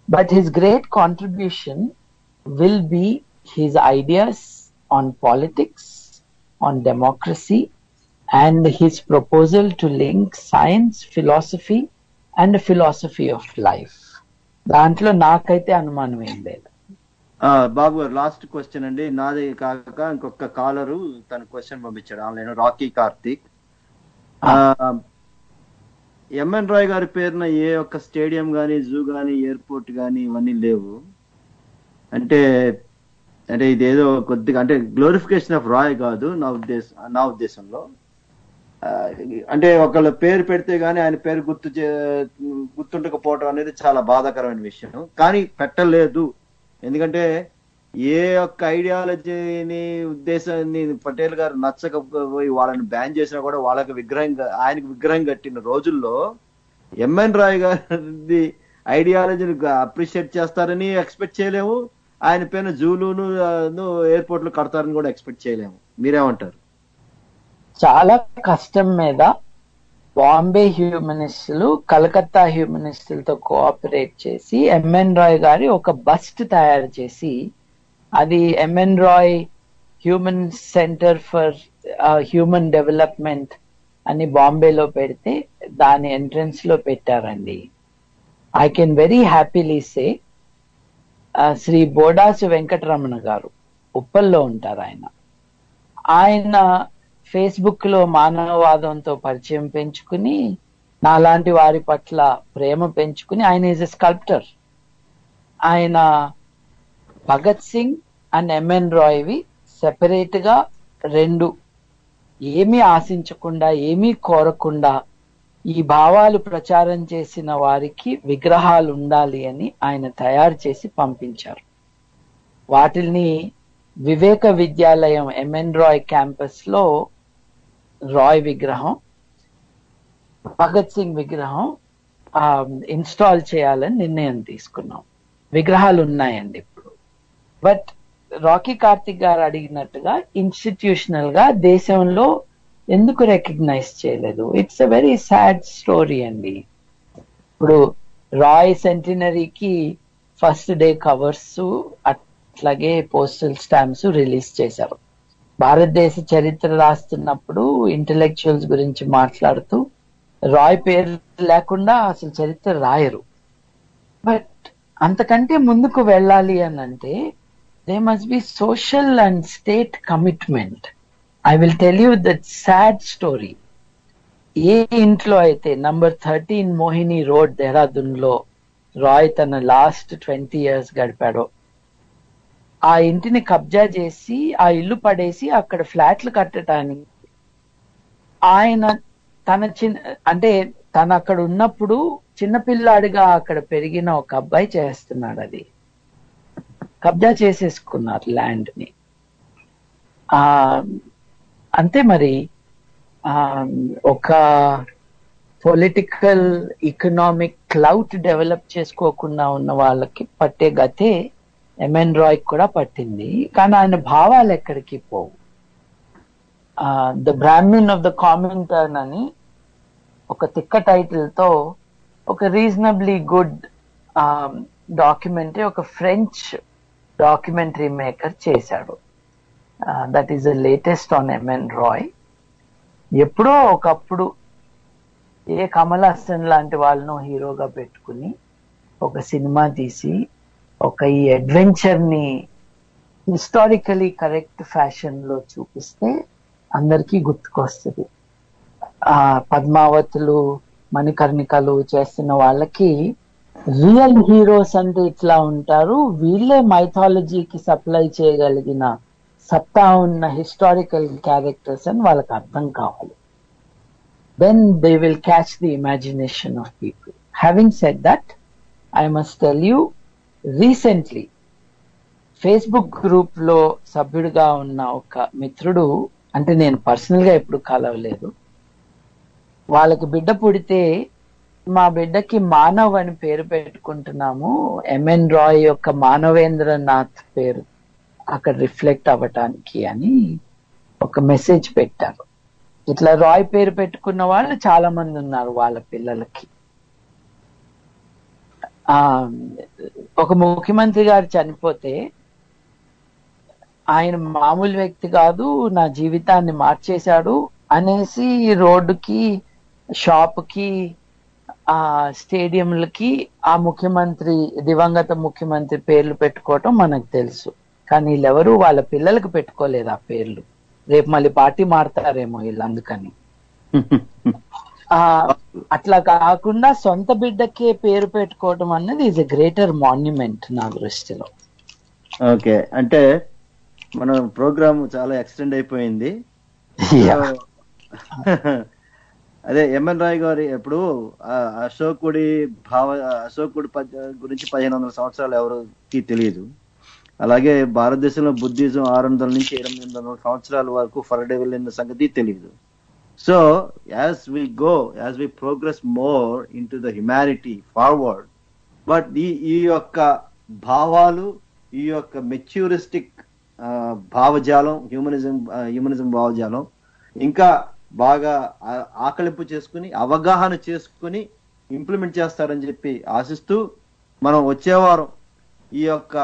But his great contribution will be his ideas on politics, on democracy, and his proposal to link science, philosophy and a philosophy of life. దాంట్లో నాకైతే అనుమానం ఏం లేదు. బాబు గారు, last question అండి, నాది కాక ఇంకొక కాలరు తన క్వశ్చన్ పంపించాడు ఆన్లైన్, రాకీ కార్తిక్. ఎంఎన్ రాయ్ గారి పేరున ఏ ఒక్క స్టేడియం గానీ, జూ గానీ, ఎయిర్పోర్ట్ గానీ ఇవన్నీ లేవు. అంటే ఇదేదో కొద్దిగా అంటే గ్లోరిఫికేషన్ ఆఫ్ రాయ్ కాదు నా ఉద్దేశంలో. అంటే ఒకళ్ళ పేరు పెడితే గానీ ఆయన పేరు గుర్తుండకపోవడం అనేది చాలా బాధాకరమైన విషయం. కానీ పెట్టలేదు, ఎందుకంటే ఏ ఒక్క ఐడియాలజీని, ఉద్దేశాన్ని పటేల్ గారు నచ్చకపోయి వాళ్ళని బ్యాన్ చేసినా కూడా వాళ్ళకి ఆయనకి విగ్రహం కట్టిన రోజుల్లో ఎంఎన్ రాయ్ గారి ఐడియాలజీని అప్రిషియేట్ చేస్తారని ఎక్స్పెక్ట్ చేయలేము, ఆయన పైన జూలును ఎయిర్పోర్ట్లు కడతారని కూడా ఎక్స్పెక్ట్ చేయలేము. మీరేమంటారు? చాలా కష్టం మీద బాంబే హ్యూమనిస్టులు కలకత్తా హ్యూమనిస్టులతో కోఆపరేట్ చేసి ఎంఎన్ రాయ్ గారి ఒక బస్ట్ తయారు చేసి, అది MN Roy human centre for human development అని బాంబేలో పెడితే దాని ఎంట్రన్స్ లో పెట్టారండి. I can very happily say Shri Bodasu Venkataramana గారు ఉప్పల్లో ఉంటారు. ఆయన ఫేస్బుక్ లో మానవవాదంతో పరిచయం పెంచుకుని, నాలాంటి వారి పట్ల ప్రేమ పెంచుకుని, ఆయన ఈజ్ ఎ స్కల్ప్టర్. ఆయన భగత్ సింగ్ అండ్ ఎంఎన్ రాయ్వి సెపరేట్ గా రెండు, ఏమీ ఆశించకుండా, ఏమీ కోరకుండా ఈ భావాలు ప్రచారం చేసిన వారికి విగ్రహాలు ఉండాలి అని ఆయన తయారు చేసి పంపించారు. వాటిని వివేక విద్యాలయం ఎంఎన్ రాయ్ క్యాంపస్ లో రాయ్ విగ్రహం, భగత్ సింగ్ విగ్రహం ఇన్స్టాల్ చేయాలని నిర్ణయం తీసుకున్నాం. విగ్రహాలు ఉన్నాయండి ఇప్పుడు. బట్ రాకీ కార్తిక్ గారు అడిగినట్టుగా ఇన్స్టిట్యూషనల్ గా దేశంలో ఎందుకు రికగ్నైజ్ చేయలేదు? It's a very sad story అండి. ఇప్పుడు రాయ్ సెంటినరీకి ఫస్ట్ డే కవర్స్ అట్లాగే పోస్టల్ స్టాంప్స్ రిలీజ్ చేశారు. భారతదేశ చరిత్ర రాస్తున్నప్పుడు ఇంటెలెక్చువల్స్ గురించి మాట్లాడుతూ రాయ్ పేరు లేకుండా అసలు చరిత్ర రాయరు. బట్ అంతకంటే ముందుకు వెళ్ళాలి అని అంటే they must be social and state commitment. I will tell you that sad story. ఏ ఇంట్లో అయితే నంబర్ 13 మోహిని రోడ్ దేహరాదూన్ లో రాయ్ తన లాస్ట్ 20 years గడిపాడో, ఆ ఇంటిని కబ్జా చేసి ఆ ఇల్లు పడేసి అక్కడ ఫ్లాట్లు కట్టడానికి ఆయన అంటే తను అక్కడ ఉన్నప్పుడు చిన్నపిల్లాడిగా అక్కడ పెరిగిన ఒక అబ్బాయి చేస్తున్నాడు. అది కబ్జా చేసేసుకున్నారు ల్యాండ్ ని. అంతే మరి. ఒక పొలిటికల్ ఎకనామిక్ క్లౌట్ డెవలప్ చేసుకోకుండా ఉన్న వాళ్ళకి పట్టే గతే ఎంఎన్ రాయ్ కూడా పట్టింది. కానీ ఆయన భావాలు ఎక్కడికి పోవు. The Brahmin of the Comintern అని ఒక తిక్క టైటిల్ తో ఒక రీజనబ్లీ గుడ్ డాక్యుమెంటరీ ఒక ఫ్రెంచ్ డాక్యుమెంటరీ మేకర్ చేశాడు. That is the latest on MN Roy. ఎప్పుడో ఒకప్పుడు ఏ కమల్ హాసన్ లాంటి వాళ్ళను హీరోగా పెట్టుకుని ఒక సినిమా తీసి ఒక ఈ అడ్వెంచర్ ని హిస్టారికలీ కరెక్ట్ ఫ్యాషన్ లో చూపిస్తే అందరికీ గుర్తుకొస్తుంది. పద్మావతులు, మణికర్ణికలు చేస్తున్న వాళ్ళకి రియల్ హీరోస్ అంటే ఇట్లా ఉంటారు, వీళ్ళే మైథాలజీకి సప్లై చేయగలిగిన సత్తా ఉన్న హిస్టారికల్ క్యారెక్టర్స్ అని వాళ్ళకి అర్థం కావాలి. Then they will catch the imagination of people. Having said that, I must tell you, recently Facebook group లో సభ్యుడిగా ఉన్న ఒక మిత్రుడు, అంటే నేను పర్సనల్ గా ఎప్పుడు కలవలేదు, వాళ్ళకి బిడ్డ పుడితే మా బిడ్డకి మానవ్ అని పేరు పెట్టుకుంటున్నాము, ఎంఎన్ రాయ్ యొక్క మానవేంద్రనాథ్ పేరు అక్కడ రిఫ్లెక్ట్ అవ్వటానికి అని ఒక మెసేజ్ పెట్టారు. ఇట్లా రాయ్ పేరు పెట్టుకున్న వాళ్ళు చాలా మంది ఉన్నారు వాళ్ళ పిల్లలకి. ఒక ముఖ్యమంత్రి గారు చనిపోతే ఆయన మామూలు వ్యక్తి కాదు, నా జీవితాన్ని మార్చేశాడు అనేసి రోడ్డుకి, షాప్కి, ఆ స్టేడియంలకి ఆ ముఖ్యమంత్రి, దివంగత ముఖ్యమంత్రి పేర్లు పెట్టుకోవటం మనకు తెలుసు. కానీ వీళ్ళెవరూ వాళ్ళ పిల్లలకు పెట్టుకోలేదు ఆ పేర్లు. రేపు మళ్ళీ పార్టీ మారుతారేమో వీళ్ళు అందుకని. అట్లా కాకుండా సొంత బిడ్డకే పేరు పెట్టుకోవటం అన్నది ఈజ్ ఎ గ్రేటర్ మాన్యుమెంట్ నా దృష్టిలో. ఓకే, అంటే మన ప్రోగ్రామ్ చాలా ఎక్స్టెండ్ అయిపోయింది. అదే ఎంఎన్ రాయ్ గారి ఎప్పుడు అశోకుడి గురించి 1500 సంవత్సరాలు ఎవరికి తెలియదు. అలాగే భారతదేశంలో బుద్ధిజం 600 నుంచి 800 సంవత్సరాల వరకు ఫరడే వెళ్ళిన సంగతి తెలియదు. So as we progress more into the humanity forward, but ఈ యొక్క భావాలు, ఈ యొక్క మెచ్యూరిస్టిక్ భావజాలం, హ్యూమనిజం భావజాలం ఇంకా బాగా ఆకలింపు చేసుకుని, అవగాహన చేసుకుని ఇంప్లిమెంట్ చేస్తారని చెప్పి ఆశిస్తూ, మనం వచ్చే వారం ఈ యొక్క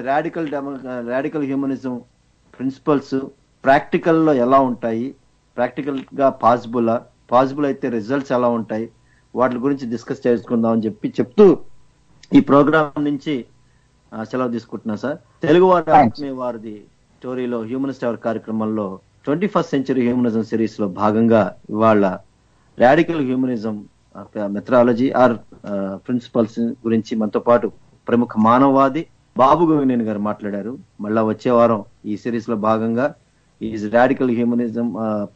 రాడికల్ హ్యూమనిజం ప్రిన్సిపల్స్ ప్రాక్టికల్ లో ఎలా ఉంటాయి, ప్రాక్టికల్ గా పాసిబుల్ అయితే రిజల్ట్స్ ఎలా ఉంటాయి, వాటి గురించి డిస్కస్ చేసుకుందాం అని చెప్తూ ఈ ప్రోగ్రామ్ నుంచి సెలవు తీసుకుంటున్నా సార్. తెలుగు వారిది స్టోరీలో హ్యూమనిస్ట్ అవర్ కార్యక్రమంలో 21st century హ్యూమనిజం సిరీస్ లో భాగంగా ఇవాళ radical humanism methodology or principles గురించి మనతో పాటు ప్రముఖ మానవవాది బాబు గోవినేని గారు మాట్లాడారు. మళ్ళా వచ్చే వారం ఈ సిరీస్ లో భాగంగా ఈ రాడికల్ హ్యూమనిజం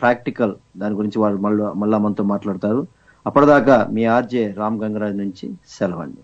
ప్రాక్టికల్ దాని గురించి వాళ్ళు మళ్ళా మనతో మాట్లాడతారు. అప్పటిదాకా మీ ఆర్జే రామ్ గంగరాజ్ నుంచి సెలవండి.